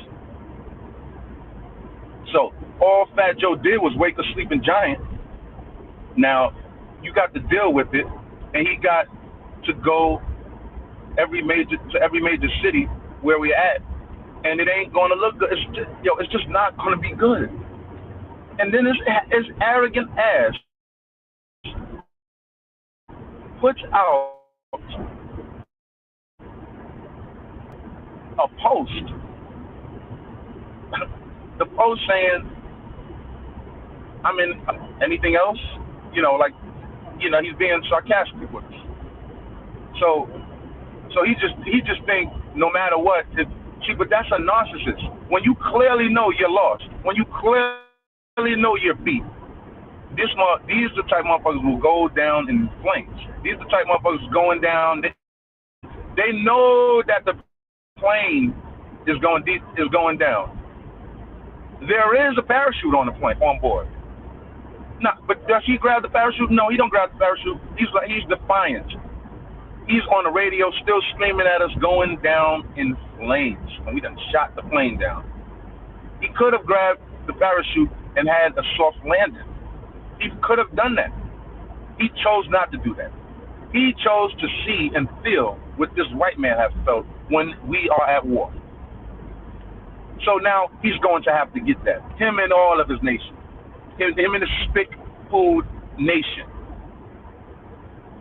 So all Fat Joe did was wake a sleeping giant. Now, you got to deal with it, and he got to go to every major city where we're at, and it ain't gonna look good. It's just not gonna be good. And then his arrogant ass puts out a post, the post saying, anything else? He's being sarcastic with us. So he just think no matter what, but that's a narcissist. When you clearly know you're lost, when you clearly know you're beat, these are the type of motherfuckers who go down in flames. These are the type of motherfuckers going down. They know that the plane is going down. There is a parachute on the plane, on board. No, but does he grab the parachute? No, he don't grab the parachute. He's defiant. He's on the radio still screaming at us, going down in flames. And we done shot the plane down. He could have grabbed the parachute and had a soft landing. He could have done that. He chose not to do that. He chose to see and feel what this white man has felt when we are at war. So now he's going to have to get that. Him and all of his nation. Him and his spick food nation.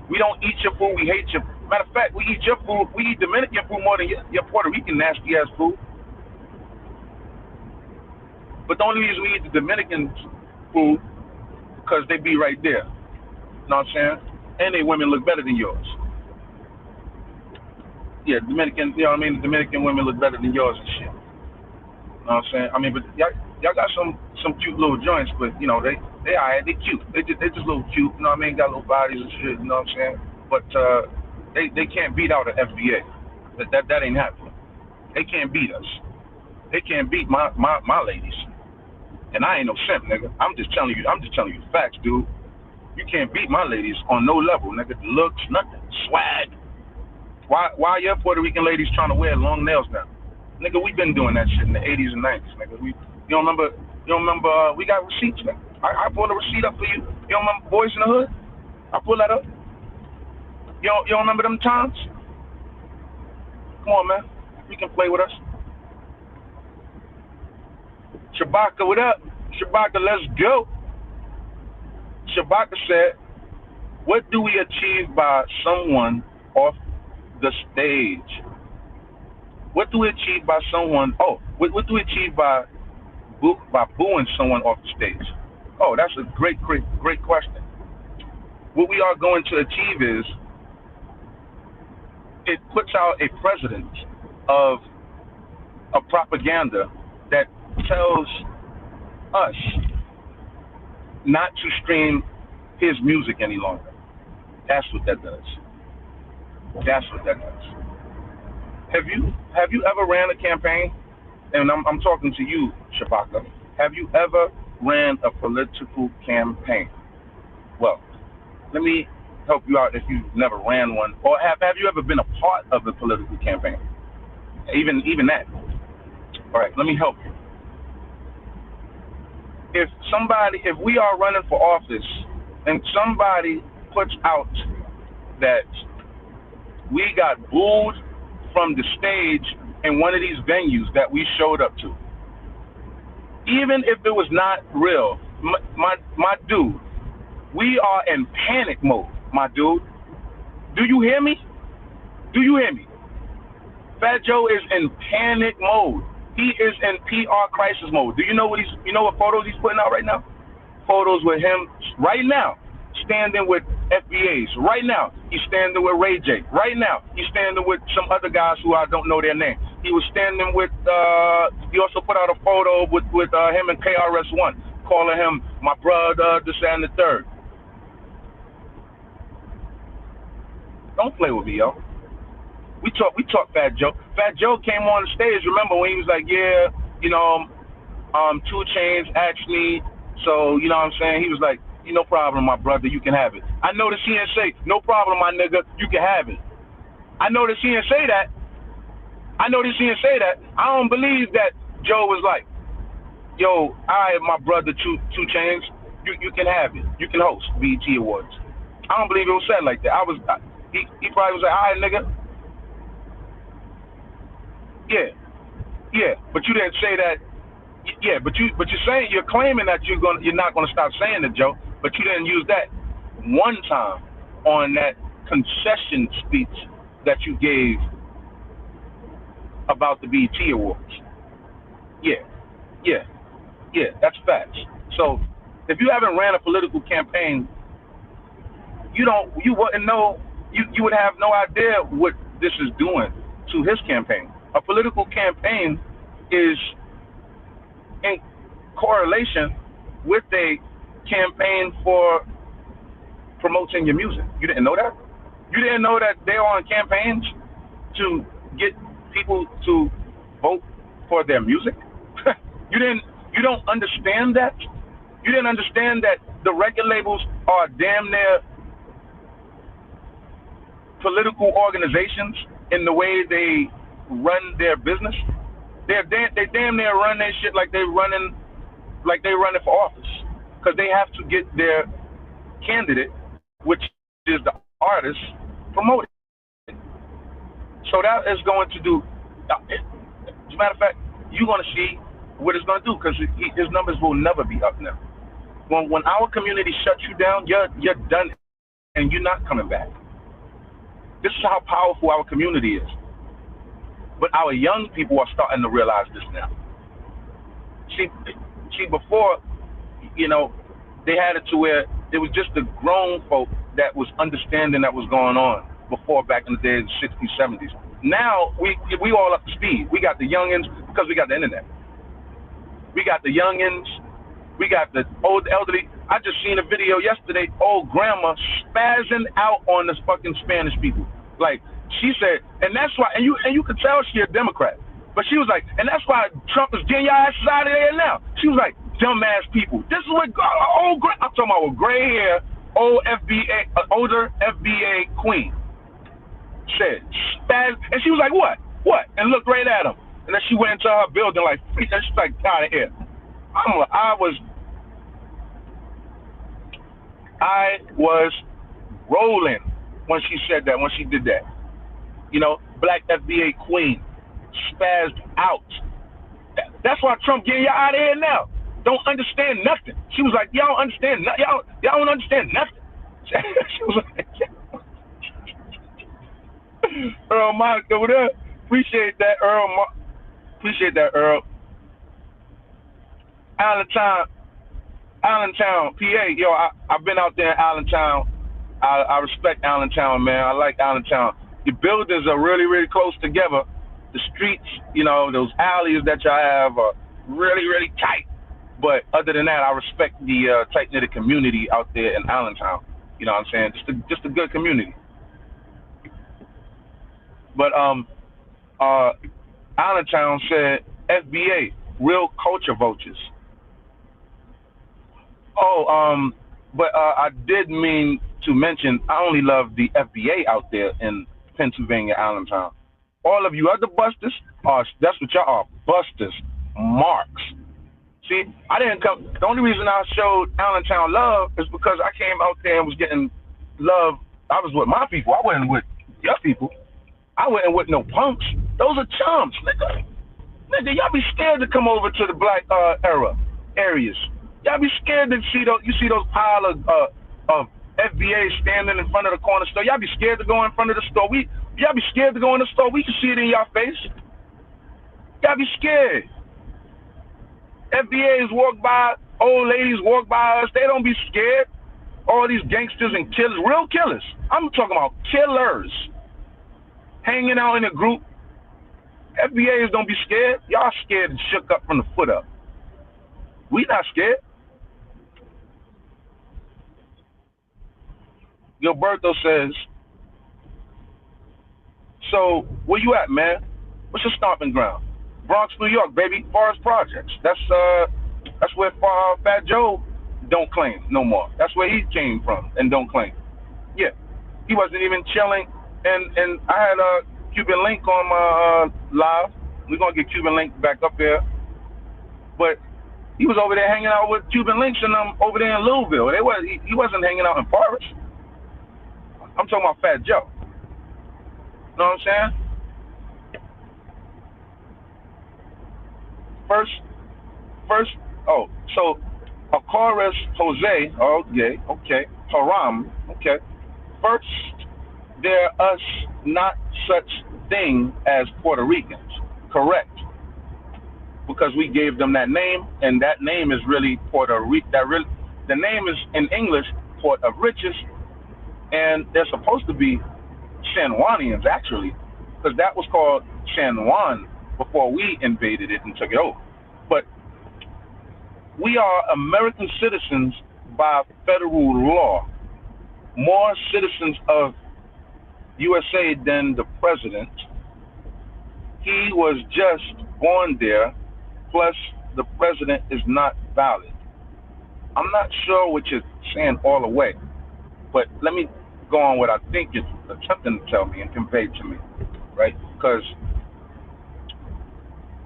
We don't eat your food, we hate your food. Matter of fact, we eat your food, we eat Dominican food more than your Puerto Rican nasty ass food. But the only reason we eat the Dominican food, because they be right there. You know what I'm saying? And they women look better than yours. Yeah, Dominican, you know what I mean? The Dominican women look better than yours and shit. You know what I'm saying? I mean, but y'all got some cute little joints, but you know, they alright, they cute. They just little cute, you know what I mean? Got little bodies and shit, you know what I'm saying? But they can't beat out an FBA. That ain't happening. They can't beat us. They can't beat my ladies. And I ain't no simp, nigga. I'm just telling you the facts, dude. You can't beat my ladies on no level, nigga. Looks, nothing. Swag. Why your Puerto Rican ladies trying to wear long nails now? Nigga, we been doing that shit in the 80s and 90s, nigga. You don't remember, we got receipts, nigga. I pull a receipt up for you. You don't remember Boys in the Hood? I pull that up. You don't remember them times? Come on, man. You can play with us. Shabaka, what up? Shabaka, let's go. Shabaka said, what do we achieve by someone off the stage? What do we achieve by someone, what do we achieve by booing someone off the stage? Oh, that's a great question. What we are going to achieve is, it puts out a precedent of a propaganda that tells us not to stream his music any longer. That's what that does. That's what that does. Have you ever ran a campaign? And I'm talking to you, Shabaka. Have you ever ran a political campaign? Well, let me help you out if you've never ran one. Or have you ever been a part of a political campaign? Even that. All right, let me help you. If we are running for office and somebody puts out that we got booed from the stage in one of these venues that we showed up to, even if it was not real, my dude, we are in panic mode, my dude. Do you hear me? Do you hear me? Fat Joe is in panic mode. He is in PR crisis mode. Do you know what photos he's putting out right now? Photos with him right now, standing with FBAs. Right now, he's standing with Ray J. Right now, he's standing with some other guys who I don't know their name. He was standing with, he also put out a photo with him and KRS-One, calling him my brother, this and the third. Don't play with me, yo. We talk Fat Joe. Fat Joe came on the stage, remember, when he was like, yeah, 2 Chainz asked me, so, you know what I'm saying? He was like, no problem, my brother, you can have it. I noticed he didn't say, no problem, my nigga, you can have it. I noticed he didn't say that. I don't believe that Joe was like, yo, I, my brother, 2 Chainz, you can have it. You can host BET Awards. I don't believe it was said like that. He probably was like, all right, nigga. Yeah, but you didn't say that. Yeah, but you're claiming that you're not gonna stop saying it, Joe. But you didn't use that one time on that concession speech that you gave about the BET Awards. Yeah, that's facts. So if you haven't ran a political campaign, you wouldn't know. You would have no idea what this is doing to his campaign. A political campaign is in correlation with a campaign for promoting your music. You didn't know that? You didn't know that they're on campaigns to get people to vote for their music? You don't understand that? You didn't understand that the record labels are damn near political organizations in the way they run their business. They damn near run their shit like they running for office, because they have to get their candidate, which is the artist, promoted. So that is going to do. As a matter of fact, you're going to see what it's going to do, because his numbers will never be up now. When our community shuts you down, you're done, and you're not coming back. This is how powerful our community is. But our young people are starting to realize this now. See, before, they had it to where it was just the grown folk that was understanding that was going on before, back in the days, 60s, 70s. Now, we all up to speed. We got the youngins because we got the internet. We got the youngins. We got the old elderly. I just seen a video yesterday, old grandma spazzing out on the fucking Spanish people. Like, she said, and that's why, and you could tell she a Democrat, but she was like, and that's why Trump is getting your asses out of there now. She was like, dumbass people. This is what I'm talking about, with gray hair, older FBA queen said, spaz, and she was like, what? And looked right at him. And then she went into her building like, freak, and she's like, out of here. I was rolling when she said that, when she did that. Black FBA queen spazzed out. That's why Trump getting y'all out of here now. Don't understand nothing. She was like, y'all don't understand. Y'all don't understand nothing. She was like, Earl Monica over there. Appreciate that, Earl. Appreciate that, Earl. Allentown, PA. Yo, I've been out there in Allentown. I respect Allentown, man. I like Allentown. The buildings are really, really close together. The streets, those alleys that y'all have are really, really tight. But other than that, I respect the tight-knit community out there in Allentown. You know what I'm saying? Just a good community. But Allentown said FBA, real culture vultures. But I did mean to mention, I only love the FBA out there in Pennsylvania, Allentown. All of you other busters, that's what y'all are, busters, marks. See, I didn't come, the only reason I showed Allentown love is because I came out there and was getting love. I was with my people. I wasn't with your people. I wasn't with no punks. Those are chumps, nigga. Nigga, y'all be scared to come over to the black areas. Y'all be scared to see those pile of FBA standing in front of the corner store. Y'all be scared to go in front of the store. Y'all be scared to go in the store. We can see it in y'all face. Y'all be scared. FBAs walk by, old ladies walk by us. They don't be scared. All these gangsters and killers, real killers. I'm talking about killers. Hanging out in a group. FBAs don't be scared. Y'all scared and shook up from the foot up. We not scared. Gilberto says, so where you at, man? What's your stomping ground? Bronx, New York, baby. Forest Projects. That's where Fat Joe don't claim no more. That's where he came from and don't claim. Yeah, he wasn't even chilling. And I had a Cuban Link on my live. We're gonna get Cuban Link back up there. But he was over there hanging out with Cuban Links and over there in Louisville. He wasn't hanging out in Forest. I'm talking about Fat Joe. You know what I'm saying? First, so Acaris Jose, okay, Haram, okay. First, there us not such thing as Puerto Ricans, correct? Because we gave them that name, and that name is really Puerto Rico. The name is in English Port of Riches, and they're supposed to be San Juanians actually, because that was called San Juan before we invaded it and took it over. But we are American citizens by federal law, more citizens of USA than the president. He was just born there, plus the president is not valid. I'm not sure what you're saying all the way, but let me go on what I think it's attempting to tell me and convey to me, right? Because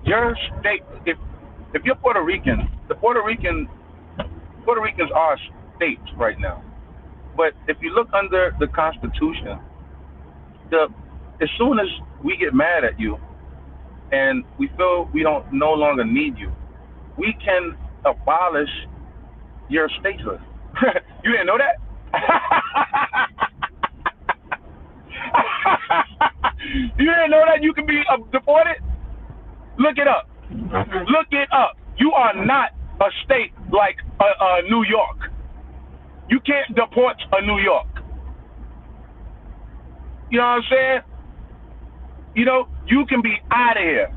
your state, if you're Puerto Rican, Puerto Ricans are states right now. But if you look under the Constitution, as soon as we get mad at you and we feel we don't no longer need you, we can abolish your statehood. You didn't know that? You didn't know that you can be deported? Look it up. Look it up. You are not a state like New York. You can't deport a New York. You know what I'm saying? You know, you can be out of here.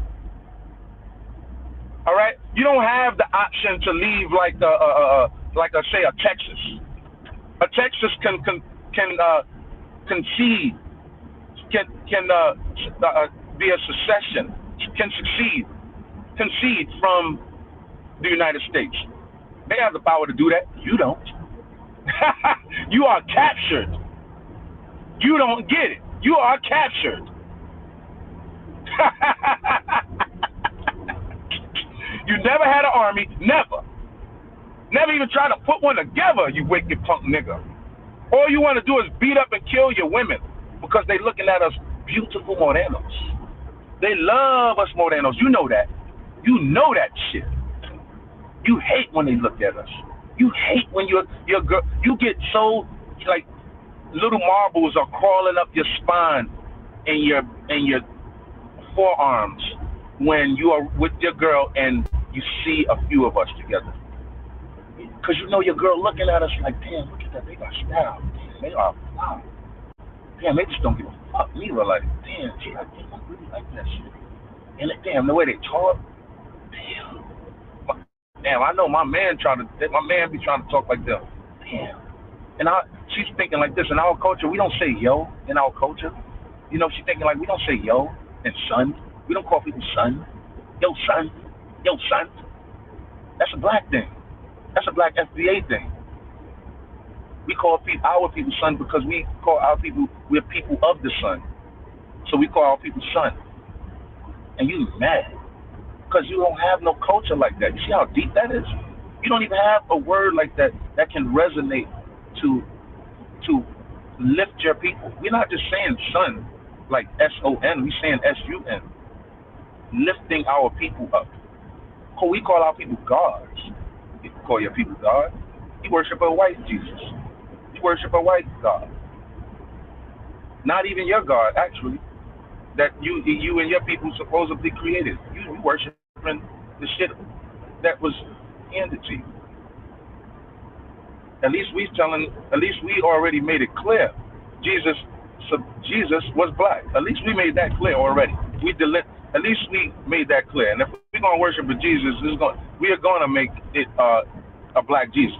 All right? You don't have the option to leave like say a Texas. A Texas can concede, can be a secession, can concede from the United States. They have the power to do that. You don't. You are captured. You don't get it. You are captured. You never had an army, never. Never even tried to put one together, you wicked punk nigga. All you want to do is beat up and kill your women because they looking at us beautiful morenos. They love us morenos. You know that. You know that shit. You hate when they look at us. You hate when your girl, you get so like little marbles are crawling up your spine and your forearms when you are with your girl and you see a few of us together. Because you know your girl looking at us like, damn, look at that, they got style. Damn, they are wow. Damn, they just don't give a fuck. Neither like, damn, gee, I really like that shit. And damn, the way they talk, damn, I know my man be trying to talk like that. Damn. And she's thinking like this, in our culture, we don't say yo in our culture. You know, she's thinking like, we don't say yo and son. We don't call people son. Yo, son. Yo, son. That's a black thing. That's a black FBA thing. We call our people son because we call our people, we're people of the sun. So we call our people son. And you mad because you don't have no culture like that. You see how deep that is? You don't even have a word like that that can resonate to lift your people. We're not just saying son like S-O-N. We're saying S-U-N. Lifting our people up. We call our people gods. You call your people God. You worship a white Jesus. You worship a white God. Not even your God, actually, that you and your people supposedly created. You worshiping the shit that was handed to you. At least we already made it clear. Jesus was black. At least we made that clear already. At least we made that clear. And if we're gonna worship a Jesus, we are gonna make it a black Jesus.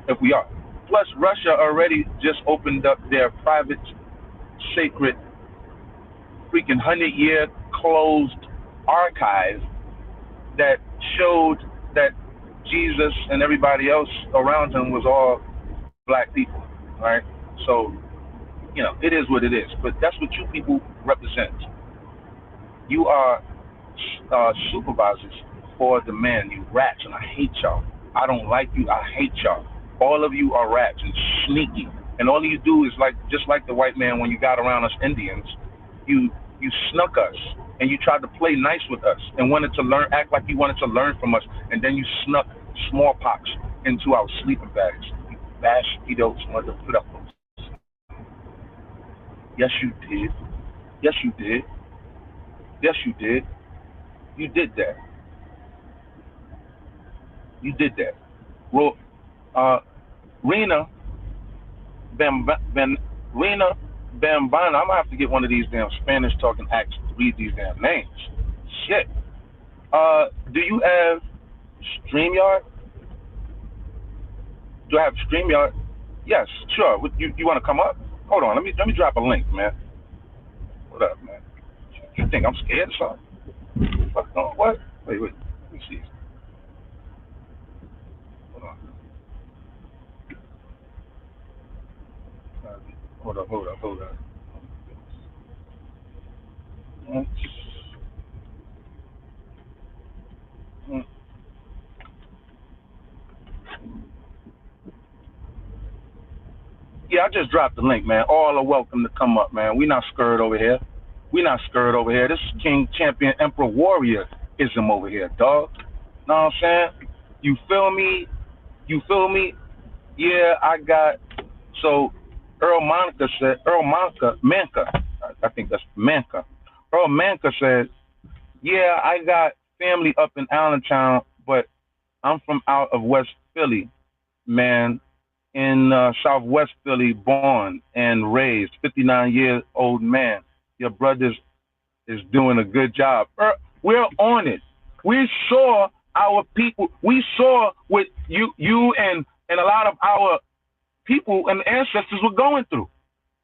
If we are. Plus, Russia already just opened up their private, sacred, freaking 100-year closed archive that showed that Jesus and everybody else around him was all black people, right? So, you know, it is what it is. But that's what you people represent. You are supervisors for the man, you rats, and I hate y'all. I don't like you, I hate y'all. All of you are rats and sneaky. And all you do is just like the white man when you got around us Indians, you snuck us and you tried to play nice with us and act like you wanted to learn from us, and then you snuck smallpox into our sleeping bags. You bastardos, motherfuckers. Yes, you did. Yes, you did. Yes, you did. You did that. You did that. Well, Rena Bambana, I'm gonna have to get one of these damn Spanish talking acts to read these damn names. Shit. Do you have StreamYard? Do I have StreamYard? Yes, sure. You want to come up? Hold on. Let me drop a link, man. What up, man? You think I'm scared or something? What? Wait. Let me see. Hold Hold up. Mm. Mm. Yeah, I just dropped the link, man. All are welcome to come up, man. We not scared over here. We not scared over here. This is King, Champion, Emperor, Warrior-ism over here, dog. Know what I'm saying? You feel me? You feel me? Yeah, I got, so Manka, I think that's Manka. Earl Manka said, yeah, I got family up in Allentown, but I'm from out of West Philly, man, in Southwest Philly, born and raised, 59-year-old man. Your brother is doing a good job. We're on it. We saw our people. We saw what you and a lot of our people and ancestors were going through.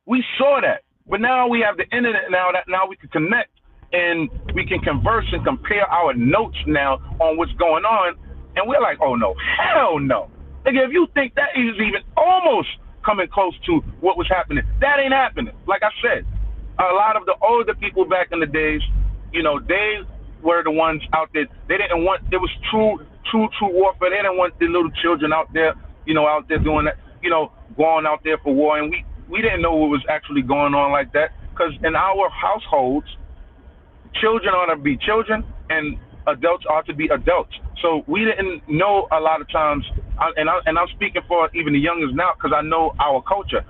We saw that. But now we have the internet now we can connect and we can converse and compare our notes now on what's going on. And we're like, oh no, hell no. Nigga, if you think that is even almost coming close to what was happening, that ain't happening. Like I said, a lot of the older people back in the days, you know, they were the ones out there. They didn't want, there was true warfare. They didn't want the little children out there, you know, out there doing that, you know, going out there for war. And we didn't know what was actually going on like that. Because in our households, children ought to be children and adults ought to be adults. So we didn't know a lot of times, and I'm speaking for even the youngest now because I know our culture.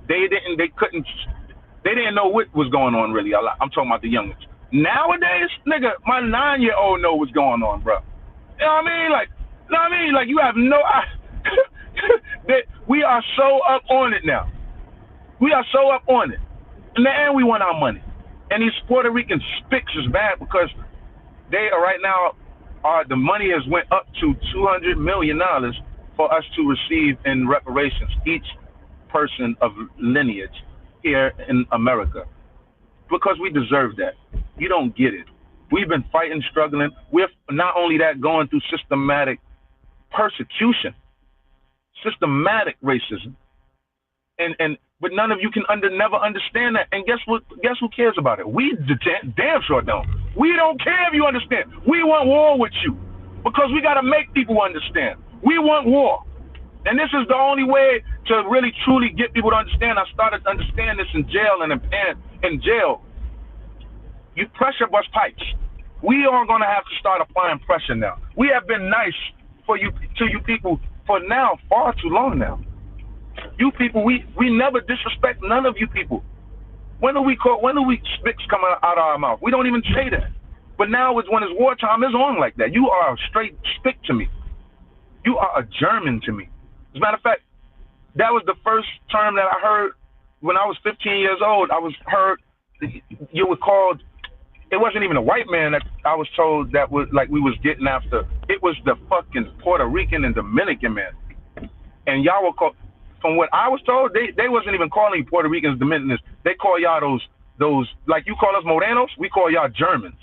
They didn't know what was going on really. I'm talking about the youngest. Nowadays, nigga, my 9-year-old know what's going on, bro. You know what I mean? Like you have no. That we are so up on it now. We are so up on it, and we want our money. And these Puerto Rican spics is bad because they are right now. The money has went up to $200 million for us to receive in reparations, each person of lineage here in America, because we deserve that. You don't get it. We've been fighting, struggling. We're not only that, going through systematic persecution, systematic racism, but none of you can never understand that. And guess what? Guess who cares about it? We damn sure don't. We don't care if you understand. We want war with you because we got to make people understand. We want war. And this is the only way to really truly get people to understand. I started to understand this in jail and in jail. You pressure bust pipes. We are going to have to start applying pressure now. We have been nice to you people for now far too long now. You people, we never disrespect none of you people. When do we spicks come out of our mouth? We don't even say that. But now it's when it's wartime, it's on like that. You are a straight spick to me. You are a German to me. As a matter of fact, that was the first term that I heard when I was 15 years old. You were called. It wasn't even a white man that I was told that was like we was getting after. It was the fucking Puerto Rican and Dominican man. And y'all were called. From what I was told, they wasn't even calling you Puerto Ricans, Dominicans. They call y'all those like you call us Morenos, we call y'all Germans.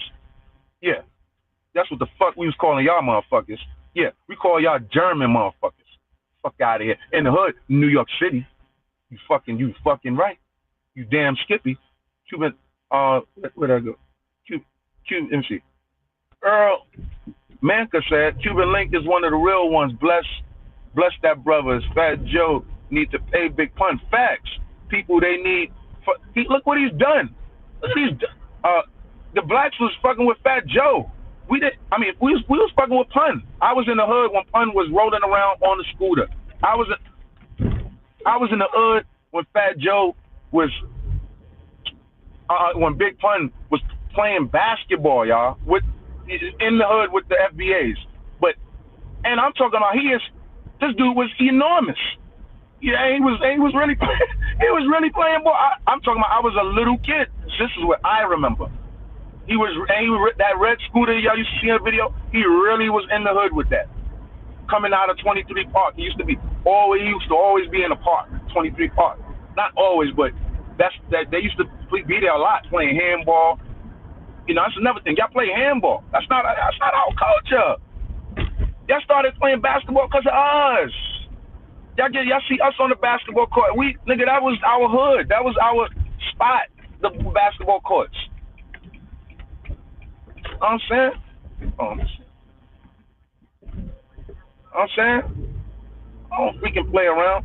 Yeah, that's what the fuck we was calling y'all motherfuckers. Yeah, we call y'all German motherfuckers. Fuck out of here. In the hood, New York City. You fucking right. You damn Skippy. Cuban. Where'd I go? Cuban MC. Earl Manka said Cuban Link is one of the real ones. Bless that brother. Fat Joe need to pay Big Pun. Facts. People they need. Look what he's done. Look at the blacks was fucking with Fat Joe. We was fucking with Pun. I was in the hood when Pun was rolling around on the scooter. I was in the hood when Fat Joe was when Big Pun was playing basketball, y'all, in the hood with the FBAs. And I'm talking about this dude was enormous. Yeah, he was really playing ball. I'm talking about I was a little kid. This is what I remember. He was that red scooter y'all used to see in the video. He really was in the hood with that. Coming out of 23 Park, he used to always be in the park, 23 Park. Not always, but they used to be there a lot playing handball. You know, that's another thing. Y'all play handball. That's not our culture. Y'all started playing basketball because of us. Y'all see us on the basketball court. Nigga, that was our hood. That was our spot, the basketball courts. You know what I'm saying? I'm saying? Oh, we can play around.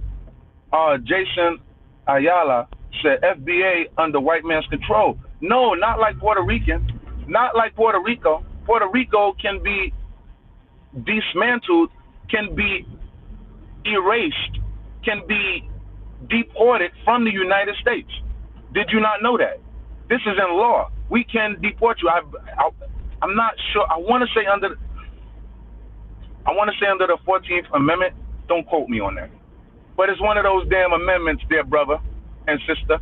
Jason Ayala said FBA under white man's control. No, not like Puerto Rican. Not like Puerto Rico. Puerto Rico can be dismantled, can be erased, can be deported from the United States. Did you not know that? This is in law. We can deport you. I'm not sure. I want to say under the 14th Amendment. Don't quote me on that. But it's one of those damn amendments there, brother and sister.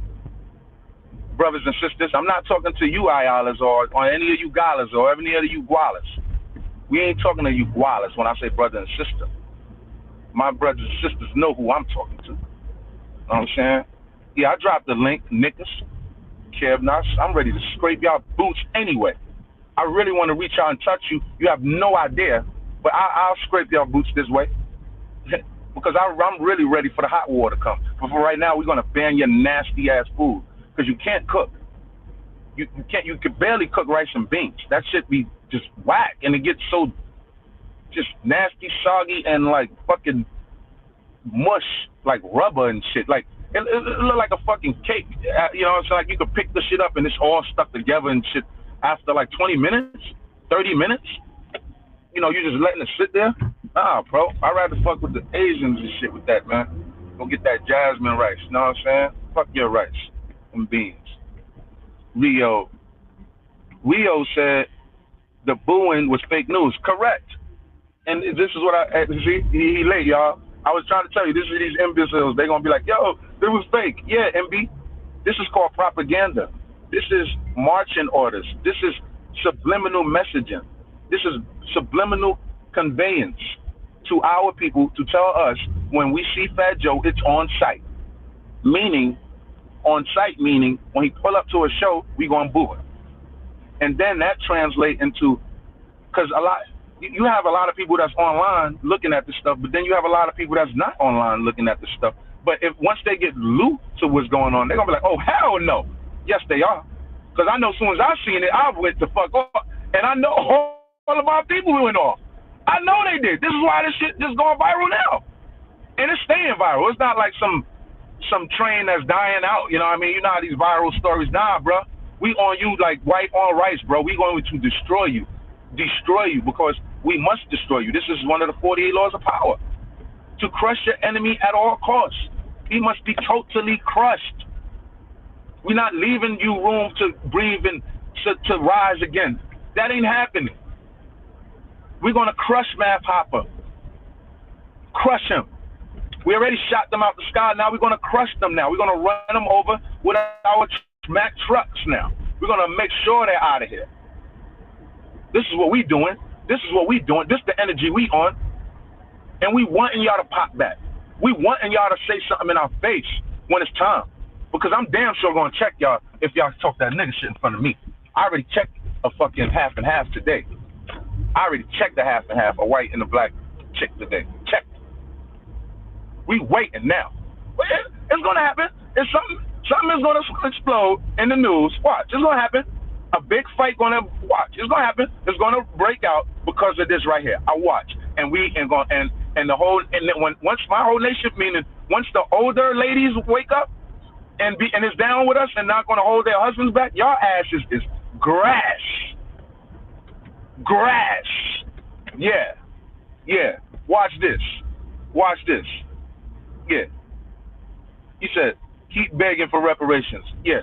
Brothers and sisters. I'm not talking to you Ayalas or any of you Galas or any of you Gualas. We ain't talking to you Gualas when I say brother and sister. My brothers and sisters know who I'm talking to. You know what I'm saying? Yeah, I dropped the link, niggas. Kev, I'm ready to scrape y'all boots anyway. I really want to reach out and touch you. You have no idea. But I'll scrape y'all boots this way. Because I'm really ready for the hot water to come. But for right now, we're going to ban your nasty ass food. Because you can't cook. You can barely cook rice and beans. That shit be just whack. And it gets so just nasty, soggy, and like fucking mush, like rubber and shit. Like, it look like a fucking cake. You know, it's like you could pick the shit up and it's all stuck together and shit after like 20 minutes, 30 minutes. You know, you're just letting it sit there. Nah, bro. I'd rather fuck with the Asians and shit with that, man. Go get that jasmine rice. You know what I'm saying? Fuck your rice and beans. Rio said the booing was fake news. Correct. And this is what I see. He late, y'all. I was trying to tell you, this is these imbeciles. They're going to be like, yo, this was fake. Yeah, MB. This is called propaganda. This is marching orders. This is subliminal messaging. This is subliminal conveyance to our people to tell us when we see Fat Joe, it's on site. Meaning, on site meaning when he pull up to a show, we going to boo him. And then that translate into, because you have a lot of people that's online looking at this stuff, but then you have a lot of people that's not online looking at this stuff. But if once they get looped to what's going on, they're going to be like, oh, hell no. Yes, they are. Because I know as soon as I seen it, I went the fuck off. And I know all of our people went off. I know they did. This is why this shit just going viral now. And it's staying viral. It's not like some train that's dying out. You know what I mean? You know how these viral stories, nah, bro. We on you like white on rice, bro. We going to destroy you. Destroy you because we must destroy you. This is one of the 48 laws of power. To crush your enemy at all costs. He must be totally crushed. We're not leaving you room to breathe and to rise again. That ain't happening. We're going to crush Math Hopper. Crush him. We already shot them out the sky. Now we're going to crush them now. We're going to run them over with our Mack trucks now. We're going to make sure they're out of here. This is what we doing. This is what we doing. This is the energy we on. And we wanting y'all to pop back. We wanting y'all to say something in our face when it's time. Because I'm damn sure going to check y'all if y'all talk that nigga shit in front of me. I already checked a fucking half and half today. I already checked the half and half, a white and a black chick today. Checked. We waiting now. It's going to happen. It's something is going to explode in the news. Watch. It's going to happen. A big fight going to watch. It's going to happen. It's going to break out because of this right here. I watch. And we and going and the whole and then once my whole nation, meaning once the older ladies wake up and is down with us and not going to hold their husbands back, y'all asses is grass. Grass. Yeah. Yeah. Watch this. Watch this. Yeah. He said, keep begging for reparations. Yeah.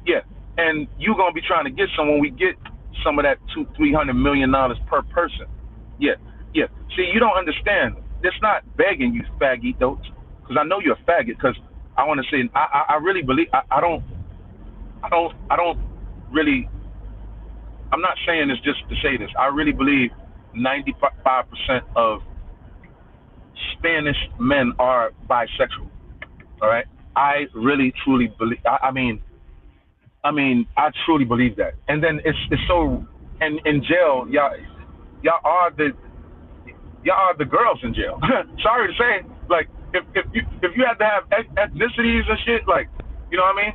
Yeah. And you're going to be trying to get some when we get some of that $200-300 million per person. Yeah. Yeah. See, you don't understand. It's not begging you faggot, though, because I know you're a faggot, because I want to say, I really believe, I don't really, I'm not saying this just to say this. I really believe 95% of Spanish men are bisexual. All right. I really, truly believe, I mean, I truly believe that. And then it's so, and in jail, y'all are the girls in jail. Sorry to say, like, if you have to have ethnicities and shit, like, you know what I mean?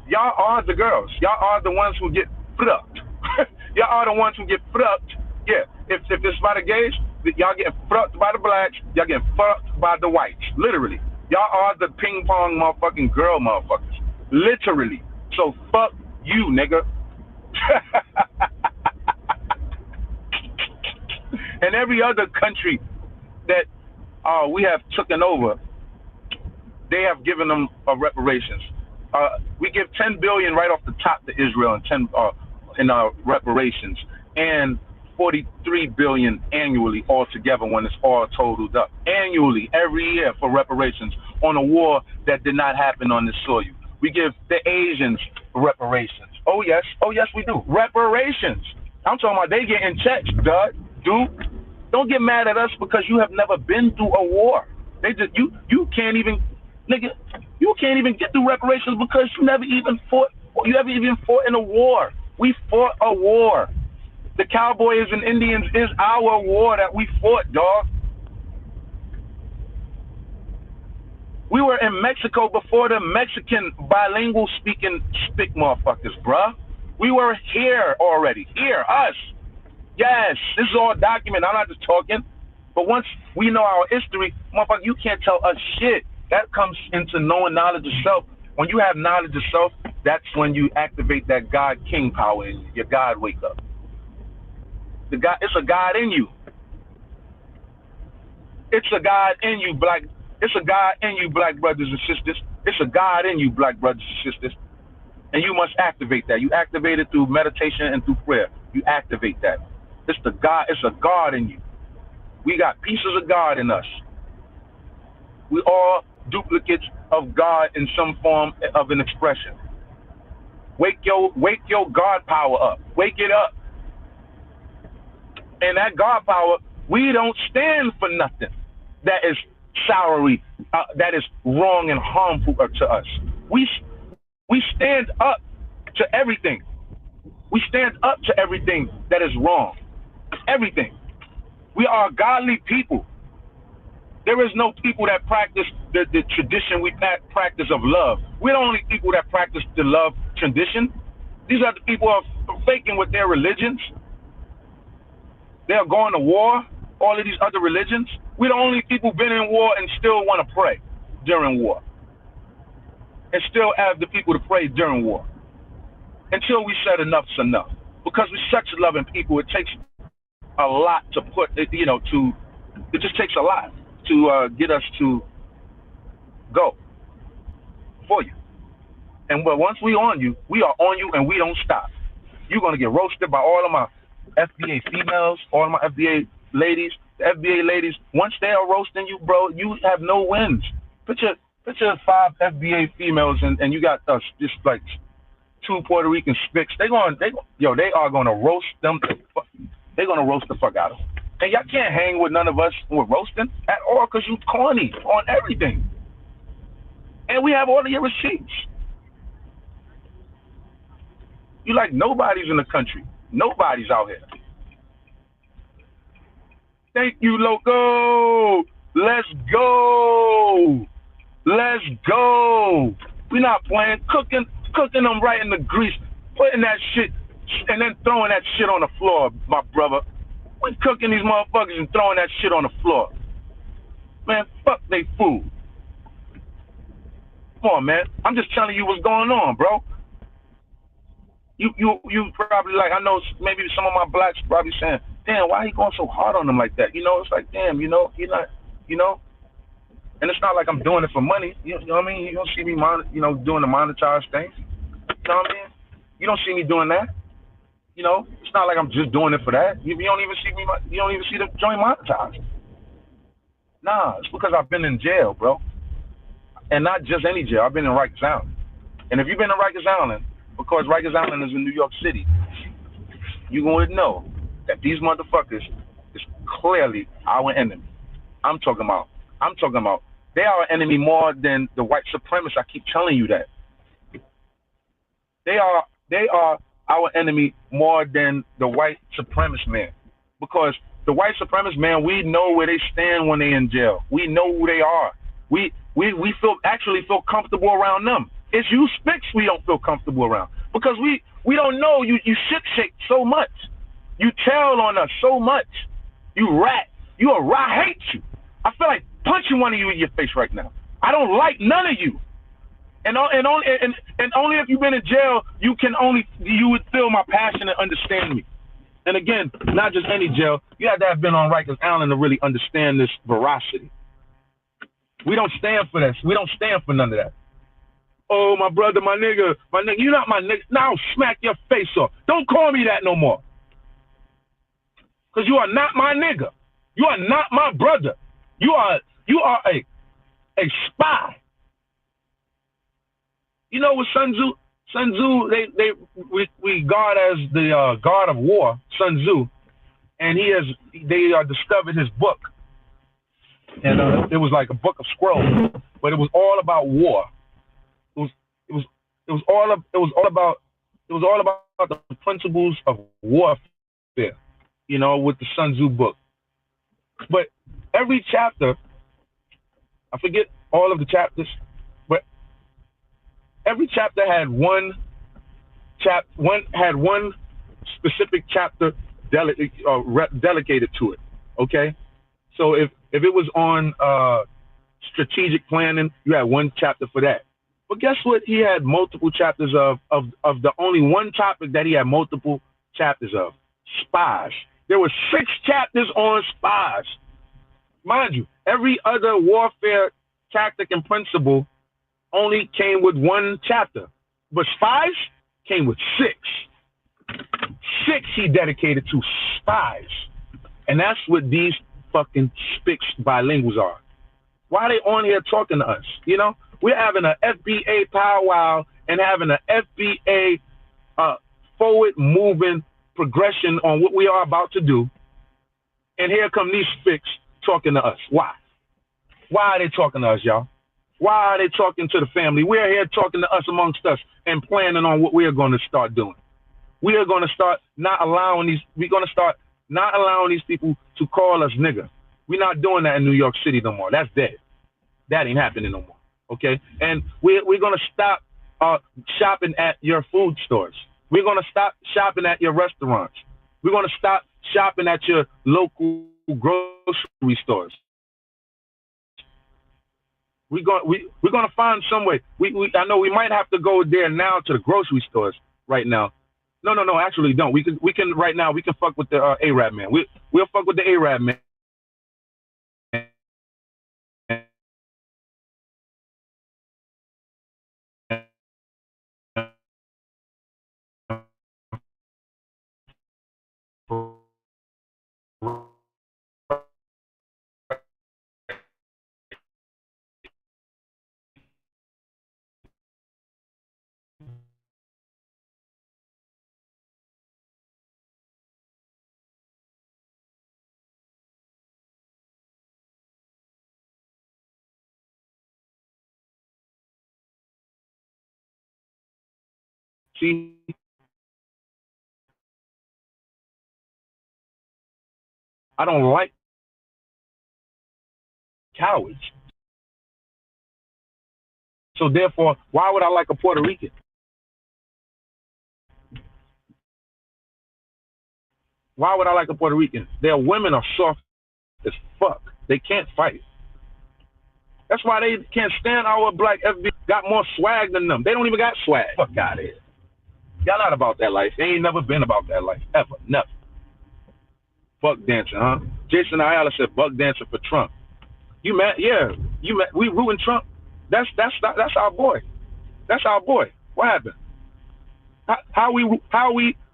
Y'all are the girls. Y'all are the ones who get fucked. Y'all are the ones who get fucked. Yeah. If it's by the gays, y'all getting fucked by the blacks. Y'all getting fucked by the whites. Literally. Y'all are the ping pong motherfucking girl motherfuckers. Literally. So fuck you, nigga. And every other country that we have taken over, they have given them reparations. We give $10 billion right off the top to Israel in reparations, and $43 billion annually altogether when it's all totaled up. Annually, every year for reparations on a war that did not happen on this soil. We give the Asians reparations. Oh yes, we do. Reparations. I'm talking about they getting checks, dude. Don't get mad at us because you have never been through a war. They just you can't even, nigga, you can't even get through reparations because you never even fought. You haven't even fought in a war. We fought a war. The Cowboys and Indians is our war that we fought, dog. We were in Mexico before the Mexican bilingual speaking spick motherfuckers, bruh. We were here already. Here, us. Yes, this is all documented. I'm not just talking. But once we know our history, motherfucker, you can't tell us shit. That comes into knowing knowledge of self. When you have knowledge of self, that's when you activate that God King power in you. Your God wake up. It's a God in you. It's a God in you, black. It's a God in you, black brothers and sisters. It's a God in you, black brothers and sisters. And you must activate that. You activate it through meditation and through prayer. You activate that. It's the God. It's a God in you. We got pieces of God in us. We all duplicates of God in some form of an expression. Wake your God power up. Wake it up. And that God power, we don't stand for nothing that is soury, that is wrong and harmful to us. We stand up to everything. We stand up to everything that is wrong. Everything. We are godly people. There is no people that practice the tradition we practice of love. We're the only people that practice the love tradition. These are the people who are faking with their religions. They are going to war, all of these other religions. We're the only people been in war and still want to pray during war. And still have the people to pray during war. Until we said enough's enough. Because we're such loving people, it takes a lot to put, it just takes a lot to get us to go for you. And but once we are on you and we don't stop. You're going to get roasted by all of my FBA females, all of my FBA ladies. The FBA ladies, once they are roasting you, bro, you have no wins. Picture 5 FBA females and you got just like 2 Puerto Rican spicks. They are going to roast them. They're going to roast the fuck out of them. And y'all can't hang with none of us who are roasting at all because you corny on everything. And we have all of your receipts. You like nobody's in the country. Nobody's out here. Thank you, Loco. Let's go. Let's go. We're not playing. Cooking them right in the grease. Putting that shit and then throwing that shit on the floor, my brother. We cooking these motherfuckers and throwing that shit on the floor. Man, fuck they food. Come on, man. I'm just telling you what's going on, bro. You probably like, I know maybe some of my blacks probably saying, damn, why he going so hard on them like that? It's like, damn, you're not, and it's not like I'm doing it for money. You know what I mean? You don't see me, doing the monetized things. You know what I mean? You don't see me doing that. It's not like I'm just doing it for that. You don't even see me. You don't even see the joint monetized. Nah, it's because I've been in jail, bro, and not just any jail. I've been in Rikers Island, and if you've been in Rikers Island, because Rikers Island is in New York City, you're going to know that these motherfuckers is clearly our enemy. I'm talking about. They are our enemy more than the white supremacists. I keep telling you that. They are our enemy more than the white supremacist man. Because the white supremacist man, we know where they stand when they in jail. We know who they are. we actually feel comfortable around them. It's you Spicks we don't feel comfortable around because we don't know you shit shake so much. You tell on us so much. You rat. You a rat. I hate you. I feel like punching one of you in your face right now. I don't like none of you. And only if you've been in jail, you would feel my passion and understand me. And again, not just any jail. You have to have been on Rikers Island to really understand this veracity. We don't stand for this. We don't stand for none of that. Oh, my brother, my nigga. You're not my nigga. Now I'll smack your face off. Don't call me that no more. Because you are not my nigga. You are not my brother. You are a spy. You know what Sun Tzu, we guard as the god of war, Sun Tzu, and they discovered his book, and it was like a book of scrolls, but it was all about war. It was all about the principles of warfare, you know, with the Sun Tzu book. But every chapter, I forget all of the chapters, but every chapter had one specific chapter delegated to it. Okay, so if it was on strategic planning, you had one chapter for that. But guess what? He had multiple chapters of the only one topic that he had multiple chapters of: spies. There were 6 chapters on spies. Mind you, every other warfare tactic and principle only came with one chapter, but spies came with 6. 6 he dedicated to spies, and that's what these fucking Spicks bilinguals are. Why are they on here talking to us? You know, we're having an FBA powwow and having an FBA forward moving progression on what we are about to do, and here come these Spicks talking to us. Why? Why are they talking to us, y'all? Why are they talking to the family? We're here talking to us amongst us and planning on what we're going to start doing. We are going to start not allowing these people to call us nigga. We're not doing that in New York City no more. That's dead. That ain't happening no more. Okay? And we're going to stop shopping at your food stores. We're going to stop shopping at your restaurants. We're going to stop shopping at your local grocery stores. We're going to find some way. I know we might have to go there now to the grocery stores right now. No, actually don't. We can right now. We can fuck with the Arab man. We'll fuck with the Arab man. See, I don't like cowards. So therefore, why would I like a Puerto Rican? Why would I like a Puerto Rican? Their women are soft as fuck. They can't fight. That's why they can't stand our black FB. Got more swag than them. They don't even got swag. Fuck out of here. Y'all not about that life. They ain't never been about that life. Ever. Never. Buck dancing, huh? Jason Ayala said buck dancing for Trump. You mad? Yeah. You mad? We rooting Trump. That's our boy. That's our boy. What happened? How we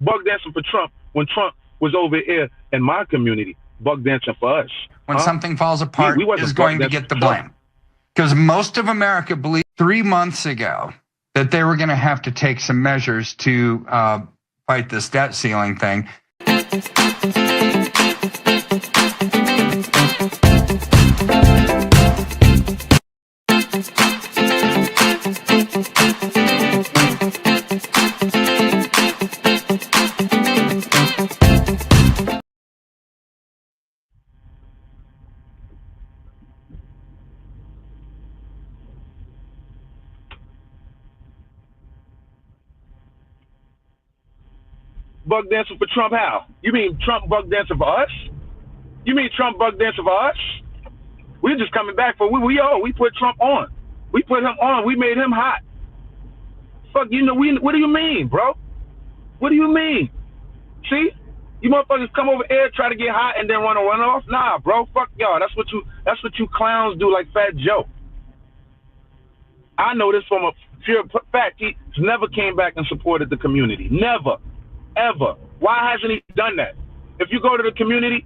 buck dancing for Trump when Trump was over here in my community buck dancing for us? When something falls apart, is going to get the blame. Because most of America believed 3 months ago that they were going to have to take some measures to fight this debt ceiling thing. bug dancing for Trump how? You mean Trump bug dancing for us? You mean Trump bug dancing for us? We're just coming back for we put Trump on. We put him on. We made him hot. Fuck, you know, what do you mean, bro? What do you mean? See? You motherfuckers come over here, try to get hot, and then run off? Nah, bro. Fuck y'all. That's what you clowns do, like Fat Joe. I know this from a pure fact. He never came back and supported the community. Never. Ever. Why hasn't he done that? If you go to the community,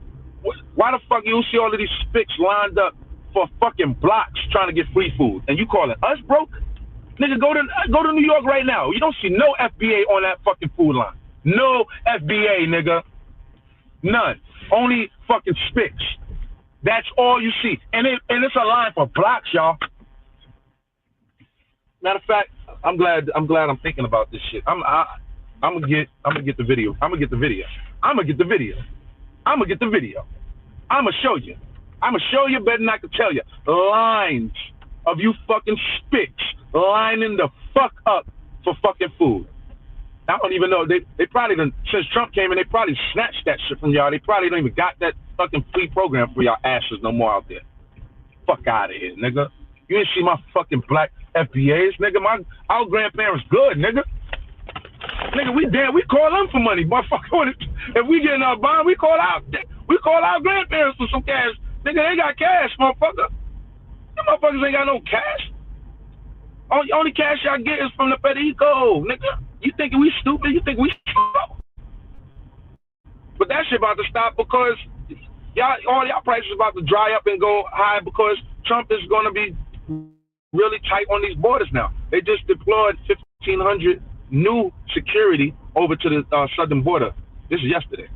why the fuck you see all of these spics lined up for fucking blocks trying to get free food? And you calling us broke? Nigga, go to New York right now. You don't see no FBA on that fucking food line. No FBA, nigga. None. Only fucking spics. That's all you see. And it's a line for blocks, y'all. Matter of fact, I'm glad I'm thinking about this shit. I'm gonna get the video. I'm gonna get the video. I'm gonna show you. I'm gonna show you better than I can tell you. Lines of you fucking spics lining the fuck up for fucking food. I don't even know. They probably done, since Trump came in, they probably snatched that shit from y'all. They probably don't even got that fucking free program for y'all asses no more out there. Fuck out of here, nigga. You ain't see my fucking black FBAs, nigga. Our grandparents good, nigga. Nigga, we call them for money, motherfucker. If we get in our bond, we call our grandparents for some cash. Nigga, they got cash, motherfucker. Them motherfuckers ain't got no cash. Only cash y'all get is from the Federico, nigga. You think we stupid? You think we slow? But that shit about to stop because all y'all prices about to dry up and go high because Trump is going to be really tight on these borders now. They just deployed 1,500 new security over to the southern border. This is yesterday.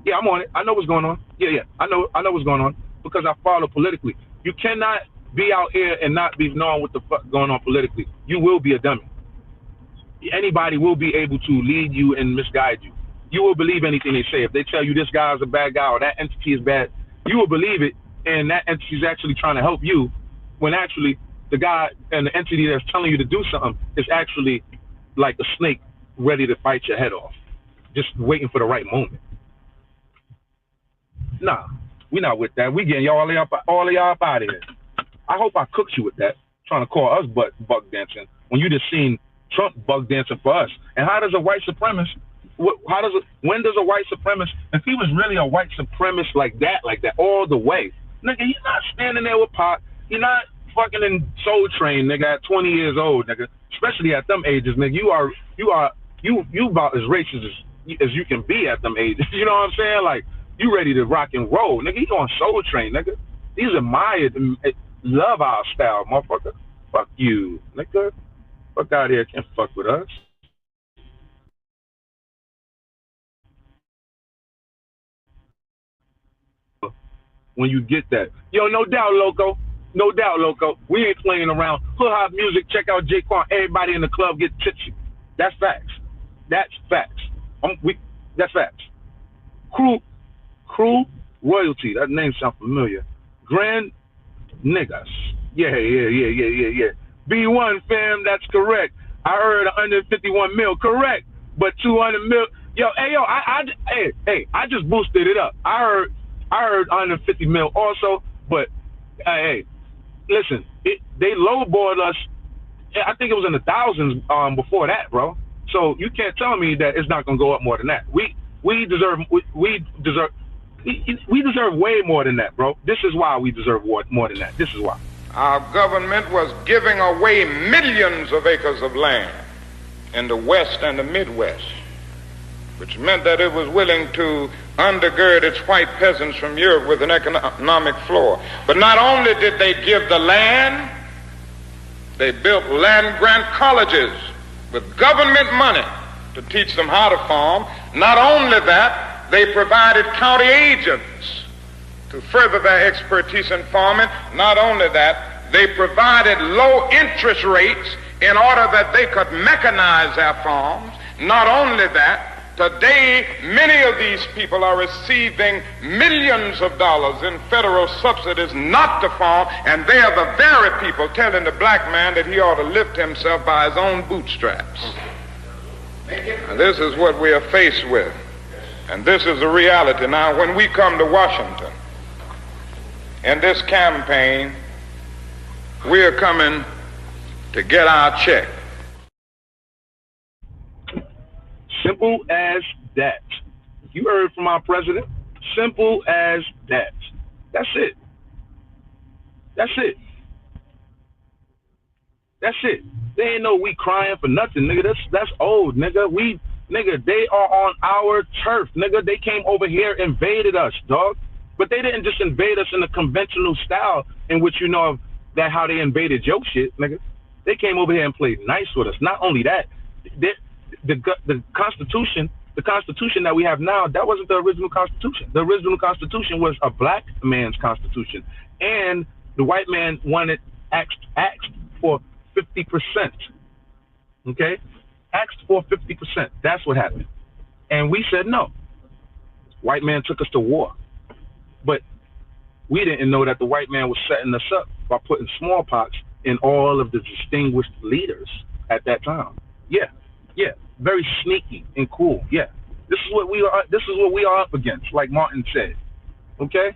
Yeah, I'm on it. I know what's going on. Yeah. I know what's going on because I follow politically. You cannot be out here and not be knowing what the fuck going on politically. You will be a dummy. Anybody will be able to lead you and misguide you. You will believe anything they say. If they tell you this guy is a bad guy or that entity is bad, you will believe it, and that entity is actually trying to help you, when actually the guy and the entity that's telling you to do something is actually like a snake ready to bite your head off, just waiting for the right moment. Nah, we not with that. We getting all of y'all up out of here. I hope I cooked you with that, trying to call us bug dancing when you just seen Trump bug dancing for us. And how does a white supremacist, when does a white supremacist, if he was really a white supremacist like that all the way, nigga, he's not standing there with Pop. He's not fucking in Soul Train, nigga, at 20 years old, nigga. Especially at them ages, nigga. You about as racist as you can be at them ages. You know what I'm saying? Like, you ready to rock and roll, nigga. You on Soul Train, nigga. These admired and love our style, motherfucker. Fuck you, nigga. Fuck out here, can't fuck with us. When you get that. Yo, no doubt, Loco. No doubt, Loco. We ain't playing around. Hood hop music, check out J-Quan. Everybody in the club get tipsy. That's facts. That's facts. That's facts. Crew Royalty. That name sounds familiar. Grand Niggas. Yeah. B1 fam, that's correct. I heard 151 mil, correct. But 200 mil. I just boosted it up. I heard 150 mil also, but hey, listen, they lowballed us. I think it was in the thousands before that, bro. So you can't tell me that it's not gonna go up more than that. We deserve way more than that, bro. This is why we deserve more than that. This is why. Our government was giving away millions of acres of land in the West and the Midwest, which meant that it was willing to undergird its white peasants from Europe with an economic floor. But not only did they give the land, they built land-grant colleges with government money to teach them how to farm. Not only that, they provided county agents to further their expertise in farming. Not only that, they provided low interest rates in order that they could mechanize their farms. Not only that, today many of these people are receiving millions of dollars in federal subsidies not to farm, and they are the very people telling the black man that he ought to lift himself by his own bootstraps. Now, this is what we are faced with. And this is the reality. Now, when we come to Washington, in this campaign, we are coming to get our check. Simple as that. You heard from our president. Simple as that. That's it. That's it. That's it. They ain't no we crying for nothing, nigga. That's old, nigga. Nigga, they are on our turf, nigga. They came over here, invaded us, dog. But they didn't just invade us in the conventional style in which you know of that how they invaded your shit, nigga. They came over here and played nice with us. Not only that, the Constitution that we have now, that wasn't the original Constitution. The original Constitution was a black man's Constitution, and the white man asked for 50%. Okay, asked for 50%. That's what happened, and we said no. White man took us to war, but we didn't know that the white man was setting us up by putting smallpox in all of the distinguished leaders at that time. Yeah, very sneaky and cool. Yeah, this is what we are. This is what we are up against, like Martin said. Okay,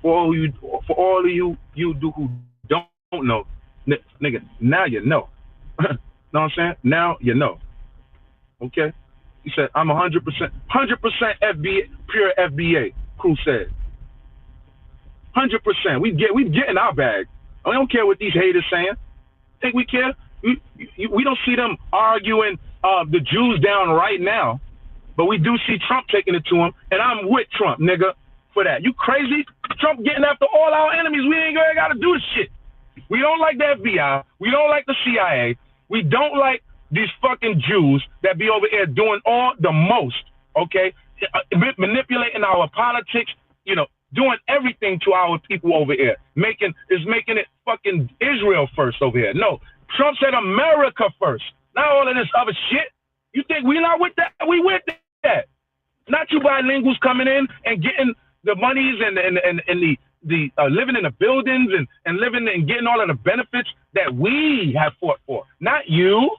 for all of you who don't know, nigga, now you know. Know what I'm saying? Now you know. Okay, he said I'm 100% FBA, pure FBA. Crew said 100%. We getting our bag. We don't care what these haters saying. Think we care? We don't see them arguing the Jews down right now, but we do see Trump taking it to them, and I'm with Trump, nigga, for that. You crazy? Trump getting after all our enemies. We ain't gonna gotta do this shit. We don't like the FBI. We don't like the CIA. We don't like these fucking Jews that be over here doing all the most, okay? Manipulating our politics, you know, doing everything to our people over here. Making it fucking Israel first over here. No, Trump said America first. Not all of this other shit. You think we not with that? We with that. Not you bilinguals coming in and getting the monies and the living in the buildings and living and getting all of the benefits that we have fought for. Not you.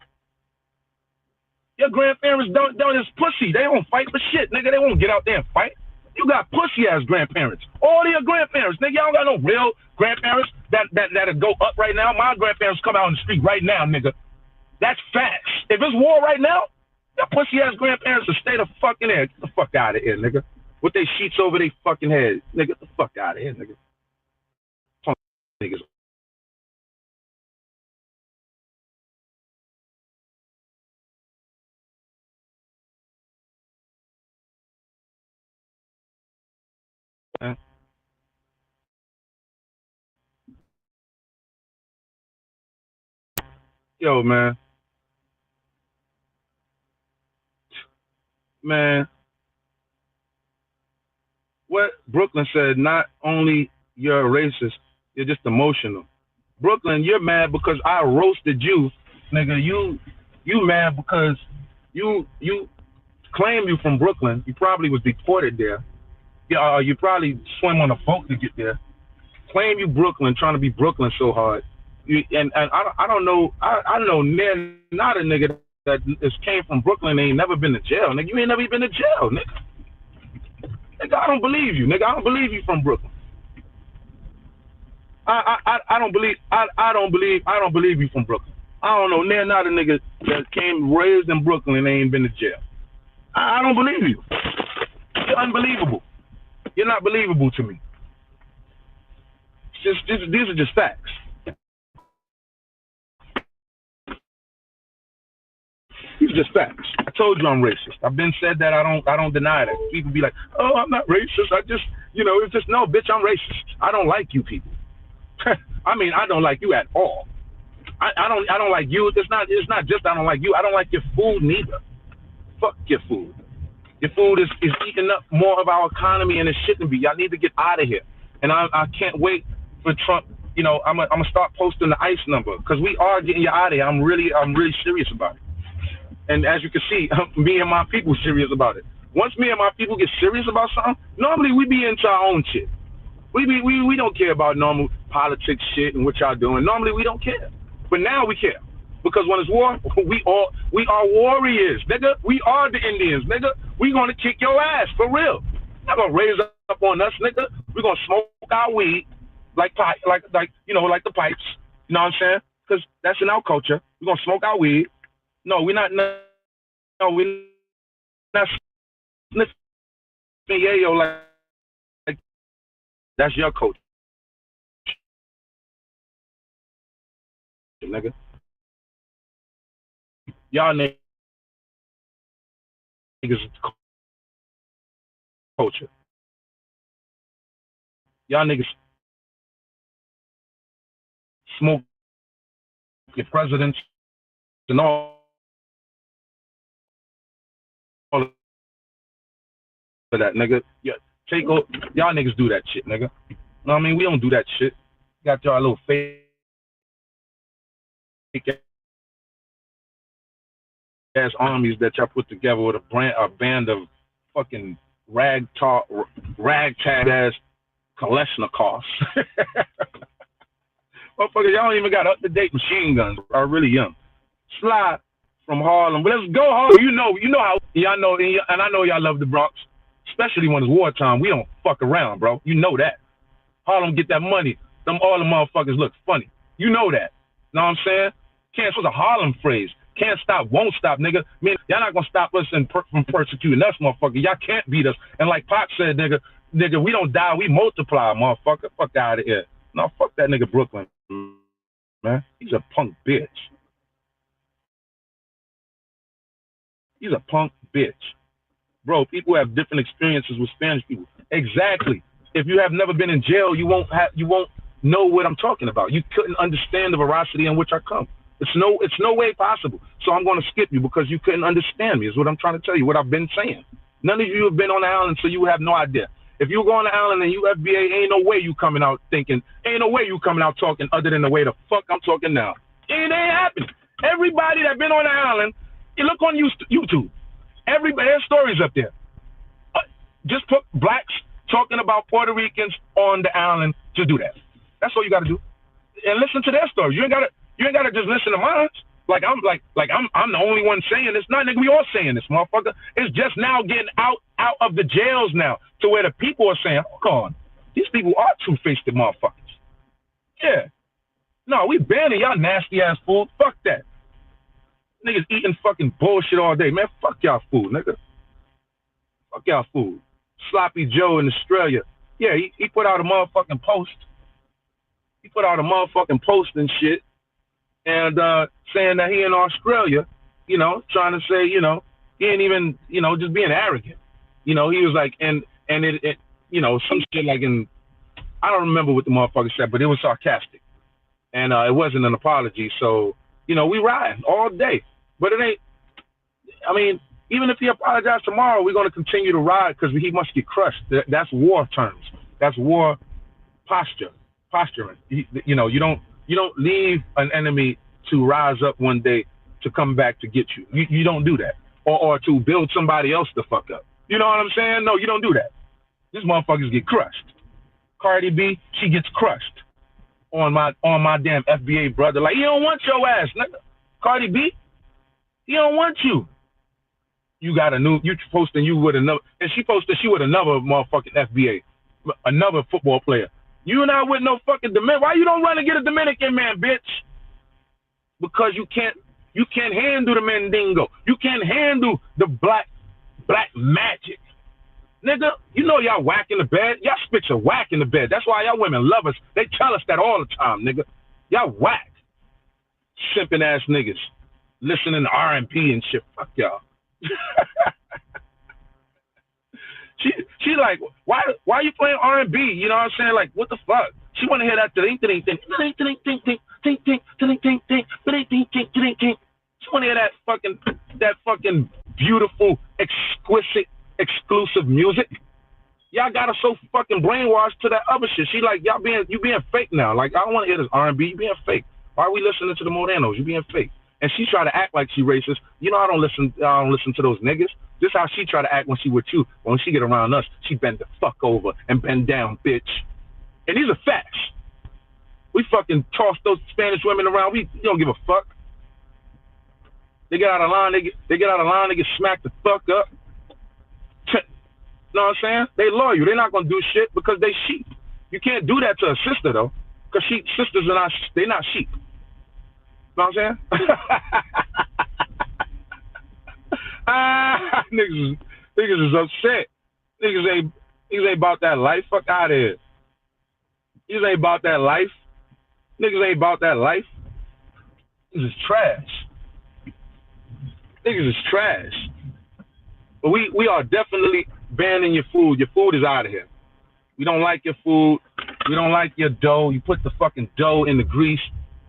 Your grandparents don't just pussy. They don't fight for shit, nigga. They won't get out there and fight. You got pussy ass grandparents. All of your grandparents, nigga. Y'all don't got no real grandparents that'll go up right now. My grandparents come out in the street right now, nigga. That's facts. If it's war right now, your pussy ass grandparents will stay the fucking there. Get the fuck out of here, nigga. With they sheets over their fucking heads. Nigga, get the fuck out of here, nigga. Niggas. Yo, man. What Brooklyn said, not only you're a racist, you're just emotional. Brooklyn, you're mad because I roasted you, nigga. You mad because you claim you from Brooklyn. You probably was deported there. Yeah, you probably swam on a boat to get there. Claim you Brooklyn, trying to be Brooklyn so hard. And I don't know. I know not a nigga that came from Brooklyn and ain't never been to jail, nigga. You ain't never been to jail, nigga. Nigga, I don't believe you, nigga. I don't believe you from Brooklyn. I don't believe you from Brooklyn. I don't know. Not a nigga that came raised in Brooklyn and ain't been to jail. I don't believe you. You're unbelievable. You're not believable to me. These are just facts. These are just facts. I told you I'm racist. I've been said that. I don't deny that. People be like, oh, I'm not racist. It's just, no, bitch, I'm racist. I don't like you people. I mean, I don't like you at all. I don't like you. It's not just I don't like you. I don't like your food neither. Fuck your food. Your food is eating up more of our economy and it shouldn't be. Y'all need to get out of here. And I can't wait for Trump. You know, I'm gonna start posting the ICE number because we are getting you out of here. I'm really serious about it. And as you can see, me and my people serious about it. Once me and my people get serious about something, normally we be into our own shit. We don't care about normal politics shit and what y'all doing. Normally we don't care. But now we care. Because when it's war, we are warriors, nigga. We are the Indians, nigga. we gonna kick your ass for real. Not gonna raise up on us, nigga. We gonna smoke our weed like you know, like the pipes. You know what I'm saying? Because that's in our culture. We gonna smoke our weed. No, we're not. No, we're not sniffing yayo like that's your culture, nigga. Y'all niggas culture. Y'all niggas smoke your presidents and all of that, nigga. Yeah, y'all niggas do that shit, nigga. No, I mean, we don't do that shit. Got y'all little fake ass armies that y'all put together with a band of fucking ragtag ass Kalashnikovs. Motherfuckers, y'all don't even got up-to-date machine guns. Are really young. Slide from Harlem. But let's go Harlem. You know how y'all know, and I know y'all love the Bronx, especially when it's wartime. We don't fuck around, bro. You know that. Harlem get that money. All the motherfuckers look funny. You know that. Know what I'm saying? Can't. It's a Harlem phrase. Can't stop, won't stop, nigga. I mean, y'all not gonna stop us from persecuting us, motherfucker. Y'all can't beat us. And like Pac said, nigga, we don't die, we multiply, motherfucker. Fuck out of here. No, fuck that nigga Brooklyn, man. He's a punk bitch. He's a punk bitch. Bro, people have different experiences with Spanish people. Exactly. If you have never been in jail, you won't know what I'm talking about. You couldn't understand the veracity in which I come. It's no way possible. So I'm going to skip you because you couldn't understand me, is what I'm trying to tell you, what I've been saying. None of you have been on the island, so you have no idea. If you go on the island and you FBA, ain't no way you coming out thinking, ain't no way you coming out talking other than the way the fuck I'm talking now. It ain't happening. Everybody that been on the island, you look on YouTube. There's stories up there. Just put blacks talking about Puerto Ricans on the island. Just do that. That's all you got to do. And listen to their stories. You ain't gotta just listen to mine. Like I'm the only one saying this. Not nigga, we all saying this, motherfucker. It's just now getting out of the jails now to where the people are saying, hold on, these people are two-faced motherfuckers. Yeah. No, we banning y'all nasty ass food. Fuck that. Niggas eating fucking bullshit all day. Man, fuck y'all food, nigga. Fuck y'all food. Sloppy Joe in Australia. Yeah, he put out a motherfucking post. He put out a motherfucking post and shit. And saying that he in Australia, you know, trying to say, you know, he ain't even, you know, just being arrogant. You know, he was like, and it you know, some shit like I don't remember what the motherfucker said, but it was sarcastic. And it wasn't an apology. So, you know, we ride all day. But it ain't, I mean, even if he apologized tomorrow, we're going to continue to ride because he must get crushed. That's war terms. That's war posturing. You know, you don't leave an enemy to rise up one day to come back to get you. You don't do that. Or to build somebody else to fuck up. You know what I'm saying? No, you don't do that. These motherfuckers get crushed. Cardi B, she gets crushed on my damn FBA brother. Like, he don't want your ass, nigga. Cardi B, he don't want you. You got you posting you with another, and she posted she with another motherfucking FBA, another football player. You not with no fucking Dominican. Why you don't run and get a Dominican man, bitch? Because you can't handle the Mandingo. You can't handle the black magic. Nigga, you know y'all whack in the bed. Y'all spit your whack in the bed. That's why y'all women love us. They tell us that all the time, nigga. Y'all whack. Simping ass niggas. Listening to R&B and shit. Fuck y'all. She like, why you playing R&B? You know what I'm saying? Like, what the fuck? She want to hear that ting ting ting ting ting ting ting ting ting ting ting ting ting ting. She want to hear that fucking beautiful, exquisite, exclusive music. Y'all got her so fucking brainwashed to that other shit. She like, you being fake now. Like, I don't want to hear this R&B. You being fake. Why are we listening to the Modanos? You being fake. And she try to act like she racist. You know, I don't listen to those niggas. This is how she try to act when she with you. When she get around us, she bend the fuck over and bend down, bitch. And these are facts. We fucking toss those Spanish women around. We don't give a fuck. They get out of line. They get smacked the fuck up. You know what I'm saying? They loyal. They're not gonna do shit because they sheep. You can't do that to a sister though, because sisters are not. They're not sheep. You know what I'm saying? Niggas is upset. Niggas ain't about that life. Fuck out of here. Niggas ain't about that life. Niggas ain't about that life. Niggas is trash. Niggas is trash. But we are definitely banning your food. Your food is out of here. We don't like your food. We don't like your dough. You put the fucking dough in the grease,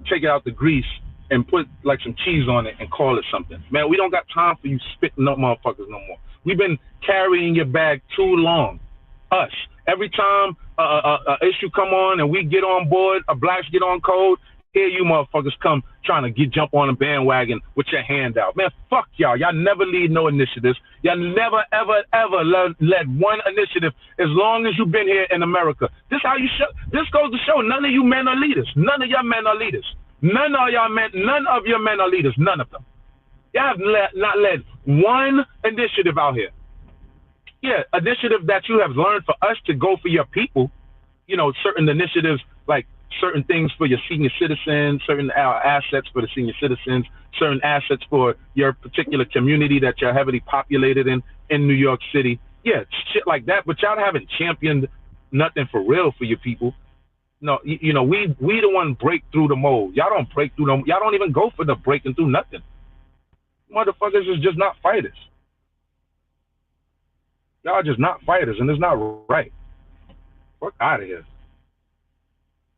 take it out the grease, and put like some cheese on it and call it something. Man, we don't got time for you spitting up motherfuckers no more. We've been carrying your bag too long. Us. Every time a issue come on and we get on board, blacks get on code, here you motherfuckers come trying to jump on a bandwagon with your hand out. Man, fuck y'all. Y'all never lead no initiatives. Y'all never, ever, ever led one initiative as long as you've been here in America. This how you show. This goes to show none of you men are leaders. None of your men are leaders. None of your men are leaders. None of them. Y'all have not led one initiative out here. Yeah, initiative that you have learned for us to go for your people. You know, certain initiatives like certain things for your senior citizens, certain assets for the senior citizens, certain assets for your particular community that you're heavily populated in New York City. Yeah, shit like that. But y'all haven't championed nothing for real for your people. No, you know, we the one break through the mold. Y'all don't break through them. Y'all don't even go for the breaking through nothing. Motherfuckers is just not fighters. Y'all just not fighters, and it's not right. Fuck out of here. You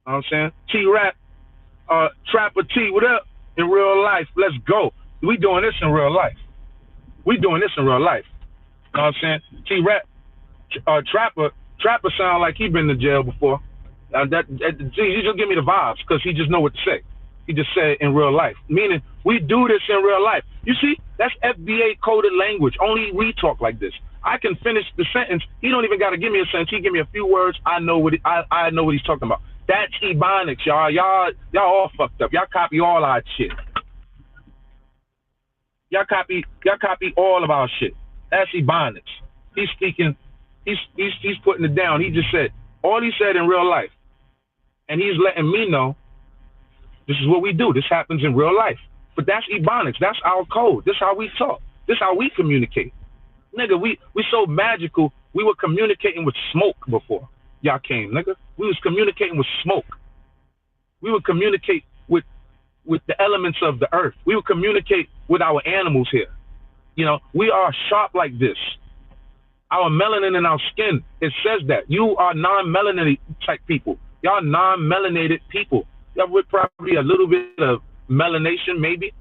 know what I'm saying? T-Rap, Trapper T, what up? In real life, let's go. We doing this in real life. We doing this in real life. You know what I'm saying? T-Rap, Trapper sound like he been to jail before. He just give me the vibes because he just know what to say. He just said in real life, meaning we do this in real life. You see, that's FBA coded language. Only we talk like this. I can finish the sentence. He don't even got to give me a sentence. He give me a few words. I know what I know what he's talking about. That's Ebonics, y'all. Y'all all fucked up. Y'all copy all our shit. Y'all copy all of our shit. That's Ebonics. He's speaking. He's putting it down. He just said all he said in real life, and he's letting me know this is what we do. This happens in real life. But that's Ebonics. That's our code. This is how we talk. This is how we communicate. Nigga, we so magical. We were communicating with smoke before y'all came, nigga. We was communicating with smoke. We would communicate with the elements of the earth. We would communicate with our animals here. You know, we are sharp like this. Our melanin in our skin, it says that. You are non-melanated type people. Y'all non-melanated people. Y'all with probably a little bit of melanation maybe,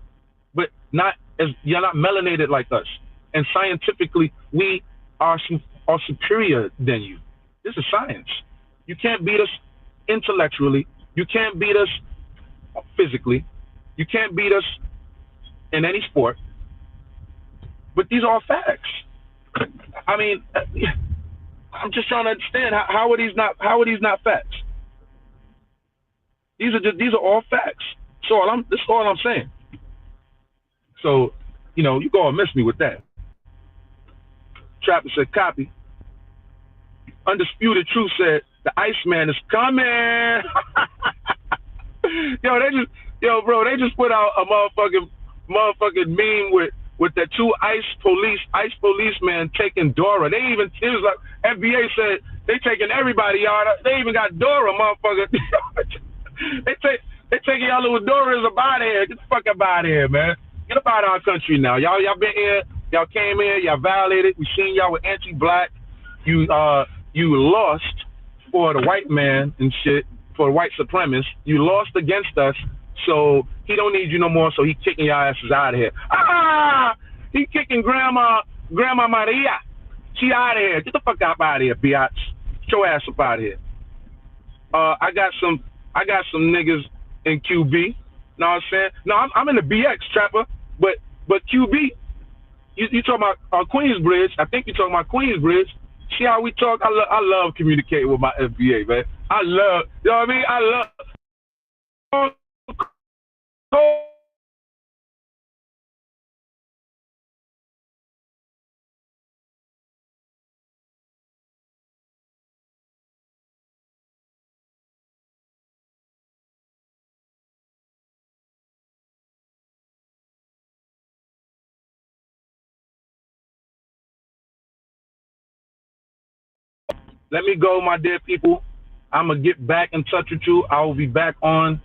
but you're not melanated like us. And scientifically, we are superior than you. This is science. You can't beat us intellectually. You can't beat us physically. You can't beat us in any sport. But these are all facts. I mean, I'm just trying to understand how are these not facts? These are all facts. This is all I'm saying. So, you know, you gonna miss me with that. Trapper said, copy. Undisputed Truth said, the Iceman is coming. Bro, they just put out a motherfucking meme with the two ICE policemen taking Dora. It was like FBA said they taking everybody out. They even got Dora, motherfucker. they taking y'all little Doras up out of here. Get the fuck up out of here, man. Get up out of our country now. Y'all been here. Y'all came here. Y'all violated. We seen y'all with anti-black. You lost for the white man and shit, for the white supremacist. You lost against us, so he don't need you no more, so he kicking your asses out of here. He kicking Grandma Maria. She out of here. Get the fuck out of here, biatch. Get your ass up out of here. I got some niggas in QB. Know what I'm saying? No, I'm in the BX, Trapper, but QB, you talking about Queensbridge. I think you talking about Queensbridge. See how we talk? I love communicating with my FBA, man. You know what I mean? I love let me go, my dear people. I'm going to get back in touch with you. I will be back on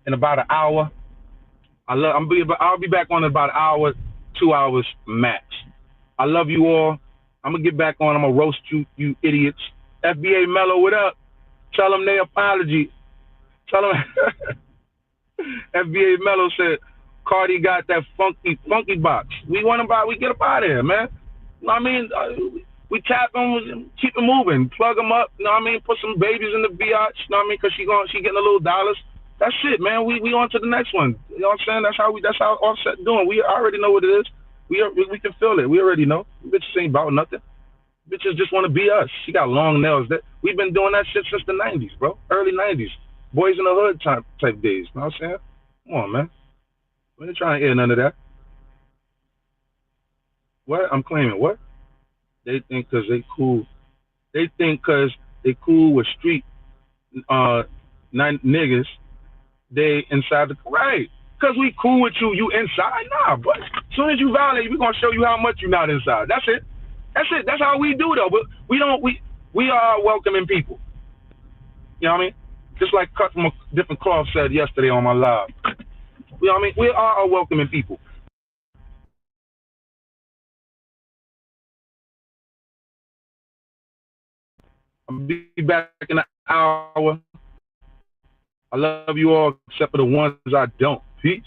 in about an hour. I'll be back on in about an hour, 2 hours max. I love you all. I'm going to get back on. I'm going to roast you idiots. FBA Mello, what up? Tell them their apology. Tell them. FBA Mello said, Cardi got that funky box. We want about, we get up out of here, man. You know what I mean? We tap them, keep it moving, plug them up. You know what I mean? Put some babies in the biatch. You know what I mean? Because she getting a little dollars. That's it, man. We on to the next one. You know what I'm saying? That's how Offset doing. We already know what it is. We can feel it. We already know. Bitches ain't about nothing. Bitches just want to be us. She got long nails. We've been doing that shit since the 90s, bro. Early 90s. Boys in the hood type days. You know what I'm saying? Come on, man. We ain't trying to hear none of that. What? I'm claiming what? They think because they cool. They think because they cool with street niggas, they inside the right. Because we cool with you inside? Nah, but as soon as you violate, we're going to show you how much you're not inside. That's it. That's it. That's how we do, though. But we are welcoming people. You know what I mean? Just like Cut from a Different Cloth said yesterday on my live. You know what I mean? We are welcoming people. I'll be back in an hour. I love you all except for the ones I don't. Peace.